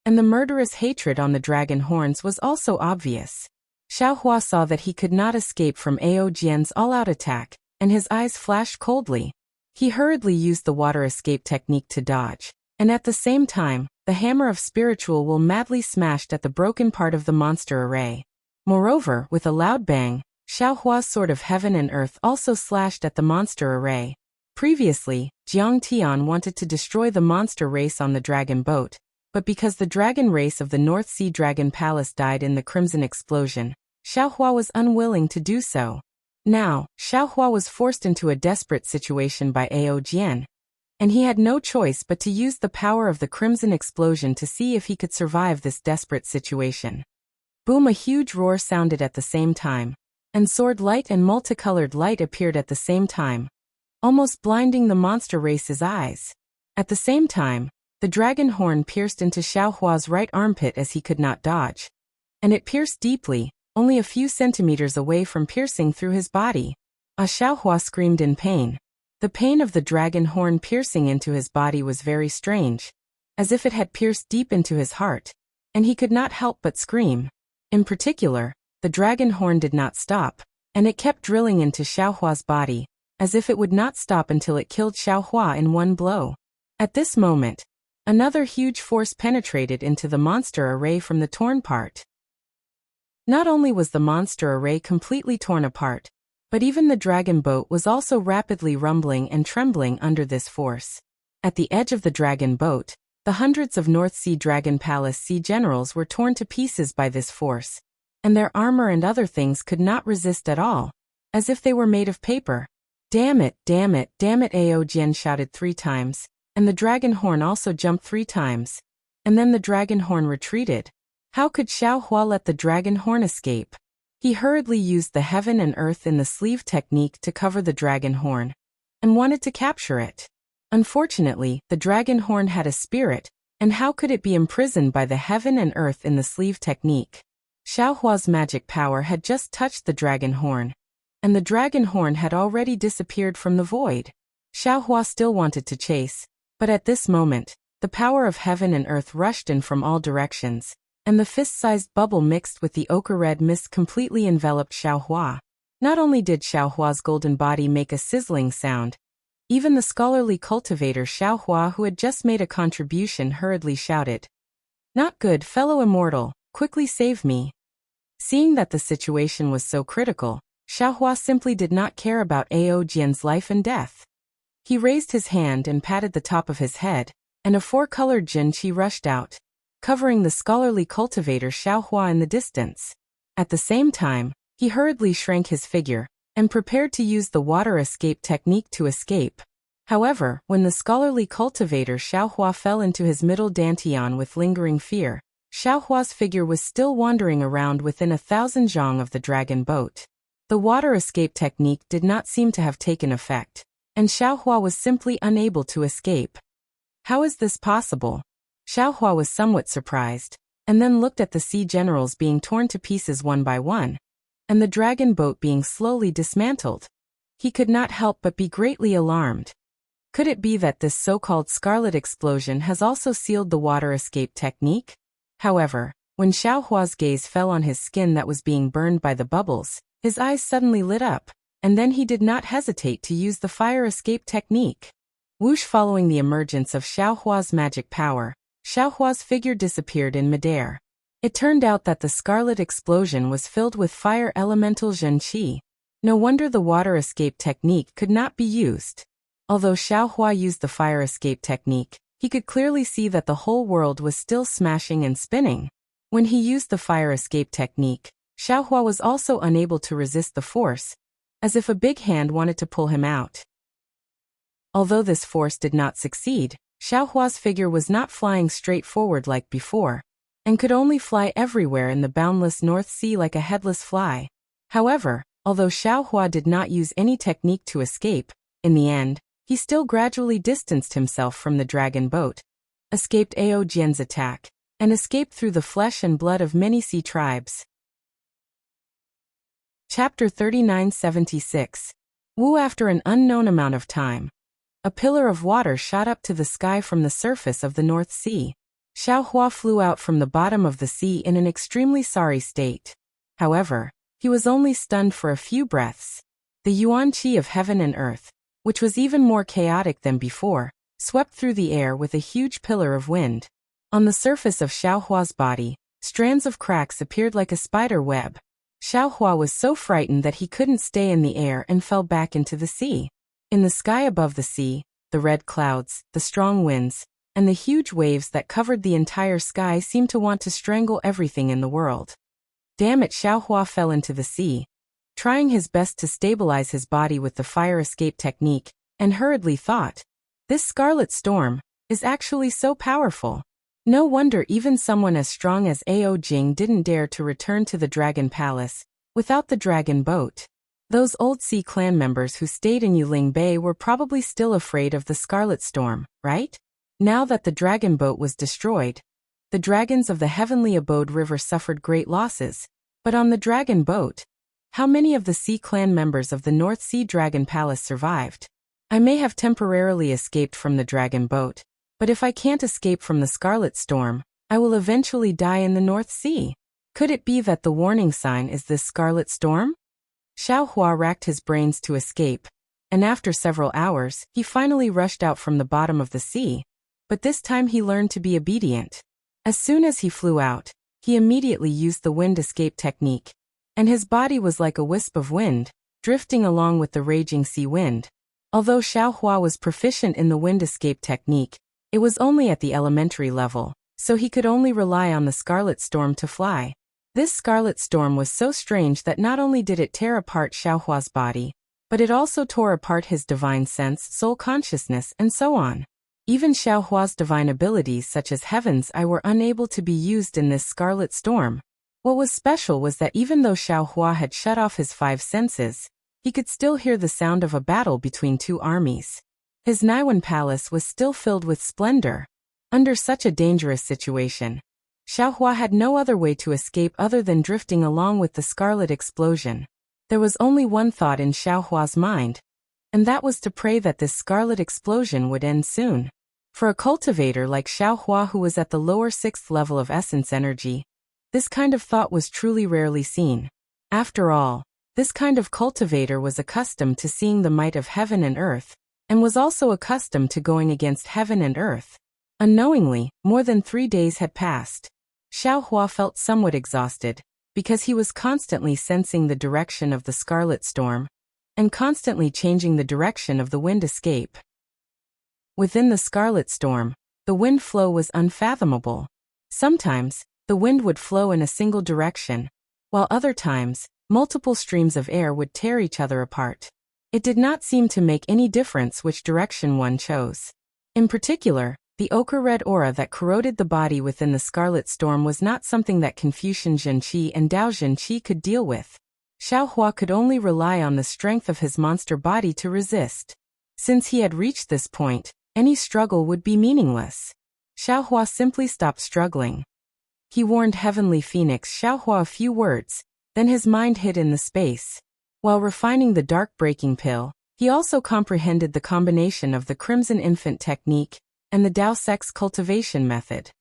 and the murderous hatred on the dragon horns was also obvious. Xiaohua saw that he could not escape from Ao Jian's all-out attack, and his eyes flashed coldly. He hurriedly used the water escape technique to dodge, and at the same time, the hammer of spiritual will madly smashed at the broken part of the monster array. Moreover, with a loud bang, Xiaohua's sword of heaven and earth also slashed at the monster array. Previously, Jiang Tian wanted to destroy the monster race on the dragon boat, but because the dragon race of the North Sea Dragon Palace died in the Crimson Explosion, Xiaohua was unwilling to do so. Now, Xiaohua was forced into a desperate situation by Ao Jian, and he had no choice but to use the power of the Crimson Explosion to see if he could survive this desperate situation. Boom! A huge roar sounded at the same time, and sword light and multicolored light appeared at the same time, almost blinding the monster race's eyes. At the same time, the dragon horn pierced into Xiaohua's right armpit as he could not dodge, and it pierced deeply, only a few centimeters away from piercing through his body. Xiaohua screamed in pain. The pain of the dragon horn piercing into his body was very strange, as if it had pierced deep into his heart, and he could not help but scream. In particular, the dragon horn did not stop, and it kept drilling into Xiaohua's body, as if it would not stop until it killed Xiaohua in one blow. At this moment, another huge force penetrated into the monster array from the torn part. Not only was the monster array completely torn apart, but even the dragon boat was also rapidly rumbling and trembling under this force. At the edge of the dragon boat, the hundreds of North Sea Dragon Palace sea generals were torn to pieces by this force, and their armor and other things could not resist at all, as if they were made of paper. Damn it, damn it, damn it, Ao Jian shouted 3 times, and the dragon horn also jumped 3 times, and then the dragon horn retreated. How could Xiaohua let the dragon horn escape? He hurriedly used the heaven and earth in the sleeve technique to cover the dragon horn, and wanted to capture it. Unfortunately, the dragon horn had a spirit, and how could it be imprisoned by the heaven and earth in the sleeve technique? Xiaohua's magic power had just touched the dragon horn, and the dragon horn had already disappeared from the void. Xiaohua still wanted to chase, but at this moment, the power of heaven and earth rushed in from all directions, and the fist-sized bubble mixed with the ochre-red mist completely enveloped Xiaohua. Not only did Xiaohua's golden body make a sizzling sound, even the scholarly cultivator Xiaohua, who had just made a contribution, hurriedly shouted, "Not good, fellow immortal, quickly save me." Seeing that the situation was so critical, Xiaohua simply did not care about Ao Jian's life and death. He raised his hand and patted the top of his head, and a 4-colored Jin Qi rushed out, covering the scholarly cultivator Xiaohua in the distance. At the same time, he hurriedly shrank his figure, and prepared to use the water escape technique to escape. However, when the scholarly cultivator Xiaohua fell into his middle dantian with lingering fear, Xiaohua's figure was still wandering around within 1,000 zhang of the dragon boat. The water escape technique did not seem to have taken effect, and Xiaohua was simply unable to escape. How is this possible? Xiaohua was somewhat surprised, and then looked at the sea generals being torn to pieces one by one, and the dragon boat being slowly dismantled. He could not help but be greatly alarmed. Could it be that this so-called scarlet explosion has also sealed the water escape technique? However, when Xiaohua's gaze fell on his skin that was being burned by the bubbles, his eyes suddenly lit up, and then he did not hesitate to use the fire escape technique. Whoosh! Following the emergence of Xiaohua's magic power, Xiaohua's figure disappeared in midair. It turned out that the scarlet explosion was filled with fire elemental Zhen Qi. No wonder the water escape technique could not be used. Although Xiaohua used the fire escape technique, he could clearly see that the whole world was still smashing and spinning. When he used the fire escape technique, Xiaohua was also unable to resist the force, as if a big hand wanted to pull him out. Although this force did not succeed, Xiaohua's figure was not flying straight forward like before, and could only fly everywhere in the boundless North Sea like a headless fly. However, although Xiaohua did not use any technique to escape, in the end, he still gradually distanced himself from the dragon boat, escaped Ao Jian's attack, and escaped through the flesh and blood of many sea tribes. Chapter 3976. Wu. After an unknown amount of time, a pillar of water shot up to the sky from the surface of the North Sea. Xiaohua flew out from the bottom of the sea in an extremely sorry state. However, he was only stunned for a few breaths. The yuan qi of heaven and earth, which was even more chaotic than before, swept through the air with a huge pillar of wind. On the surface of Xiaohua's body, strands of cracks appeared like a spider web. Xiaohua was so frightened that he couldn't stay in the air and fell back into the sea. In the sky above the sea, the red clouds, the strong winds, and the huge waves that covered the entire sky seemed to want to strangle everything in the world. Damn it! Xiaohua fell into the sea, trying his best to stabilize his body with the fire escape technique, and hurriedly thought, "This scarlet storm is actually so powerful. No wonder even someone as strong as Ao Jing didn't dare to return to the Dragon Palace without the dragon boat." Those old Sea clan members who stayed in Yuling Bay were probably still afraid of the scarlet storm, right? Now that the dragon boat was destroyed, the dragons of the heavenly abode river suffered great losses. But on the dragon boat, how many of the Sea clan members of the North Sea Dragon Palace survived? I may have temporarily escaped from the dragon boat, but if I can't escape from the scarlet storm, I will eventually die in the North Sea. Could it be that the warning sign is this scarlet storm? Xiaohua racked his brains to escape, and after several hours, he finally rushed out from the bottom of the sea. But this time he learned to be obedient. As soon as he flew out, he immediately used the wind escape technique, and his body was like a wisp of wind, drifting along with the raging sea wind. Although Xiaohua was proficient in the wind escape technique, it was only at the elementary level, so he could only rely on the scarlet storm to fly. This scarlet storm was so strange that not only did it tear apart Xiaohua's body, but it also tore apart his divine sense, soul consciousness, and so on. Even Xiaohua's divine abilities such as Heaven's Eye were unable to be used in this scarlet storm. What was special was that even though Xiaohua had shut off his 5 senses, he could still hear the sound of a battle between 2 armies. His Naiwan palace was still filled with splendor. Under such a dangerous situation, Xiaohua had no other way to escape other than drifting along with the scarlet explosion. There was only one thought in Xiaohua's mind, and that was to pray that this scarlet explosion would end soon. For a cultivator like Xiaohua who was at the lower 6th level of essence energy, this kind of thought was truly rarely seen. After all, this kind of cultivator was accustomed to seeing the might of heaven and earth, and was also accustomed to going against heaven and earth. Unknowingly, more than 3 days had passed. Xiaohua felt somewhat exhausted, because he was constantly sensing the direction of the scarlet storm, and constantly changing the direction of the wind escape. Within the scarlet storm, the wind flow was unfathomable. Sometimes, the wind would flow in a single direction, while other times, multiple streams of air would tear each other apart. It did not seem to make any difference which direction one chose. In particular, the ochre-red aura that corroded the body within the scarlet storm was not something that Confucian Zhenqi and Dao Zhenqi could deal with. Xiaohua could only rely on the strength of his monster body to resist. Since he had reached this point, any struggle would be meaningless. Xiaohua simply stopped struggling. He warned Heavenly Phoenix Xiaohua a few words, then his mind hid in the space. While refining the dark breaking pill, he also comprehended the combination of the Crimson Infant technique and the Dao Sex cultivation method.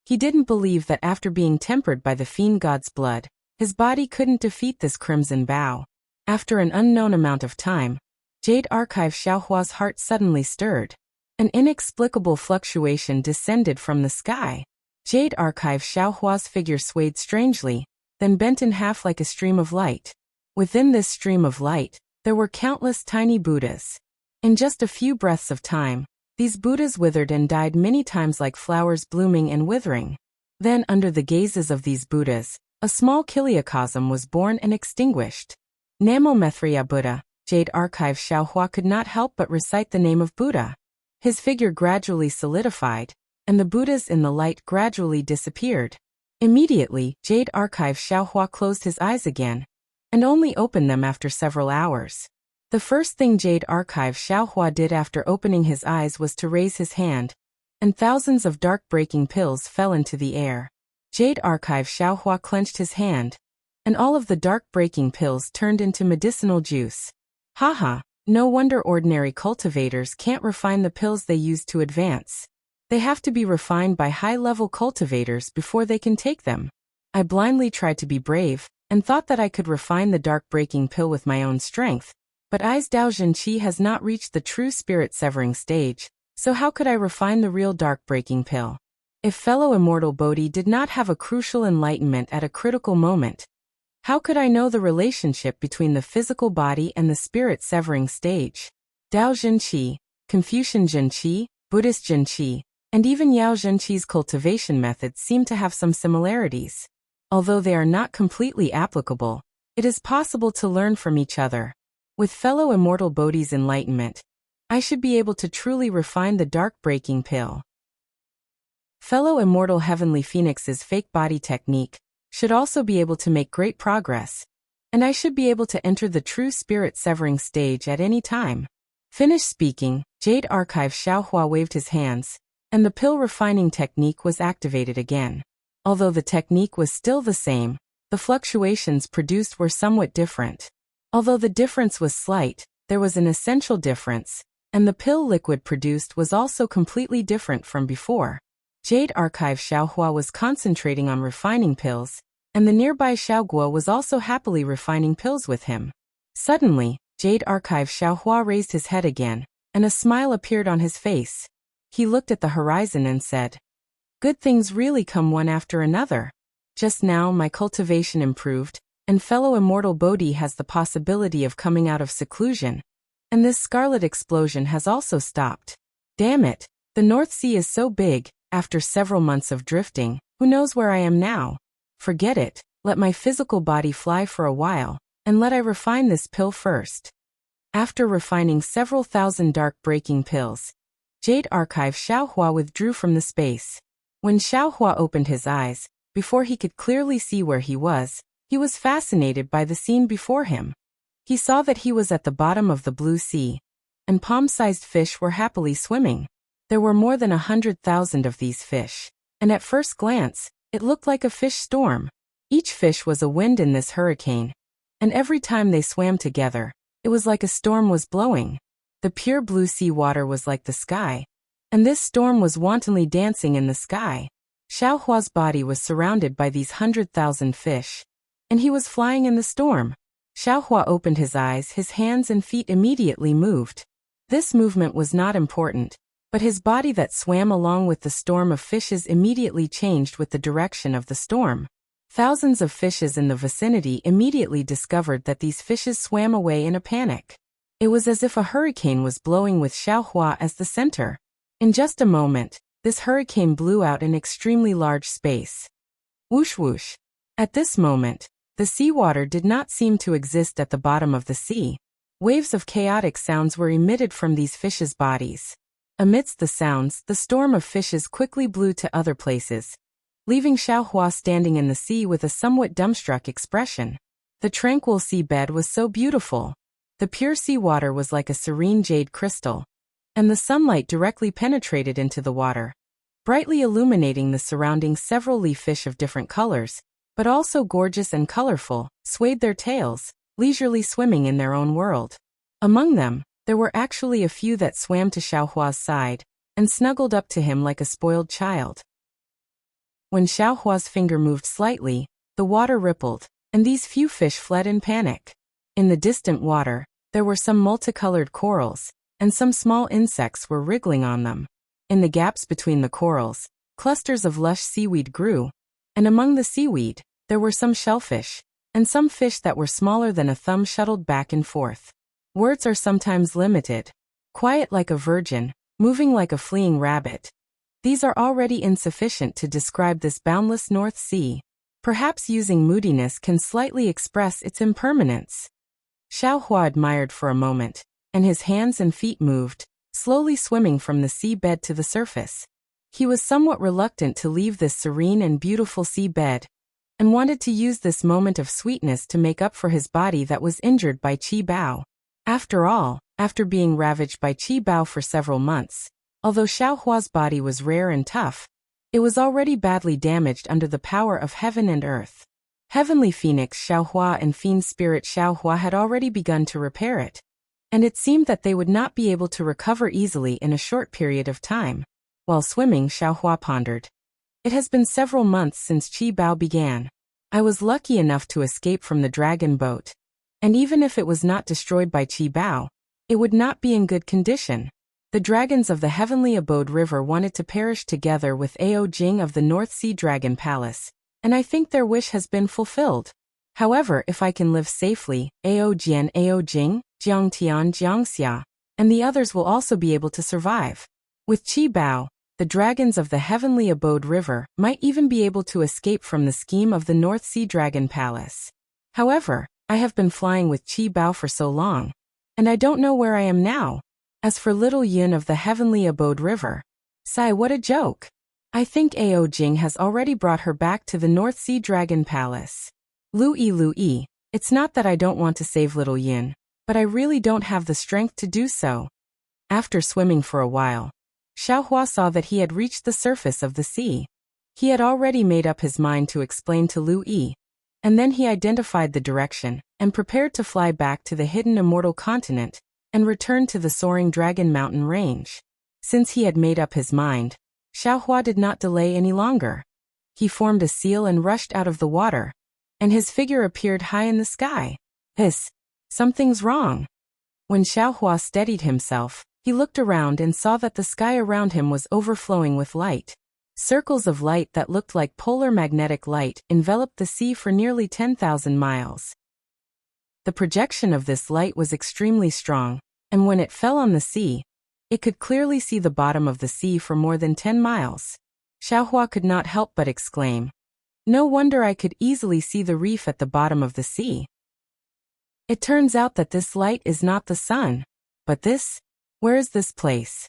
He didn't believe that after being tempered by the fiend god's blood, his body couldn't defeat this crimson bow. After an unknown amount of time, Jade Archive Xiaohua's heart suddenly stirred. An inexplicable fluctuation descended from the sky. Jade Archive Xiaohua's figure swayed strangely, then bent in half like a stream of light. Within this stream of light, there were countless tiny Buddhas. In just a few breaths of time, these Buddhas withered and died many times like flowers blooming and withering. Then, under the gazes of these Buddhas, a small Kiliacosm was born and extinguished. Namo Mithriya Buddha. Jade Archive Xiaohua could not help but recite the name of Buddha. His figure gradually solidified, and the Buddhas in the light gradually disappeared. Immediately, Jade Archive Xiaohua closed his eyes again, and only opened them after several hours. The first thing Jade Archive Xiaohua did after opening his eyes was to raise his hand, and thousands of dark breaking pills fell into the air. Jade Archive Xiaohua clenched his hand, and all of the dark breaking pills turned into medicinal juice. Haha, no wonder ordinary cultivators can't refine the pills they use to advance. They have to be refined by high-level cultivators before they can take them. I blindly tried to be brave, and thought that I could refine the dark breaking pill with my own strength, but Ai's Dao Zhenqi has not reached the true spirit-severing stage, so how could I refine the real dark breaking pill? If fellow immortal Bodhi did not have a crucial enlightenment at a critical moment, how could I know the relationship between the physical body and the spirit-severing stage? Dao Zhenqi, Confucian Zhenqi, Buddhist Zhenqi, and even Yao Zhenqi's cultivation methods seem to have some similarities. Although they are not completely applicable, it is possible to learn from each other. With fellow immortal Bodhi's enlightenment, I should be able to truly refine the dark breaking pill. Fellow immortal Heavenly Phoenix's fake body technique should also be able to make great progress, and I should be able to enter the true spirit-severing stage at any time. Finished speaking, Jade Archive Xiaohua waved his hands, and the pill refining technique was activated again. Although the technique was still the same, the fluctuations produced were somewhat different. Although the difference was slight, there was an essential difference, and the pill liquid produced was also completely different from before. Jade Archive Xiaohua was concentrating on refining pills, and the nearby Xiaoguo was also happily refining pills with him. Suddenly, Jade Archive Xiaohua raised his head again, and a smile appeared on his face. He looked at the horizon and said, "Good things really come one after another. Just now my cultivation improved, and fellow immortal Bodhi has the possibility of coming out of seclusion, and this scarlet explosion has also stopped. Damn it, the North Sea is so big. After several months of drifting, who knows where I am now? Forget it, let my physical body fly for a while, and let I refine this pill first." After refining several thousand dark breaking pills, Jade Archive Xiaohua withdrew from the space. When Xiaohua opened his eyes, before he could clearly see where he was fascinated by the scene before him. He saw that he was at the bottom of the blue sea, and palm-sized fish were happily swimming. There were more than 100,000 of these fish, and at first glance, it looked like a fish storm. Each fish was a wind in this hurricane, and every time they swam together, it was like a storm was blowing. The pure blue sea water was like the sky, and this storm was wantonly dancing in the sky. Xiaohua's body was surrounded by these 100,000 fish, and he was flying in the storm. Xiaohua opened his eyes, his hands and feet immediately moved. This movement was not important, but his body that swam along with the storm of fishes immediately changed with the direction of the storm. Thousands of fishes in the vicinity immediately discovered that these fishes swam away in a panic. It was as if a hurricane was blowing with Xiaohua as the center. In just a moment, this hurricane blew out an extremely large space. Whoosh whoosh. At this moment, the seawater did not seem to exist at the bottom of the sea. Waves of chaotic sounds were emitted from these fishes' bodies. Amidst the sounds, the storm of fishes quickly blew to other places, leaving Xiaohua standing in the sea with a somewhat dumbstruck expression. The tranquil seabed was so beautiful. The pure seawater was like a serene jade crystal, and the sunlight directly penetrated into the water, brightly illuminating the surroundings. Several leaf fish of different colors, but also gorgeous and colorful, swayed their tails, leisurely swimming in their own world. Among them, there were actually a few that swam to Xiaohua's side and snuggled up to him like a spoiled child. When Xiaohua's finger moved slightly, the water rippled, and these few fish fled in panic. In the distant water, there were some multicolored corals, and some small insects were wriggling on them. In the gaps between the corals, clusters of lush seaweed grew, and among the seaweed, there were some shellfish, and some fish that were smaller than a thumb shuttled back and forth. Words are sometimes limited. Quiet like a virgin, moving like a fleeing rabbit. These are already insufficient to describe this boundless North Sea. Perhaps using moodiness can slightly express its impermanence. Xiaohua admired for a moment, and his hands and feet moved, slowly swimming from the seabed to the surface. He was somewhat reluctant to leave this serene and beautiful seabed, and wanted to use this moment of sweetness to make up for his body that was injured by qi bao. After all, after being ravaged by qi bao for several months, although Xiaohua's body was rare and tough, it was already badly damaged under the power of heaven and earth. Heavenly Phoenix Xiaohua and Fiend Spirit Xiaohua had already begun to repair it, and it seemed that they would not be able to recover easily in a short period of time. While swimming, Xiaohua pondered. It has been several months since qi bao began. I was lucky enough to escape from the dragon boat, and even if it was not destroyed by qi bao, it would not be in good condition. The dragons of the Heavenly Abode River wanted to perish together with Ao Jing of the North Sea Dragon Palace, and I think their wish has been fulfilled. However, if I can live safely, Ao Jian Ao Jing, Jiang Tian Jiangxia, and the others will also be able to survive. With qi bao, the dragons of the Heavenly Abode River might even be able to escape from the scheme of the North Sea Dragon Palace. However, I have been flying with qi bao for so long, and I don't know where I am now. As for little Yun of the Heavenly Abode River, sigh, what a joke. I think Ao Jing has already brought her back to the North Sea Dragon Palace. Lui, it's not that I don't want to save little Yun, but I really don't have the strength to do so. After swimming for a while, Xiaohua saw that he had reached the surface of the sea. He had already made up his mind to explain to Lui, and then he identified the direction, and prepared to fly back to the hidden immortal continent, and return to the soaring Dragon Mountain range. Since he had made up his mind, Xiaohua did not delay any longer. He formed a seal and rushed out of the water, and his figure appeared high in the sky. Something's wrong. When Xiaohua steadied himself, he looked around and saw that the sky around him was overflowing with light. Circles of light that looked like polar magnetic light enveloped the sea for nearly 10,000 miles. The projection of this light was extremely strong, and when it fell on the sea, it could clearly see the bottom of the sea for more than 10 miles. Xiaohua could not help but exclaim, "No wonder I could easily see the reef at the bottom of the sea." It turns out that this light is not the sun, but this. Where is this place?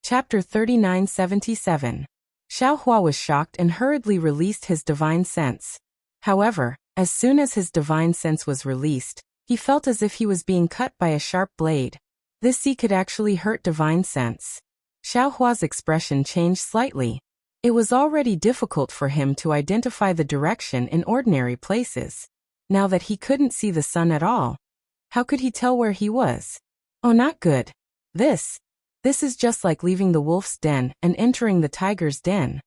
Chapter 3977. Xiaohua was shocked and hurriedly released his divine sense. However, as soon as his divine sense was released, he felt as if he was being cut by a sharp blade. This sea could actually hurt divine sense. Xiaohua's expression changed slightly. It was already difficult for him to identify the direction in ordinary places. Now that he couldn't see the sun at all, how could he tell where he was? Oh, not good. This is just like leaving the wolf's den and entering the tiger's den.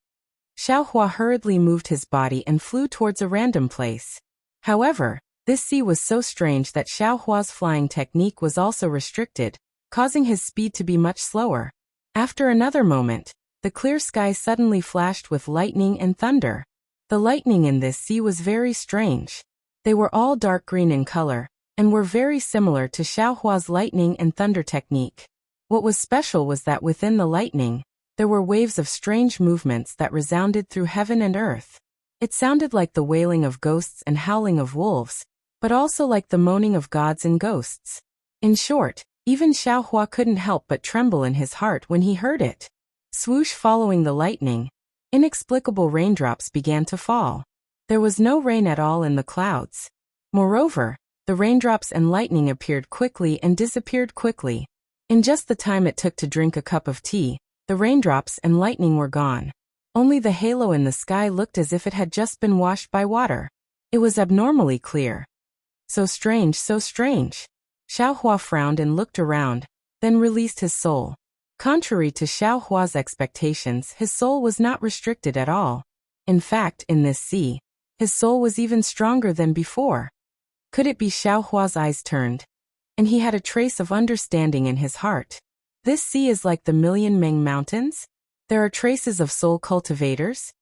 Xiaohua hurriedly moved his body and flew towards a random place. However, this sea was so strange that Xiaohua's flying technique was also restricted, causing his speed to be much slower. After another moment, the clear sky suddenly flashed with lightning and thunder. The lightning in this sea was very strange. They were all dark green in color, and were very similar to Xiaohua's lightning and thunder technique. What was special was that within the lightning, there were waves of strange movements that resounded through heaven and earth. It sounded like the wailing of ghosts and howling of wolves, but also like the moaning of gods and ghosts. In short, even Xiaohua couldn't help but tremble in his heart when he heard it. Swoosh following the lightning, inexplicable raindrops began to fall. There was no rain at all in the clouds. Moreover, the raindrops and lightning appeared quickly and disappeared quickly. In just the time it took to drink a cup of tea, the raindrops and lightning were gone. Only the halo in the sky looked as if it had just been washed by water. It was abnormally clear. So strange, so strange. Xiaohua frowned and looked around, then released his soul. Contrary to Xiaohua's expectations, his soul was not restricted at all. In fact, in this sea, his soul was even stronger than before. Could it be Xiaohua's eyes turned, and he had a trace of understanding in his heart? This sea is like the Million Meng Mountains? There are traces of soul cultivators?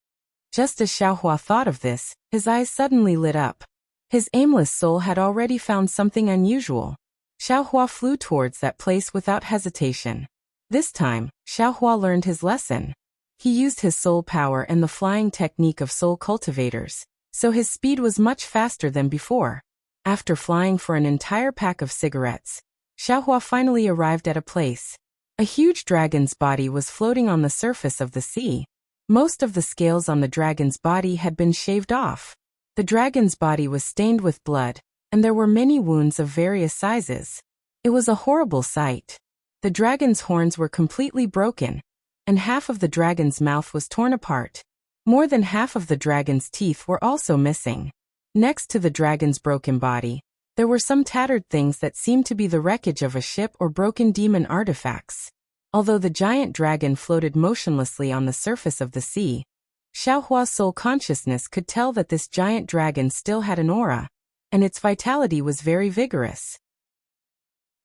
Just as Xiaohua thought of this, his eyes suddenly lit up. His aimless soul had already found something unusual. Xiaohua flew towards that place without hesitation. This time, Xiaohua learned his lesson. He used his soul power and the flying technique of soul cultivators, so his speed was much faster than before. After flying for an entire pack of cigarettes, Xiaohua finally arrived at a place. A huge dragon's body was floating on the surface of the sea. Most of the scales on the dragon's body had been shaved off. The dragon's body was stained with blood, and there were many wounds of various sizes. It was a horrible sight. The dragon's horns were completely broken, and half of the dragon's mouth was torn apart. More than half of the dragon's teeth were also missing. Next to the dragon's broken body, there were some tattered things that seemed to be the wreckage of a ship or broken demon artifacts. Although the giant dragon floated motionlessly on the surface of the sea, Xiaohua's soul consciousness could tell that this giant dragon still had an aura, and its vitality was very vigorous.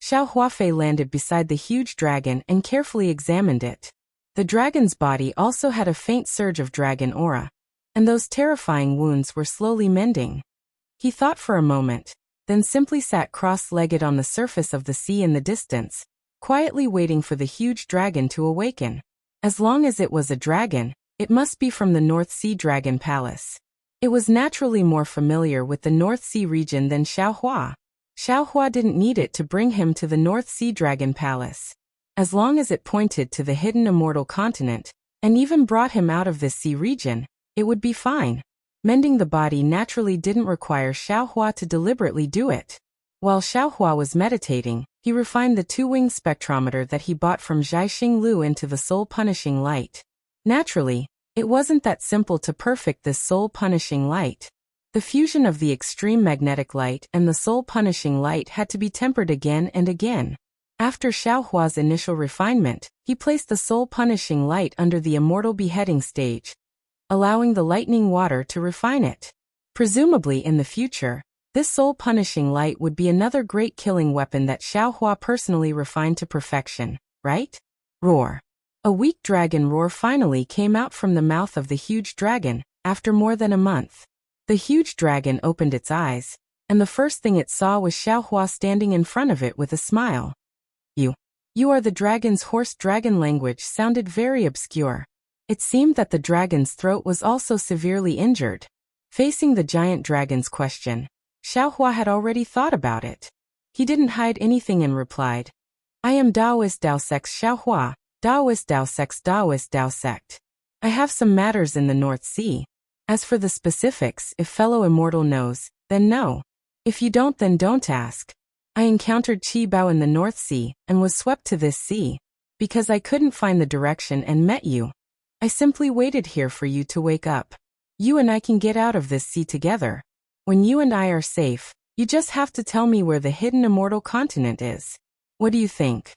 Xiaohua landed beside the huge dragon and carefully examined it. The dragon's body also had a faint surge of dragon aura, and those terrifying wounds were slowly mending. He thought for a moment, then simply sat cross-legged on the surface of the sea in the distance, quietly waiting for the huge dragon to awaken. As long as it was a dragon, it must be from the North Sea Dragon Palace. It was naturally more familiar with the North Sea region than Xiaohua. Xiaohua didn't need it to bring him to the North Sea Dragon Palace. As long as it pointed to the hidden immortal continent, and even brought him out of this sea region, it would be fine. Mending the body naturally didn't require Xiaohua to deliberately do it. While Xiaohua was meditating, he refined the two-wing spectrometer that he bought from Zhaixing Lu into the soul-punishing light. Naturally, it wasn't that simple to perfect this soul-punishing light. The fusion of the extreme magnetic light and the soul-punishing light had to be tempered again and again. After Xiaohua's initial refinement, he placed the soul-punishing light under the immortal beheading stage, allowing the lightning water to refine it. Presumably in the future, this soul-punishing light would be another great killing weapon that Xiaohua personally refined to perfection, right? Roar. A weak dragon roar finally came out from the mouth of the huge dragon, after more than a month. The huge dragon opened its eyes, and the first thing it saw was Xiaohua standing in front of it with a smile. You are the dragon's horse. Dragon language sounded very obscure. It seemed that the dragon's throat was also severely injured. Facing the giant dragon's question, Xiaohua had already thought about it. He didn't hide anything and replied, I am Daoist Dao Sect Xiaohua, Daoist Dao Sect Daoist Dao Sect. I have some matters in the North Sea. As for the specifics, if fellow immortal knows, then know. If you don't, then don't ask. I encountered Qi Bao in the North Sea and was swept to this sea. Because I couldn't find the direction and met you. I simply waited here for you to wake up. You and I can get out of this sea together. When you and I are safe, you just have to tell me where the hidden immortal continent is. What do you think?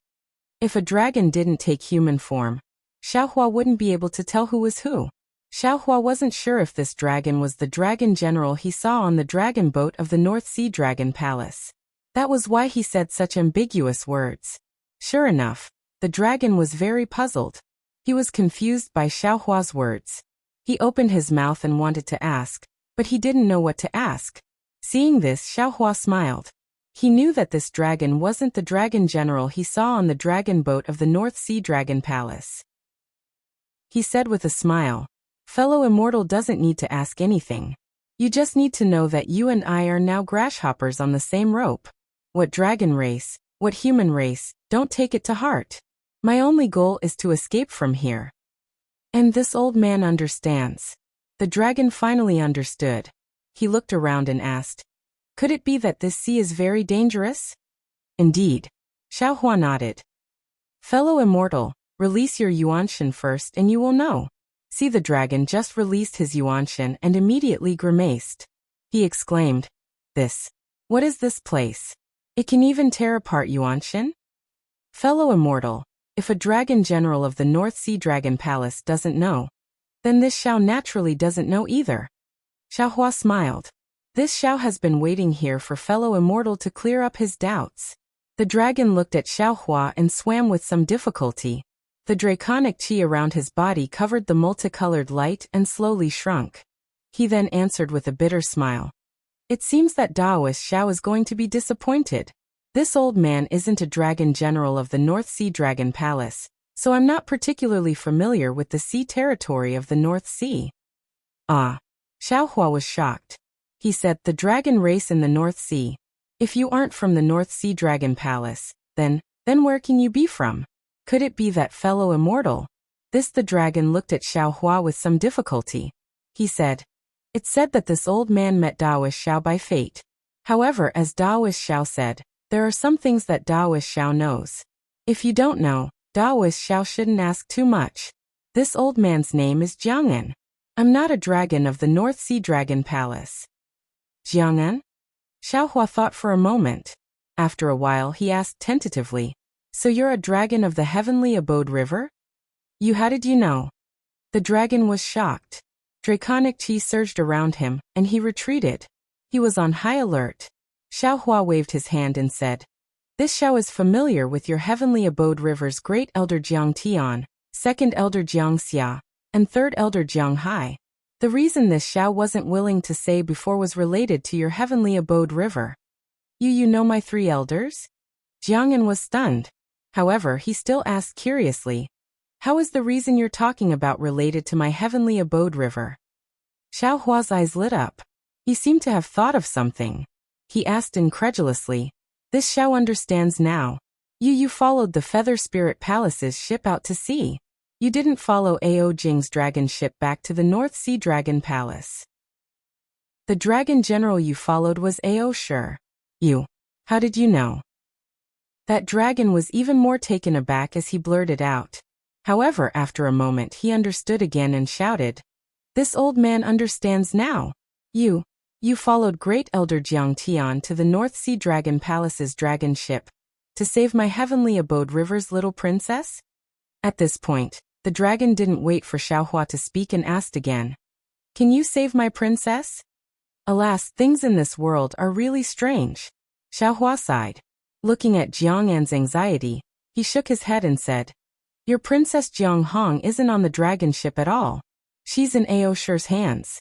If a dragon didn't take human form, Xiaohua wouldn't be able to tell who was who. Xiaohua wasn't sure if this dragon was the dragon general he saw on the dragon boat of the North Sea Dragon Palace. That was why he said such ambiguous words. Sure enough, the dragon was very puzzled. He was confused by Xiaohua's words. He opened his mouth and wanted to ask, but he didn't know what to ask. Seeing this, Xiaohua smiled. He knew that this dragon wasn't the dragon general he saw on the dragon boat of the North Sea Dragon Palace. He said with a smile, Fellow immortal doesn't need to ask anything. You just need to know that you and I are now grasshoppers on the same rope. What dragon race, what human race, don't take it to heart. My only goal is to escape from here. And this old man understands. The dragon finally understood. He looked around and asked, could it be that this sea is very dangerous? Indeed. Xiaohua nodded. Fellow immortal, release your Yuanshan first and you will know. See, the dragon just released his Yuanshan and immediately grimaced. He exclaimed, what is this place? It can even tear apart Yuanshan? Fellow immortal, if a dragon general of the North Sea Dragon Palace doesn't know, then this Xiao naturally doesn't know either. Xiaohua smiled. This Xiao has been waiting here for fellow immortal to clear up his doubts. The dragon looked at Xiaohua and swam with some difficulty. The draconic qi around his body covered the multicolored light and slowly shrunk. He then answered with a bitter smile. It seems that Daoist Xiao is going to be disappointed. This old man isn't a dragon general of the North Sea Dragon Palace, so I'm not particularly familiar with the sea territory of the North Sea. Ah. Xiaohua was shocked. He said, the dragon race in the North Sea. If you aren't from the North Sea Dragon Palace, then where can you be from? Could it be that fellow immortal? The dragon looked at Xiaohua with some difficulty. He said, it's said that this old man met Daoist Xiao by fate. However, as Daoist Xiao said, there are some things that Daoist Xiao knows. If you don't know, Daoist Xiao shouldn't ask too much. This old man's name is Jiang'an. I'm not a dragon of the North Sea Dragon Palace. Jiang'an? Xiaohua thought for a moment. After a while he asked tentatively, so you're a dragon of the Heavenly Abode River? How did you know? The dragon was shocked. Draconic qi surged around him, and he retreated. He was on high alert. Xiaohua waved his hand and said, this Xiao is familiar with your Heavenly Abode River's Great Elder Jiang Tian, Second Elder Jiang Xia, and Third Elder Jiang Hai. The reason this Xiao wasn't willing to say before was related to your Heavenly Abode River. You know my 3 elders? Jiang'an was stunned. However, he still asked curiously, how is the reason you're talking about related to my Heavenly Abode River? Xiaohua's eyes lit up. He seemed to have thought of something. He asked incredulously, this Xiao understands now. You followed the Feather Spirit Palace's ship out to sea. You didn't follow Ao Jing's dragon ship back to the North Sea Dragon Palace. The dragon general you followed was Ao Shi. How did you know? That dragon was even more taken aback as he blurted out. However, after a moment he understood again and shouted, this old man understands now. You followed Great Elder Jiang Tian to the North Sea Dragon Palace's dragon ship to save my Heavenly Abode River's little princess? At this point, the dragon didn't wait for Xiaohua to speak and asked again, can you save my princess? Alas, things in this world are really strange. Xiaohua sighed. Looking at Jiang'an's anxiety, he shook his head and said, your Princess Jianghong isn't on the dragon ship at all. She's in Ao Shi's hands.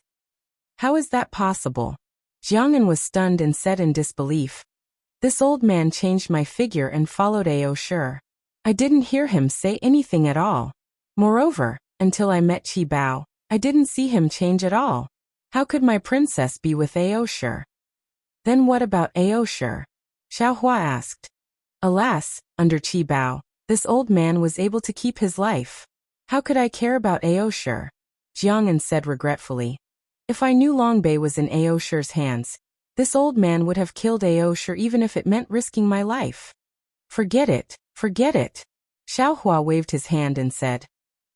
How is that possible? Jiang'an was stunned and said in disbelief, this old man changed my figure and followed Ao Shi. I didn't hear him say anything at all. Moreover, until I met Qi Bao, I didn't see him change at all. How could my princess be with Ao Shi? Then what about Ao Shi? Xiaohua asked. Alas, under Qi Bao, this old man was able to keep his life. How could I care about Ao Shi? Jiang'an said regretfully. If I knew Longbei was in Ao Shi's hands, this old man would have killed Ao Shi even if it meant risking my life. Forget it, forget it. Xiaohua waved his hand and said,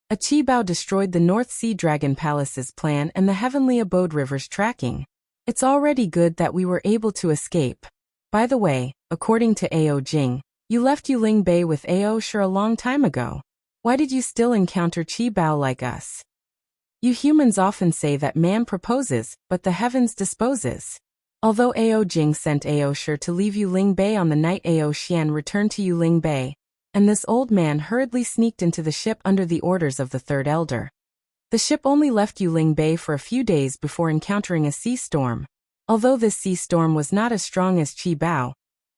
a Qi Bao destroyed the North Sea Dragon Palace's plan and the Heavenly Abode River's tracking. It's already good that we were able to escape. By the way, according to Ao Jing, you left Yuling Bay with Ao Shi a long time ago. Why did you still encounter Qi Bao like us? You humans often say that man proposes, but the heavens disposes. Although Ao Jing sent Ao Shi to leave Yuling Bay on the night Ao Xian returned to Yuling Bay, and this old man hurriedly sneaked into the ship under the orders of the third elder. The ship only left Yuling Bay for a few days before encountering a sea storm. Although this sea storm was not as strong as Qi Bao,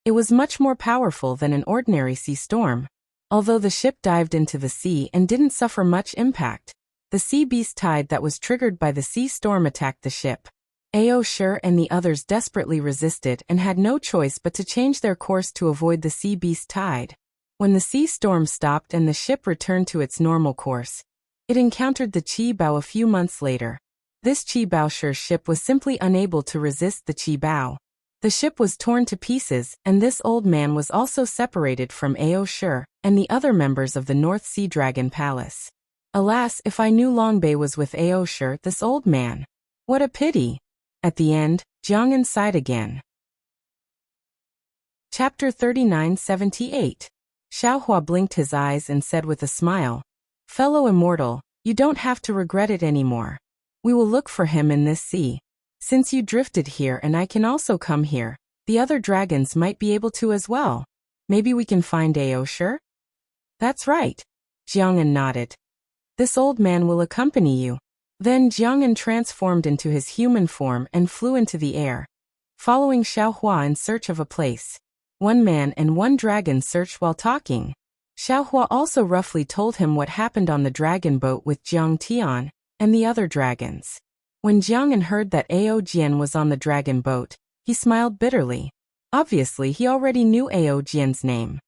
it was much more powerful than an ordinary sea storm. Although the ship dived into the sea and didn't suffer much impact, the sea beast tide that was triggered by the sea storm attacked the ship. Ao Shi and the others desperately resisted and had no choice but to change their course to avoid the sea beast tide. When the sea storm stopped and the ship returned to its normal course, it encountered the Qi Bao a few months later. This Qi Bao Shi ship was simply unable to resist the Qi Bao. The ship was torn to pieces, and this old man was also separated from Ao Shi and the other members of the North Sea Dragon Palace. Alas, if I knew Long Bei was with Ao Shi, this old man. What a pity. At the end, Jiang'an sighed again. Chapter 3978. Xiaohua blinked his eyes and said with a smile, "Fellow immortal, you don't have to regret it anymore. We will look for him in this sea. Since you drifted here and I can also come here, the other dragons might be able to as well. Maybe we can find Ao Shi?" "That's right." Jiang'an nodded. "This old man will accompany you." Then Jiang'an transformed into his human form and flew into the air, following Xiaohua in search of a place. One man and one dragon searched while talking. Xiaohua also roughly told him what happened on the dragon boat with Jiang Tian and the other dragons. When Jiang'an heard that Ao Jian was on the dragon boat, he smiled bitterly. Obviously, he already knew Ao Jian's name.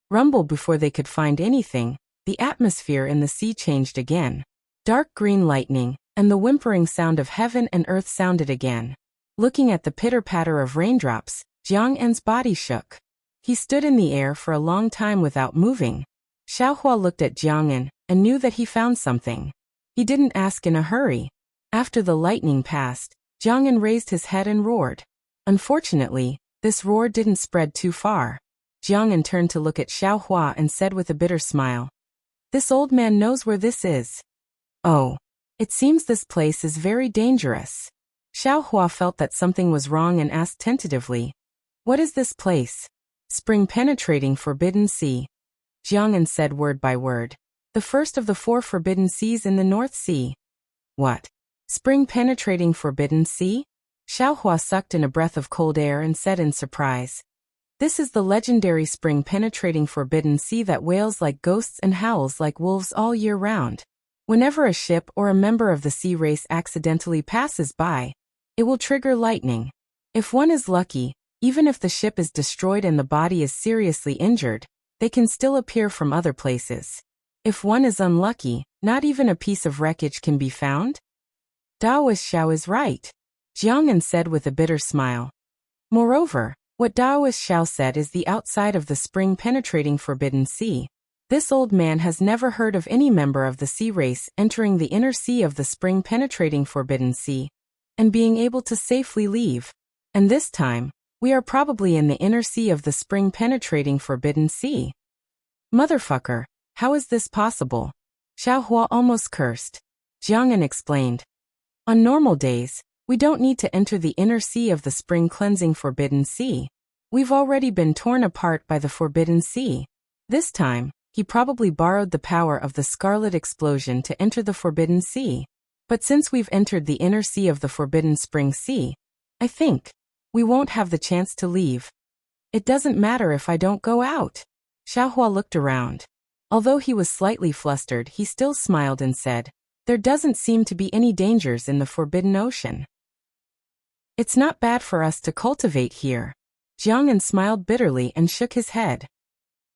Rumble before they could find anything, the atmosphere in the sea changed again. Dark green lightning, and the whimpering sound of heaven and earth sounded again. Looking at the pitter-patter of raindrops, Jiang'an's body shook. He stood in the air for a long time without moving. Xiaohua looked at Jiang'an and knew that he found something. He didn't ask in a hurry. After the lightning passed, Jiang'an raised his head and roared. Unfortunately, this roar didn't spread too far. Jiang'an turned to look at Xiaohua and said with a bitter smile, "This old man knows where this is. Oh, it seems this place is very dangerous." Xiaohua felt that something was wrong and asked tentatively, "What is this place?" "Spring penetrating forbidden sea." Jiang'an said word by word. "The first of the 4 forbidden seas in the North Sea." "What? Spring penetrating forbidden sea?" Xiaohua sucked in a breath of cold air and said in surprise, "This is the legendary spring penetrating forbidden sea that wails like ghosts and howls like wolves all year round. Whenever a ship or a member of the sea race accidentally passes by, it will trigger lightning. If one is lucky, even if the ship is destroyed and the body is seriously injured, they can still appear from other places. If one is unlucky, not even a piece of wreckage can be found." "Daoist Xiao is right," Jiang'an said with a bitter smile. "Moreover, what Daoist Xiao said is the outside of the spring penetrating forbidden sea. This old man has never heard of any member of the sea race entering the inner sea of the spring penetrating forbidden sea and being able to safely leave. And this time, we are probably in the inner sea of the spring penetrating forbidden sea." "Motherfucker, how is this possible?" Xiaohua almost cursed. Jiang'an explained, "On normal days, we don't need to enter the inner sea of the spring cleansing forbidden sea. We've already been torn apart by the forbidden sea. This time, he probably borrowed the power of the scarlet explosion to enter the forbidden sea. But since we've entered the inner sea of the forbidden spring sea, I think we won't have the chance to leave. It doesn't matter if I don't go out." Xiaohua looked around. Although he was slightly flustered, he still smiled and said, "There doesn't seem to be any dangers in the forbidden ocean. It's not bad for us to cultivate here." Jiang'an smiled bitterly and shook his head.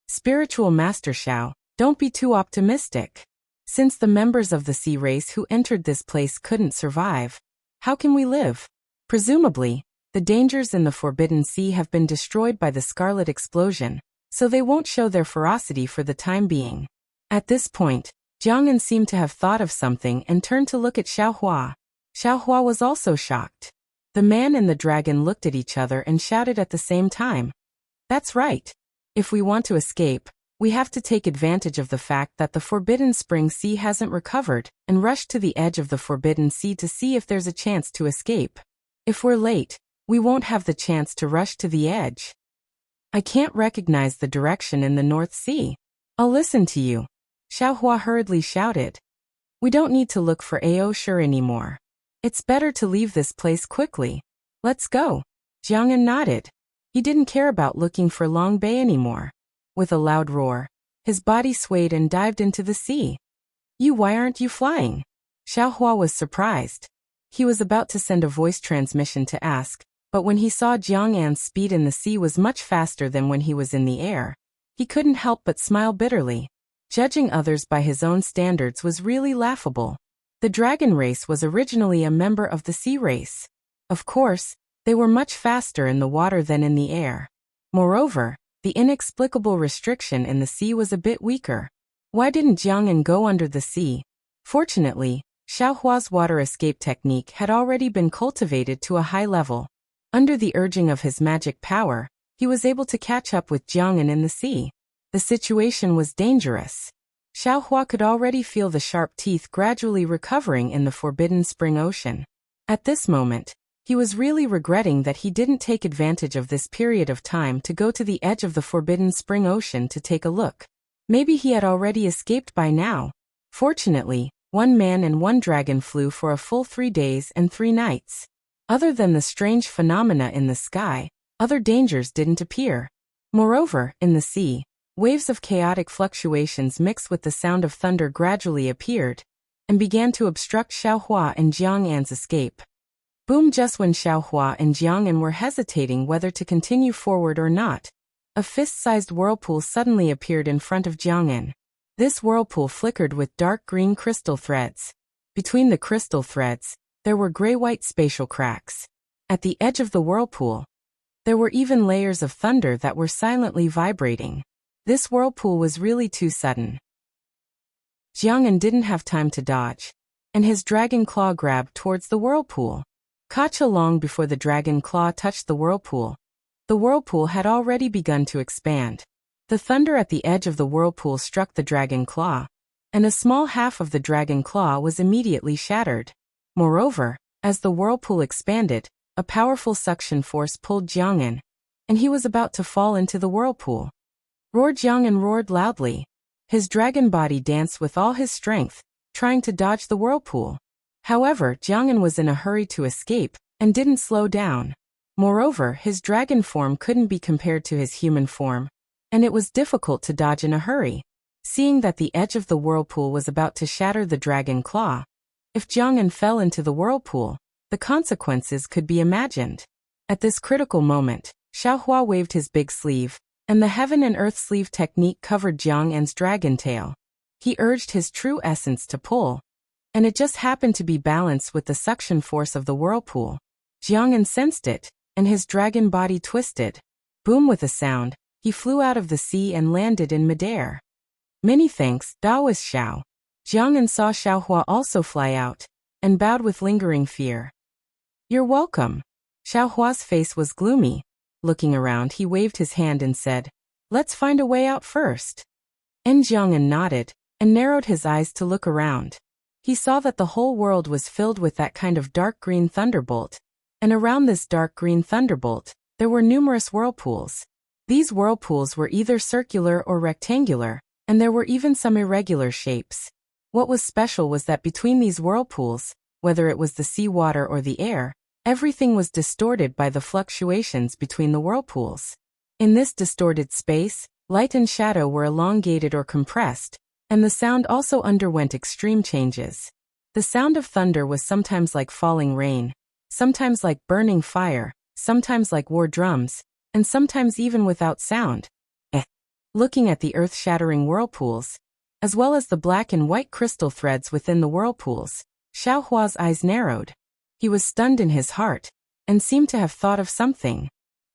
"Spiritual Master Xiao, don't be too optimistic. Since the members of the sea race who entered this place couldn't survive, how can we live? Presumably, the dangers in the Forbidden Sea have been destroyed by the scarlet explosion, so they won't show their ferocity for the time being." At this point, Jiang'an seemed to have thought of something and turned to look at Xiaohua. Xiaohua was also shocked. The man and the dragon looked at each other and shouted at the same time, "That's right. If we want to escape, we have to take advantage of the fact that the Forbidden Spring Sea hasn't recovered and rush to the edge of the Forbidden Sea to see if there's a chance to escape. If we're late, we won't have the chance to rush to the edge. I can't recognize the direction in the North Sea. I'll listen to you," Xiaohua hurriedly shouted. "We don't need to look for Ao Shi anymore. It's better to leave this place quickly. Let's go." Jiang'an nodded. He didn't care about looking for Long Bei anymore. With a loud roar, his body swayed and dived into the sea. Why aren't you flying?" Xiaohua was surprised. He was about to send a voice transmission to ask, but when he saw Jiang An's speed in the sea was much faster than when he was in the air, he couldn't help but smile bitterly. Judging others by his own standards was really laughable. The dragon race was originally a member of the sea race. Of course, they were much faster in the water than in the air. Moreover, the inexplicable restriction in the sea was a bit weaker. Why didn't Jiang An go under the sea? Fortunately, Xiaohua's water escape technique had already been cultivated to a high level. Under the urging of his magic power, he was able to catch up with Jiang An in the sea. The situation was dangerous. Xiaohua could already feel the sharp teeth gradually recovering in the forbidden spring ocean. At this moment, he was really regretting that he didn't take advantage of this period of time to go to the edge of the forbidden spring ocean to take a look. Maybe he had already escaped by now. Fortunately, one man and one dragon flew for a full 3 days and 3 nights. Other than the strange phenomena in the sky, other dangers didn't appear. Moreover, in the sea, waves of chaotic fluctuations mixed with the sound of thunder gradually appeared and began to obstruct Xiaohua and Jiang An's escape. Boom! Just when Xiaohua and Jiang An were hesitating whether to continue forward or not, a fist-sized whirlpool suddenly appeared in front of Jiang An. This whirlpool flickered with dark green crystal threads. Between the crystal threads, there were gray-white spatial cracks. At the edge of the whirlpool, there were even layers of thunder that were silently vibrating. This whirlpool was really too sudden. Jiang An didn't have time to dodge, and his dragon claw grabbed towards the whirlpool. Kacha long before the dragon claw touched the whirlpool had already begun to expand. The thunder at the edge of the whirlpool struck the dragon claw, and a small half of the dragon claw was immediately shattered. Moreover, as the whirlpool expanded, a powerful suction force pulled Jiang An, and he was about to fall into the whirlpool. Roar! Jiang An roared loudly. His dragon body danced with all his strength, trying to dodge the whirlpool. However, Jiang An was in a hurry to escape, and didn't slow down. Moreover, his dragon form couldn't be compared to his human form, and it was difficult to dodge in a hurry. Seeing that the edge of the whirlpool was about to shatter the dragon claw, if Jiang An fell into the whirlpool, the consequences could be imagined. At this critical moment, Xiaohua waved his big sleeve, and the heaven and earth sleeve technique covered Jiang An's dragon tail. He urged his true essence to pull, and it just happened to be balanced with the suction force of the whirlpool. Jiang An sensed it, and his dragon body twisted. Boom! With a sound, he flew out of the sea and landed in midair. Many thanks, Daoist Xiao. Jiang An saw Xiaohua also fly out, and bowed with lingering fear. You're welcome. Xiaohua's face was gloomy. Looking around, he waved his hand and said, Let's find a way out first. And Jiang An nodded, and narrowed his eyes to look around. He saw that the whole world was filled with that kind of dark green thunderbolt, and around this dark green thunderbolt, there were numerous whirlpools. These whirlpools were either circular or rectangular, and there were even some irregular shapes. What was special was that between these whirlpools, whether it was the sea water or the air, everything was distorted by the fluctuations between the whirlpools. In this distorted space, light and shadow were elongated or compressed, and the sound also underwent extreme changes. The sound of thunder was sometimes like falling rain, sometimes like burning fire, sometimes like war drums, and sometimes even without sound. Looking at the earth-shattering whirlpools, as well as the black and white crystal threads within the whirlpools, Xiaohua's eyes narrowed. He was stunned in his heart, and seemed to have thought of something.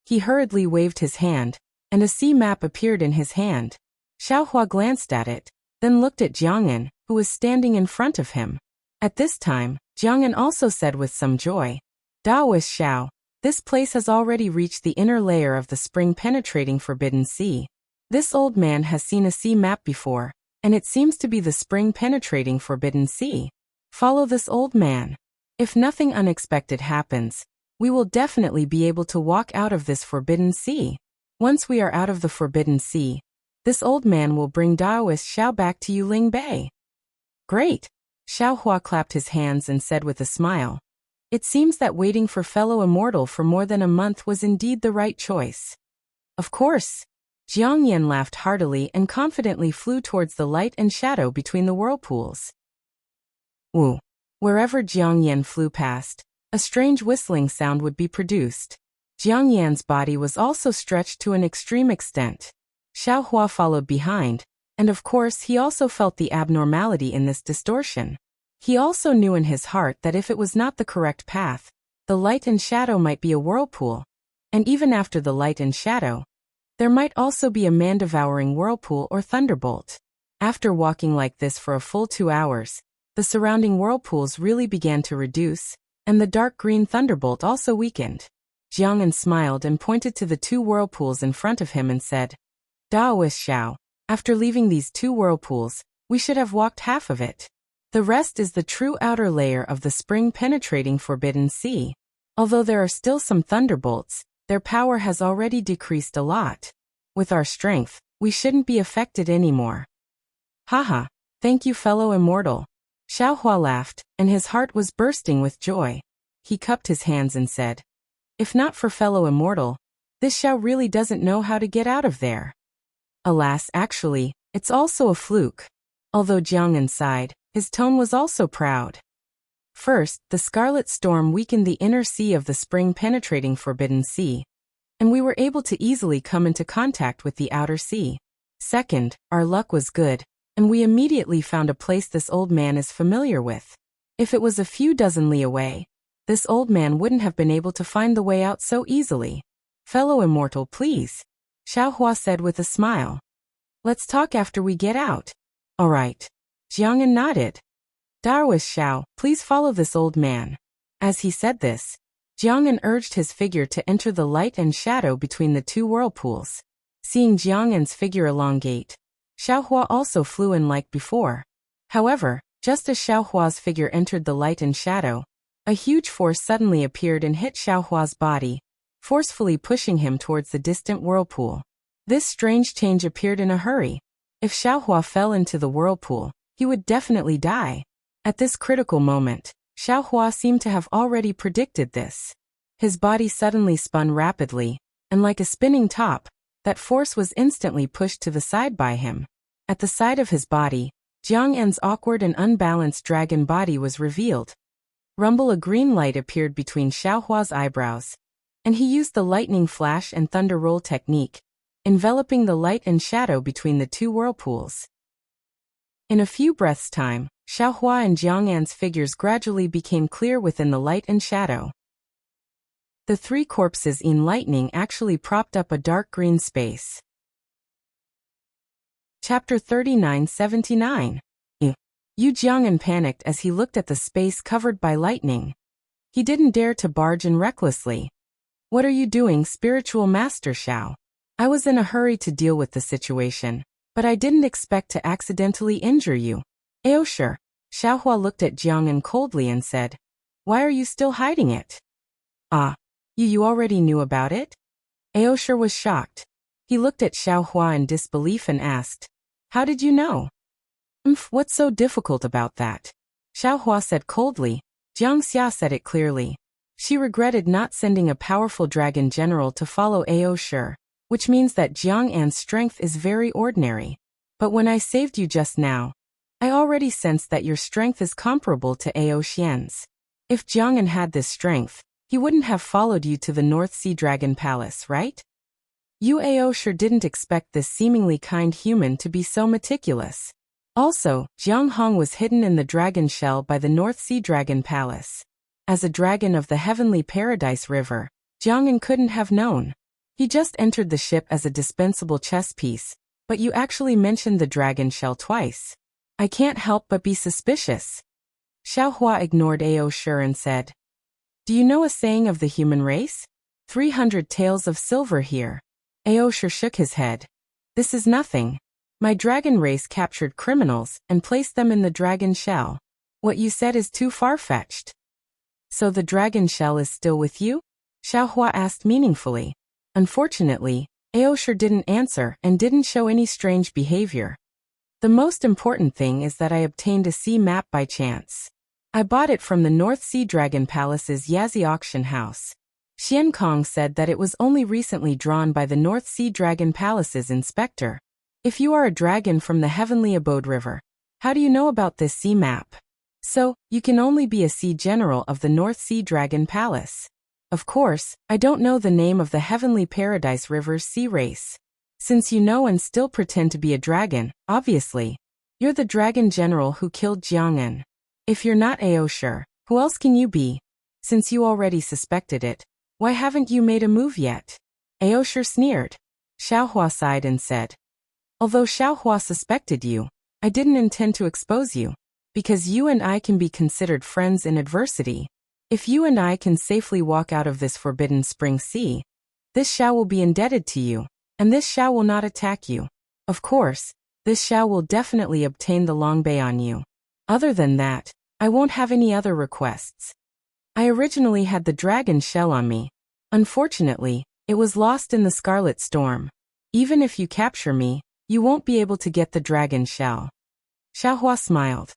He hurriedly waved his hand, and a sea map appeared in his hand. Xiaohua glanced at it, then looked at Jiang An, who was standing in front of him. At this time, Jiang An also said with some joy, Daoist Xiao, this place has already reached the inner layer of the spring-penetrating forbidden sea. This old man has seen a sea map before, and it seems to be the spring-penetrating forbidden sea. Follow this old man. If nothing unexpected happens, we will definitely be able to walk out of this forbidden sea. Once we are out of the forbidden sea, this old man will bring Daoist Xiao back to Yuling Bay. Great! Xiaohua clapped his hands and said with a smile, It seems that waiting for fellow immortal for more than a month was indeed the right choice. Of course. Jiang Yan laughed heartily and confidently flew towards the light and shadow between the whirlpools. Woo! Wherever Jiang Yan flew past, a strange whistling sound would be produced. Jiang Yan's body was also stretched to an extreme extent. Xiao Hua followed behind, and of course he also felt the abnormality in this distortion. He also knew in his heart that if it was not the correct path, the light and shadow might be a whirlpool, and even after the light and shadow, there might also be a man-devouring whirlpool or thunderbolt. After walking like this for a full 2 hours, the surrounding whirlpools really began to reduce, and the dark green thunderbolt also weakened. Jiang'an smiled and pointed to the 2 whirlpools in front of him and said, Daoist Xiao, after leaving these 2 whirlpools, we should have walked half of it. The rest is the true outer layer of the spring-penetrating Forbidden Sea. Although there are still some thunderbolts, their power has already decreased a lot. With our strength, we shouldn't be affected anymore. Haha, thank you, fellow immortal. Xiao Hua laughed, and his heart was bursting with joy. He cupped his hands and said, if not for fellow immortal, this Xiao really doesn't know how to get out of there. Alas, actually, it's also a fluke. Although Jiang'an sighed, his tone was also proud. First, the Scarlet Storm weakened the inner sea of the spring-penetrating Forbidden Sea, and we were able to easily come into contact with the outer sea. Second, our luck was good, and we immediately found a place this old man is familiar with. If it was a few dozen li away, this old man wouldn't have been able to find the way out so easily. Fellow immortal, please, Xiao Hua said with a smile. Let's talk after we get out. All right. Jiang'an nodded. Daoist Xiao, please follow this old man. As he said this, Jiang'an urged his figure to enter the light and shadow between the 2 whirlpools. Seeing Jiang'an's figure elongate, Xiao Hua also flew in like before. However, just as Xiao Hua's figure entered the light and shadow, a huge force suddenly appeared and hit Xiao Hua's body, forcefully pushing him towards the distant whirlpool. This strange change appeared in a hurry. If Xiao Hua fell into the whirlpool, he would definitely die. At this critical moment, Xiao Hua seemed to have already predicted this. His body suddenly spun rapidly, and like a spinning top, that force was instantly pushed to the side by him. At the side of his body, Jiang'an's awkward and unbalanced dragon body was revealed. Rumble, a green light appeared between Xiao Hua's eyebrows, and he used the lightning flash and thunder roll technique, enveloping the light and shadow between the 2 whirlpools. In a few breaths' time, Xiao Hua and Jiang'an's figures gradually became clear within the light and shadow. The 3 corpses in lightning actually propped up a dark green space. Chapter 39-79. Yu Jiang'an panicked as he looked at the space covered by lightning. He didn't dare to barge in recklessly. What are you doing, spiritual master Xiao? I was in a hurry to deal with the situation, but I didn't expect to accidentally injure you. Sure. Xiao Hua looked at Jiang'an coldly and said, why are you still hiding it? You already knew about it? Sure was shocked. He looked at Xiao Hua in disbelief and asked, how did you know? What's so difficult about that? Xiao Hua said coldly. Jiang Xia said it clearly. She regretted not sending a powerful dragon general to follow Sure, which means that Jiang'an's strength is very ordinary. But when I saved you just now, I already sensed that your strength is comparable to Xian's. If Jiang'an had this strength, he wouldn't have followed you to the North Sea Dragon Palace, right? You sure didn't expect this seemingly kind human to be so meticulous. Also, Jiang Hong was hidden in the dragon shell by the North Sea Dragon Palace. As a dragon of the Heavenly Paradise River, Jiang'an couldn't have known. He just entered the ship as a dispensable chess piece, but you actually mentioned the dragon shell twice. I can't help but be suspicious. Xiao Hua ignored Sure and said, do you know a saying of the human race? 300 taels of silver here. Sure shook his head. This is nothing. My dragon race captured criminals and placed them in the dragon shell. What you said is too far-fetched. So the dragon shell is still with you? Xiao Hua asked meaningfully. Unfortunately, Sure didn't answer and didn't show any strange behavior. The most important thing is that I obtained a sea map by chance. I bought it from the North Sea Dragon Palace's Yazi auction house. Xian Kong said that it was only recently drawn by the North Sea Dragon Palace's inspector. If you are a dragon from the Heavenly Abode River, how do you know about this sea map? So, you can only be a sea general of the North Sea Dragon Palace. Of course, I don't know the name of the Heavenly Paradise River's sea race. Since you know and still pretend to be a dragon, obviously. You're the dragon general who killed Jiang'an. If you're not Ao sure, who else can you be? Since you already suspected it, why haven't you made a move yet? Ao sure sneered. Xiaohua sighed and said, although Xiaohua suspected you, I didn't intend to expose you, because you and I can be considered friends in adversity. If you and I can safely walk out of this forbidden spring sea, this Xiao will be indebted to you, and this Xiao will not attack you. Of course, this Xiao will definitely obtain the Longbei on you. Other than that, I won't have any other requests. I originally had the dragon shell on me. Unfortunately, it was lost in the Scarlet Storm. Even if you capture me, you won't be able to get the dragon shell. Xiaohua smiled.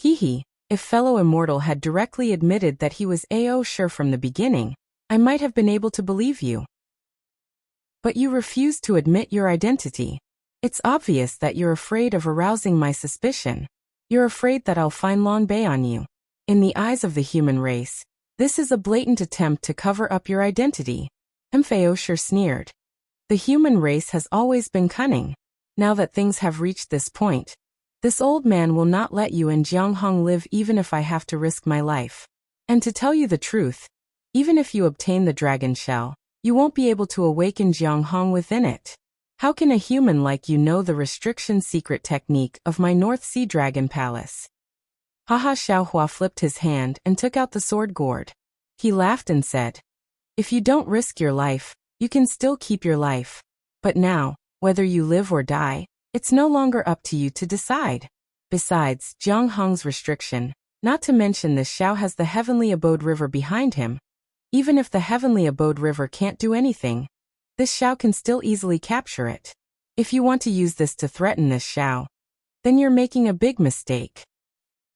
Hee, if fellow immortal had directly admitted that he was Ao sure from the beginning, I might have been able to believe you. But you refused to admit your identity. It's obvious that you're afraid of arousing my suspicion. You're afraid that I'll find Longbei on you. In the eyes of the human race, this is a blatant attempt to cover up your identity. Ao sure sneered. The human race has always been cunning. Now that things have reached this point, this old man will not let you and Jianghong live even if I have to risk my life. And to tell you the truth, even if you obtain the dragon shell, you won't be able to awaken Jianghong within it. How can a human like you know the restriction secret technique of my North Sea Dragon Palace? Haha, Xiaohua flipped his hand and took out the sword gourd. He laughed and said, if you don't risk your life, you can still keep your life. But now, whether you live or die, it's no longer up to you to decide. Besides, Jianghong's restriction, not to mention this Xiao has the Heavenly Abode River behind him. Even if the Heavenly Abode River can't do anything, this Xiao can still easily capture it. If you want to use this to threaten this Xiao, then you're making a big mistake.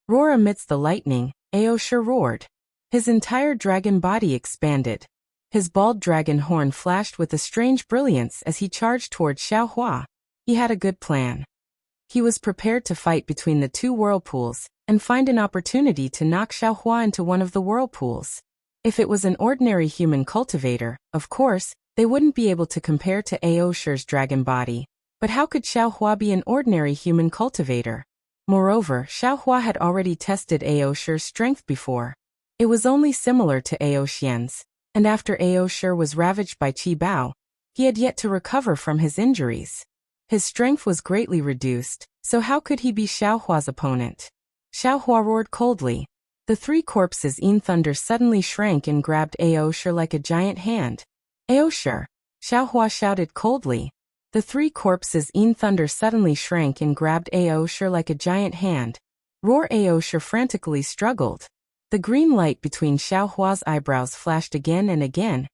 Roar amidst the lightning, Ao sure roared. His entire dragon body expanded. His bald dragon horn flashed with a strange brilliance as he charged toward Xiaohua. He had a good plan. He was prepared to fight between the two whirlpools and find an opportunity to knock Xiaohua into one of the whirlpools. If it was an ordinary human cultivator, of course, they wouldn't be able to compare to Ao sure's dragon body. But how could Xiaohua be an ordinary human cultivator? Moreover, Xiaohua had already tested Ao sure's strength before. It was only similar to Ao Xian's, and after Ao sure was ravaged by Qi Bao, he had yet to recover from his injuries. His strength was greatly reduced, so how could he be Xiaohua's opponent? Xiaohua roared coldly. The three corpses in thunder suddenly shrank and grabbed Ao sure like a giant hand. Ao sure! Xiaohua shouted coldly. The three corpses in thunder suddenly shrank and grabbed Ao sure like a giant hand. Roar! Ao sure frantically struggled. The green light between Xiaohua's eyebrows flashed again and again,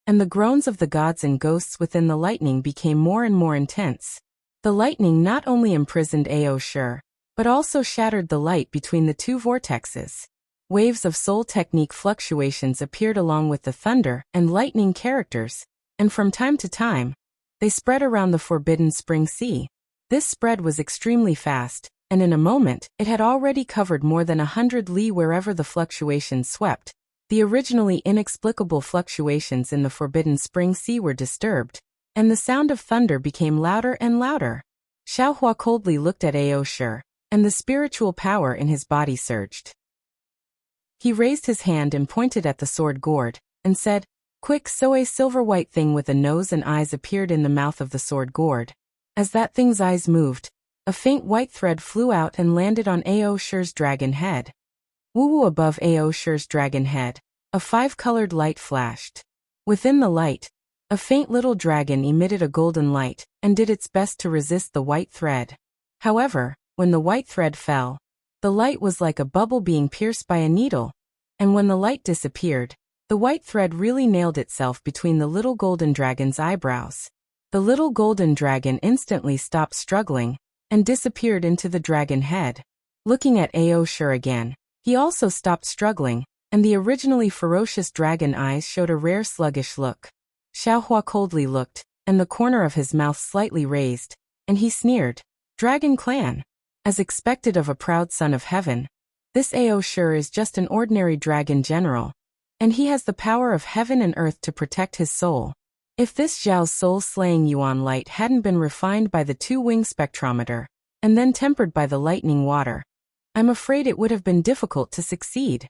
and the groans of the gods and ghosts within the lightning became more and more intense. The lightning not only imprisoned Ao sure, but also shattered the light between the two vortexes. Waves of soul technique fluctuations appeared along with the thunder and lightning characters, and from time to time, they spread around the forbidden spring sea. This spread was extremely fast, and in a moment, it had already covered more than 100 li wherever the fluctuations swept. The originally inexplicable fluctuations in the forbidden spring sea were disturbed, and the sound of thunder became louder and louder. Xiaohua coldly looked at Ao sure, and the spiritual power in his body surged. He raised his hand and pointed at the sword gourd, and said, quick, so a silver-white thing with a nose and eyes appeared in the mouth of the sword gourd. As that thing's eyes moved, a faint white thread flew out and landed on Ao sure's dragon head. Woo-woo! Above Ao sure's dragon head, a five-colored light flashed. Within the light, a faint little dragon emitted a golden light and did its best to resist the white thread. However, when the white thread fell, the light was like a bubble being pierced by a needle, and when the light disappeared, the white thread really nailed itself between the little golden dragon's eyebrows. The little golden dragon instantly stopped struggling and disappeared into the dragon head. Looking at Ao sure again, he also stopped struggling, and the originally ferocious dragon eyes showed a rare sluggish look. Xiaohua coldly looked, and the corner of his mouth slightly raised, and he sneered, Dragon Clan! As expected of a proud son of heaven, This Ao sure is just an ordinary dragon general, and he has the power of heaven and earth to protect his soul. If this Zhao's soul-slaying yuan light hadn't been refined by the two-wing spectrometer, and then tempered by the lightning water, I'm afraid it would have been difficult to succeed.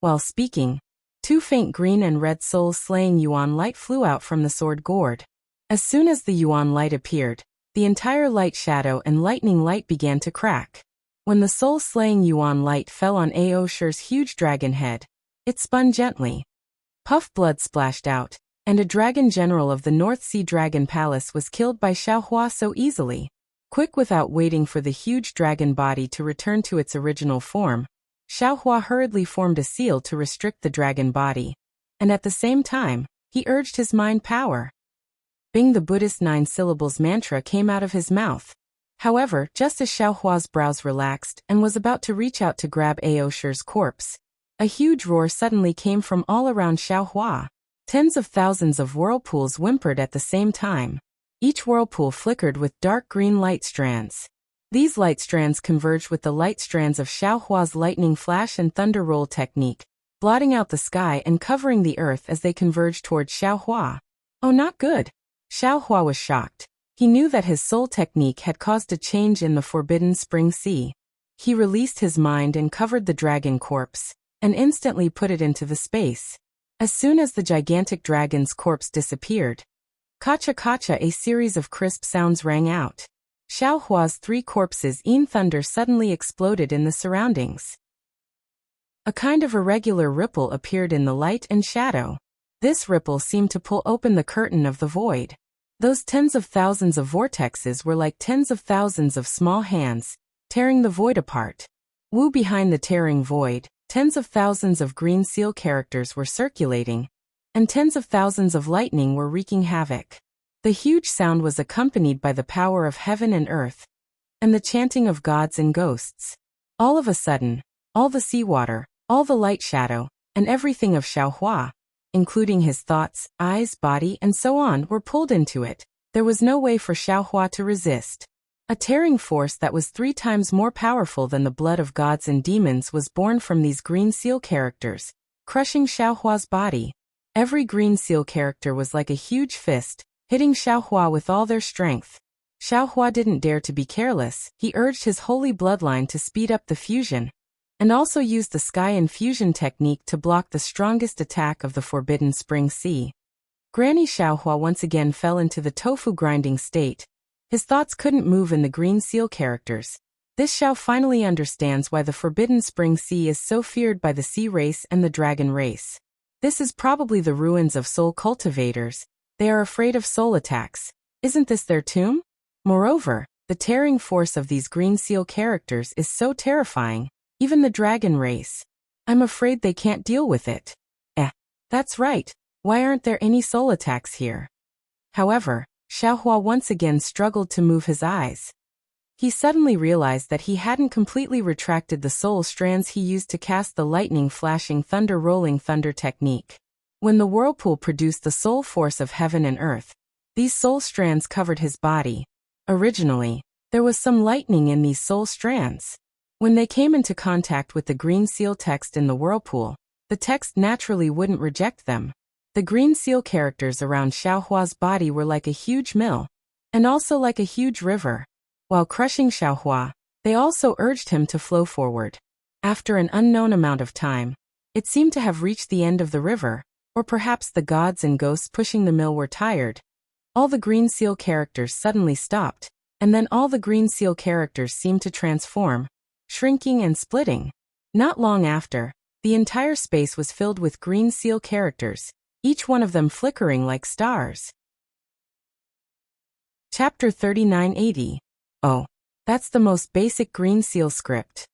While speaking, two faint green and red soul-slaying yuan light flew out from the sword gourd. As soon as the yuan light appeared, the entire light shadow and lightning light began to crack. When the soul-slaying yuan light fell on Ao Shi's huge dragon head, it spun gently. Puff blood splashed out, and a dragon general of the North Sea Dragon Palace was killed by Xiaohua so easily. Quick, without waiting for the huge dragon body to return to its original form, Xiaohua hurriedly formed a seal to restrict the dragon body, and at the same time, he urged his mind power. Bing, the Buddhist 9 syllables mantra came out of his mouth. However, just as Xiaohua's brows relaxed and was about to reach out to grab Ao Shi's corpse, a huge roar suddenly came from all around Xiaohua. Tens of thousands of whirlpools whimpered at the same time. Each whirlpool flickered with dark green light strands. These light strands converged with the light strands of Xiaohua's lightning flash and thunder roll technique, blotting out the sky and covering the earth as they converged toward Xiaohua. Oh, not good. Xiaohua was shocked. He knew that his soul technique had caused a change in the forbidden spring sea. He released his mind and covered the dragon corpse, and instantly put it into the space. As soon as the gigantic dragon's corpse disappeared, kacha kacha, a series of crisp sounds rang out. Xiaohua's 3 corpses in thunder suddenly exploded in the surroundings. A kind of irregular ripple appeared in the light and shadow. This ripple seemed to pull open the curtain of the void. Those tens of thousands of vortexes were like tens of thousands of small hands, tearing the void apart. Wu, behind the tearing void, tens of thousands of green seal characters were circulating, and tens of thousands of lightning were wreaking havoc. The huge sound was accompanied by the power of heaven and earth, and the chanting of gods and ghosts. All of a sudden, all the seawater, all the light shadow, and everything of Xiaohua, including his thoughts, eyes, body, and so on, were pulled into it. There was no way for Xiaohua to resist. A tearing force that was 3 times more powerful than the blood of gods and demons was born from these green seal characters, crushing Xiaohua's body. Every green seal character was like a huge fist, hitting Xiaohua with all their strength. Xiaohua didn't dare to be careless. He urged his holy bloodline to speed up the fusion, and also used the sky infusion technique to block the strongest attack of the forbidden spring sea. Granny Xiaohua once again fell into the tofu grinding state. His thoughts couldn't move in the green seal characters. This Xiao finally understands why the forbidden spring sea is so feared by the sea race and the dragon race. This is probably the ruins of soul cultivators. They are afraid of soul attacks. Isn't this their tomb? Moreover, the tearing force of these green seal characters is so terrifying. Even the dragon race. I'm afraid they can't deal with it. That's right. Why aren't there any soul attacks here? However, Xiaohua once again struggled to move his eyes. He suddenly realized that he hadn't completely retracted the soul strands he used to cast the lightning flashing thunder rolling thunder technique. When the whirlpool produced the soul force of heaven and earth, these soul strands covered his body. Originally, there was some lightning in these soul strands. When they came into contact with the green seal text in the whirlpool, the text naturally wouldn't reject them. The green seal characters around Xiaohua's body were like a huge mill, and also like a huge river. While crushing Xiaohua, they also urged him to flow forward. After an unknown amount of time, it seemed to have reached the end of the river, or perhaps the gods and ghosts pushing the mill were tired. All the green seal characters suddenly stopped, and then all the green seal characters seemed to transform, shrinking and splitting. Not long after, the entire space was filled with green seal characters, each one of them flickering like stars. Chapter 3980. Oh, that's the most basic green seal script.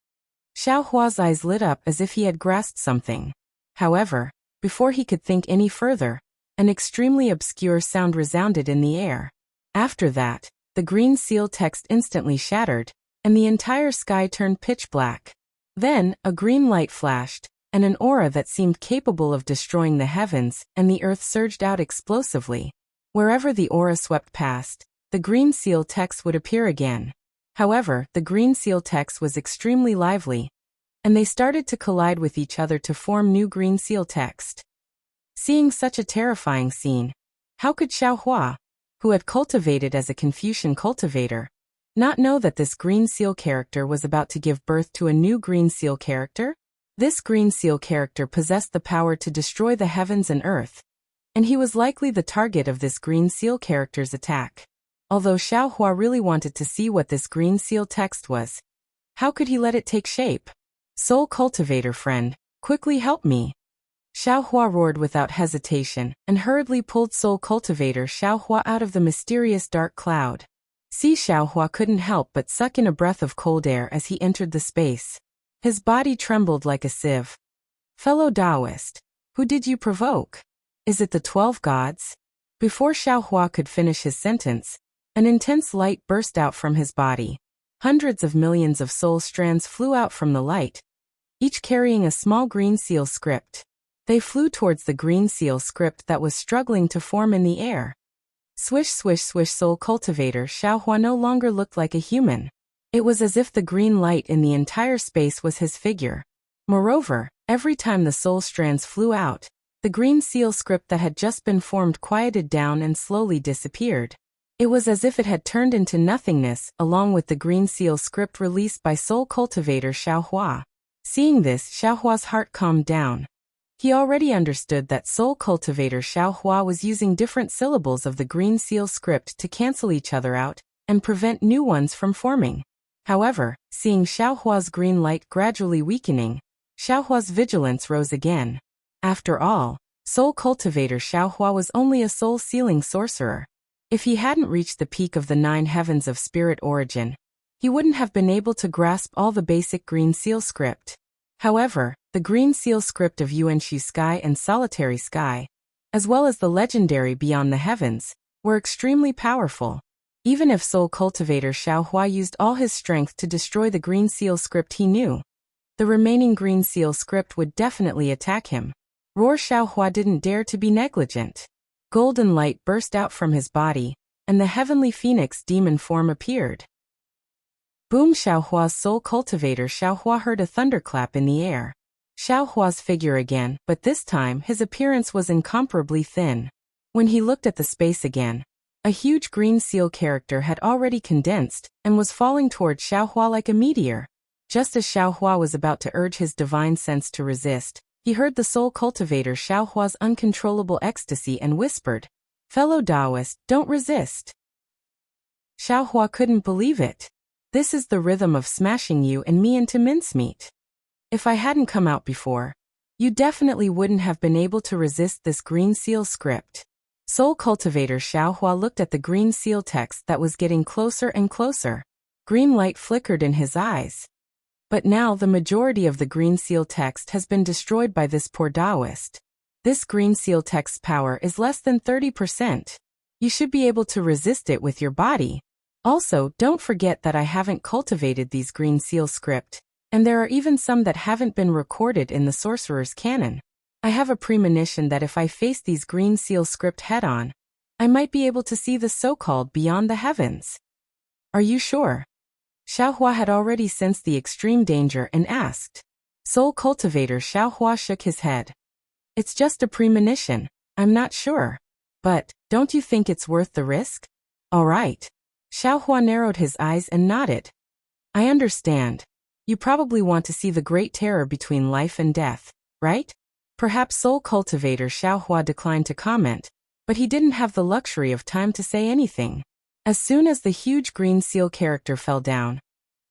Xiaohua's eyes lit up as if he had grasped something. However, before he could think any further, an extremely obscure sound resounded in the air. After that, the green seal text instantly shattered, and the entire sky turned pitch black. Then, a green light flashed, and an aura that seemed capable of destroying the heavens and the earth surged out explosively. Wherever the aura swept past, the green seal text would appear again. However, the green seal text was extremely lively. and they started to collide with each other to form new green seal text. Seeing such a terrifying scene, how could Xiaohua, who had cultivated as a Confucian cultivator, not know that this green seal character was about to give birth to a new green seal character? This green seal character possessed the power to destroy the heavens and earth, and he was likely the target of this green seal character's attack. Although Xiaohua really wanted to see what this green seal text was, how could he let it take shape? Soul cultivator friend, quickly help me. Xiaohua roared without hesitation and hurriedly pulled soul cultivator Xiaohua out of the mysterious dark cloud. Xiaohua couldn't help but suck in a breath of cold air as he entered the space. His body trembled like a sieve. Fellow Taoist, who did you provoke? Is it the 12 gods? Before Xiaohua could finish his sentence, an intense light burst out from his body. Hundreds of millions of soul strands flew out from the light, each carrying a small green seal script. They flew towards the green seal script that was struggling to form in the air. Swish swish swish. Soul cultivator Xiaohua no longer looked like a human. It was as if the green light in the entire space was his figure. Moreover, every time the soul strands flew out, the green seal script that had just been formed quieted down and slowly disappeared. It was as if it had turned into nothingness along with the green seal script released by soul cultivator Xiaohua. Seeing this, Xiaohua's heart calmed down. He already understood that soul cultivator Xiaohua was using different syllables of the green seal script to cancel each other out and prevent new ones from forming. However, seeing Xiaohua's green light gradually weakening, Xiaohua's vigilance rose again. After all, soul cultivator Xiaohua was only a soul-sealing sorcerer. If he hadn't reached the peak of the 9 heavens of spirit origin, he wouldn't have been able to grasp all the basic green seal script. However, the green seal script of Yuanshu Sky and Solitary Sky, as well as the legendary Beyond the Heavens, were extremely powerful. Even if soul cultivator Xiaohua used all his strength to destroy the green seal script, he knew the remaining green seal script would definitely attack him. Roar Xiaohua didn't dare to be negligent. Golden light burst out from his body, and the heavenly phoenix demon form appeared. Boom! Xiaohua's soul cultivator Xiaohua heard a thunderclap in the air. Xiaohua's figure again, but this time his appearance was incomparably thin. When he looked at the space again, a huge green seal character had already condensed and was falling toward Xiaohua like a meteor. Just as Xiaohua was about to urge his divine sense to resist, he heard the soul cultivator Xiaohua's uncontrollable ecstasy and whispered, "Fellow Taoist, don't resist." Xiaohua couldn't believe it. This is the rhythm of smashing you and me into mincemeat. If I hadn't come out before, you definitely wouldn't have been able to resist this green seal script. Soul cultivator Xiaohua looked at the green seal text that was getting closer and closer. Green light flickered in his eyes. But now the majority of the green seal text has been destroyed by this poor Taoist. This green seal text's power is less than 30%. You should be able to resist it with your body. Also, don't forget that I haven't cultivated these green seal script, and there are even some that haven't been recorded in the sorcerer's canon. I have a premonition that if I face these green seal script head-on, I might be able to see the so-called Beyond the Heavens. Are you sure? Xiaohua had already sensed the extreme danger and asked. Soul cultivator Xiaohua shook his head. It's just a premonition, I'm not sure. But, don't you think it's worth the risk? All right. Xiaohua narrowed his eyes and nodded. I understand. You probably want to see the great terror between life and death, right? Perhaps soul cultivator Xiaohua declined to comment, but he didn't have the luxury of time to say anything. As soon as the huge green seal character fell down,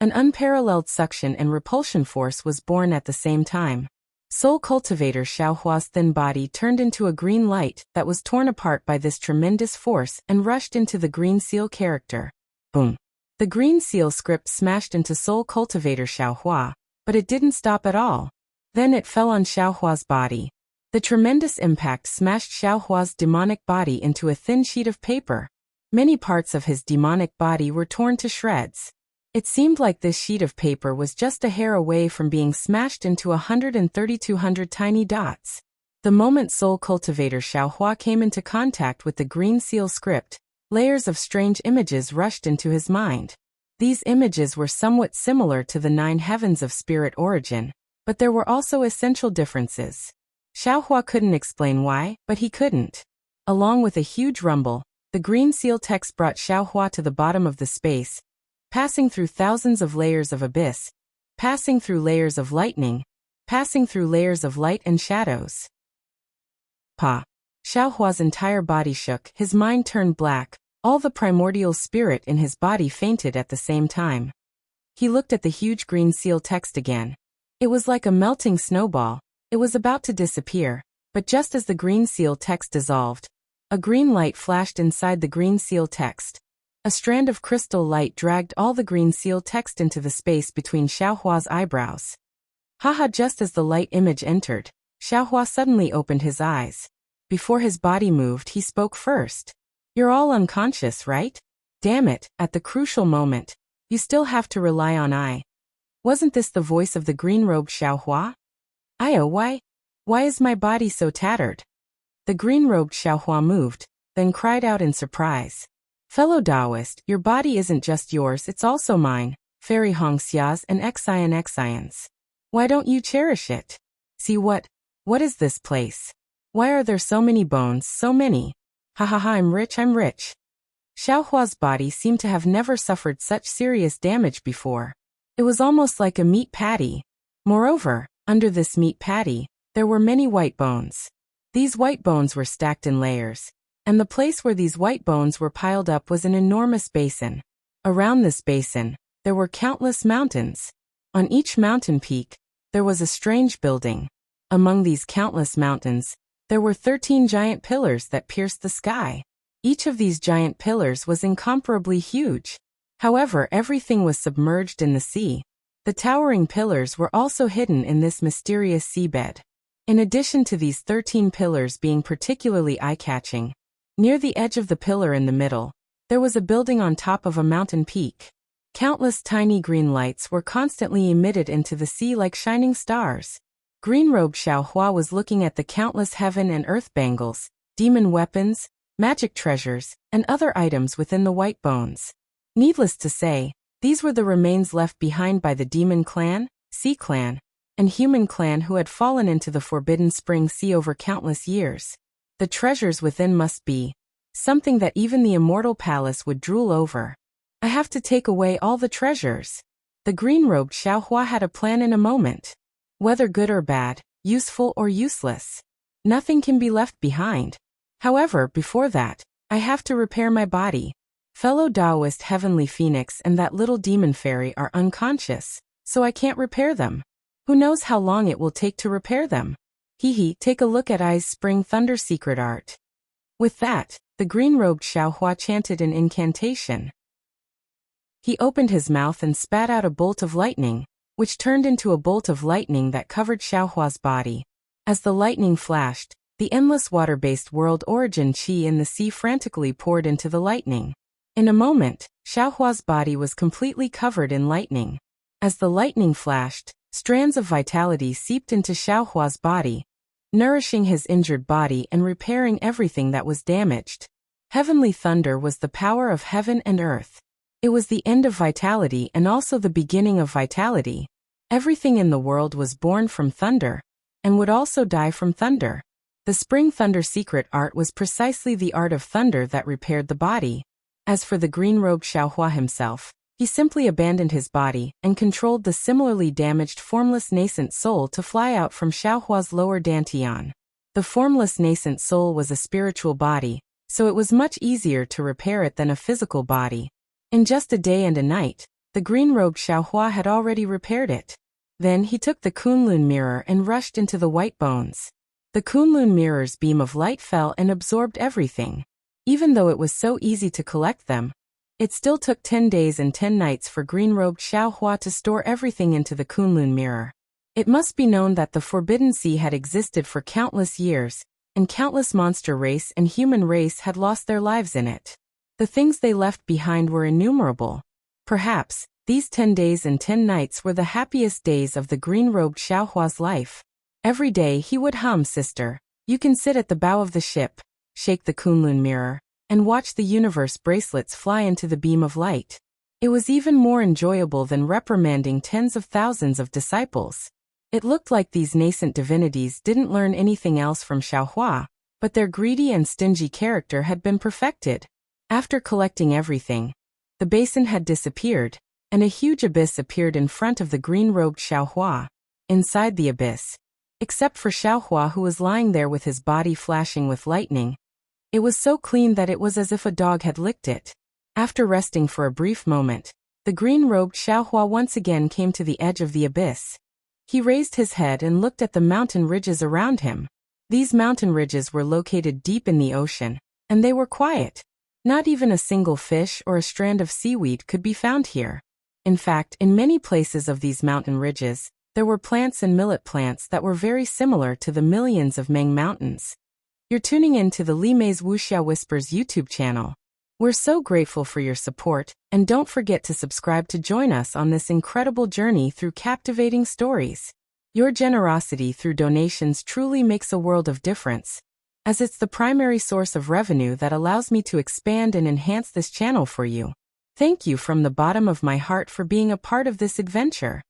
an unparalleled suction and repulsion force was born at the same time. Soul cultivator Xiaohua's thin body turned into a green light that was torn apart by this tremendous force and rushed into the green seal character. Boom! The green seal script smashed into soul cultivator Xiaohua, but it didn't stop at all. Then it fell on Xiaohua's body. The tremendous impact smashed Xiaohua's demonic body into a thin sheet of paper. Many parts of his demonic body were torn to shreds. It seemed like this sheet of paper was just a hair away from being smashed into 132 tiny dots. The moment soul cultivator Xiaohua came into contact with the green seal script, layers of strange images rushed into his mind. These images were somewhat similar to the 9 heavens of spirit origin, But there were also essential differences. Xiaohua couldn't explain why, but he couldn't. Along with a huge rumble, the green seal text brought Xiaohua to the bottom of the space, passing through thousands of layers of abyss, passing through layers of lightning, passing through layers of light and shadows. Pa. Xiaohua's entire body shook, his mind turned black, all the primordial spirit in his body fainted at the same time. He looked at the huge green seal text again. It was like a melting snowball. It was about to disappear, but just as the green seal text dissolved, a green light flashed inside the green seal text. A strand of crystal light dragged all the green seal text into the space between Xiaohua's eyebrows. Haha! Just as the light image entered, Xiaohua suddenly opened his eyes. Before his body moved, he spoke first. You're all unconscious, right? Damn it, at the crucial moment, you still have to rely on I. Wasn't this the voice of the green-robed Xiaohua? Io, why is my body so tattered? The green-robed Xiaohua moved, then cried out in surprise. Fellow Taoist, your body isn't just yours, it's also mine, Fairy Hongxia's and Xian's. Why don't you cherish it? See what is this place? Why are there so many bones, so many? Ha ha ha, I'm rich. Xiaohua's body seemed to have never suffered such serious damage before. It was almost like a meat patty. Moreover, under this meat patty, there were many white bones. These white bones were stacked in layers, and the place where these white bones were piled up was an enormous basin. Around this basin, there were countless mountains. On each mountain peak, there was a strange building. Among these countless mountains, there were 13 giant pillars that pierced the sky. Each of these giant pillars was incomparably huge. However, everything was submerged in the sea. The towering pillars were also hidden in this mysterious seabed. In addition to these 13 pillars being particularly eye-catching, near the edge of the pillar in the middle, there was a building on top of a mountain peak. Countless tiny green lights were constantly emitted into the sea like shining stars. Green-robed Xiaohua was looking at the countless heaven and earth bangles, demon weapons, magic treasures, and other items within the white bones. Needless to say, these were the remains left behind by the demon clan, sea clan, and human clan who had fallen into the forbidden spring sea over countless years. The treasures within must be something that even the immortal palace would drool over. I have to take away all the treasures. The green-robed Xiaohua had a plan in a moment. Whether good or bad, useful or useless, nothing can be left behind. However, before that, I have to repair my body. Fellow Taoist Heavenly Phoenix and that little demon fairy are unconscious, so I can't repair them. Who knows how long it will take to repair them? Take a look at I's Spring Thunder secret art. With that, the green-robed Xiaohua chanted an incantation. He opened his mouth and spat out a bolt of lightning, which turned into a bolt of lightning that covered Xiaohua's body. As the lightning flashed, the endless water-based world origin qi in the sea frantically poured into the lightning. In a moment, Xiaohua's body was completely covered in lightning. As the lightning flashed, strands of vitality seeped into Xiaohua's body, nourishing his injured body and repairing everything that was damaged. Heavenly thunder was the power of heaven and earth. It was the end of vitality and also the beginning of vitality. Everything in the world was born from thunder, and would also die from thunder. The Spring Thunder secret art was precisely the art of thunder that repaired the body. As for the green-robed Xiaohua himself, he simply abandoned his body and controlled the similarly damaged formless nascent soul to fly out from Xiaohua's lower dantian. The formless nascent soul was a spiritual body, so it was much easier to repair it than a physical body. In just a day and a night, the green-robed Xiaohua had already repaired it. Then he took the Kunlun mirror and rushed into the white bones. The Kunlun mirror's beam of light fell and absorbed everything. Even though it was so easy to collect them, it still took 10 days and 10 nights for green-robed Xiaohua to store everything into the Kunlun mirror. It must be known that the Forbidden Sea had existed for countless years, and countless monster race and human race had lost their lives in it. The things they left behind were innumerable. Perhaps, these 10 days and 10 nights were the happiest days of the green-robed Xiaohua's life. Every day he would hum, "Sister, you can sit at the bow of the ship, shake the Kunlun mirror, and watch the universe bracelets fly into the beam of light." It was even more enjoyable than reprimanding tens of thousands of disciples. It looked like these nascent divinities didn't learn anything else from Xiaohua, but their greedy and stingy character had been perfected. After collecting everything, the basin had disappeared, and a huge abyss appeared in front of the green-robed Xiaohua. Inside the abyss, except for Xiaohua who was lying there with his body flashing with lightning, it was so clean that it was as if a dog had licked it. After resting for a brief moment, the green-robed Xiaohua once again came to the edge of the abyss. He raised his head and looked at the mountain ridges around him. These mountain ridges were located deep in the ocean, and they were quiet. Not even a single fish or a strand of seaweed could be found here. In fact, in many places of these mountain ridges, there were plants and millet plants that were very similar to the millions of Meng Mountains. You're tuning in to the Li Mei's Wuxia Whispers YouTube channel. We're so grateful for your support, and don't forget to subscribe to join us on this incredible journey through captivating stories. Your generosity through donations truly makes a world of difference, as it's the primary source of revenue that allows me to expand and enhance this channel for you. Thank you from the bottom of my heart for being a part of this adventure.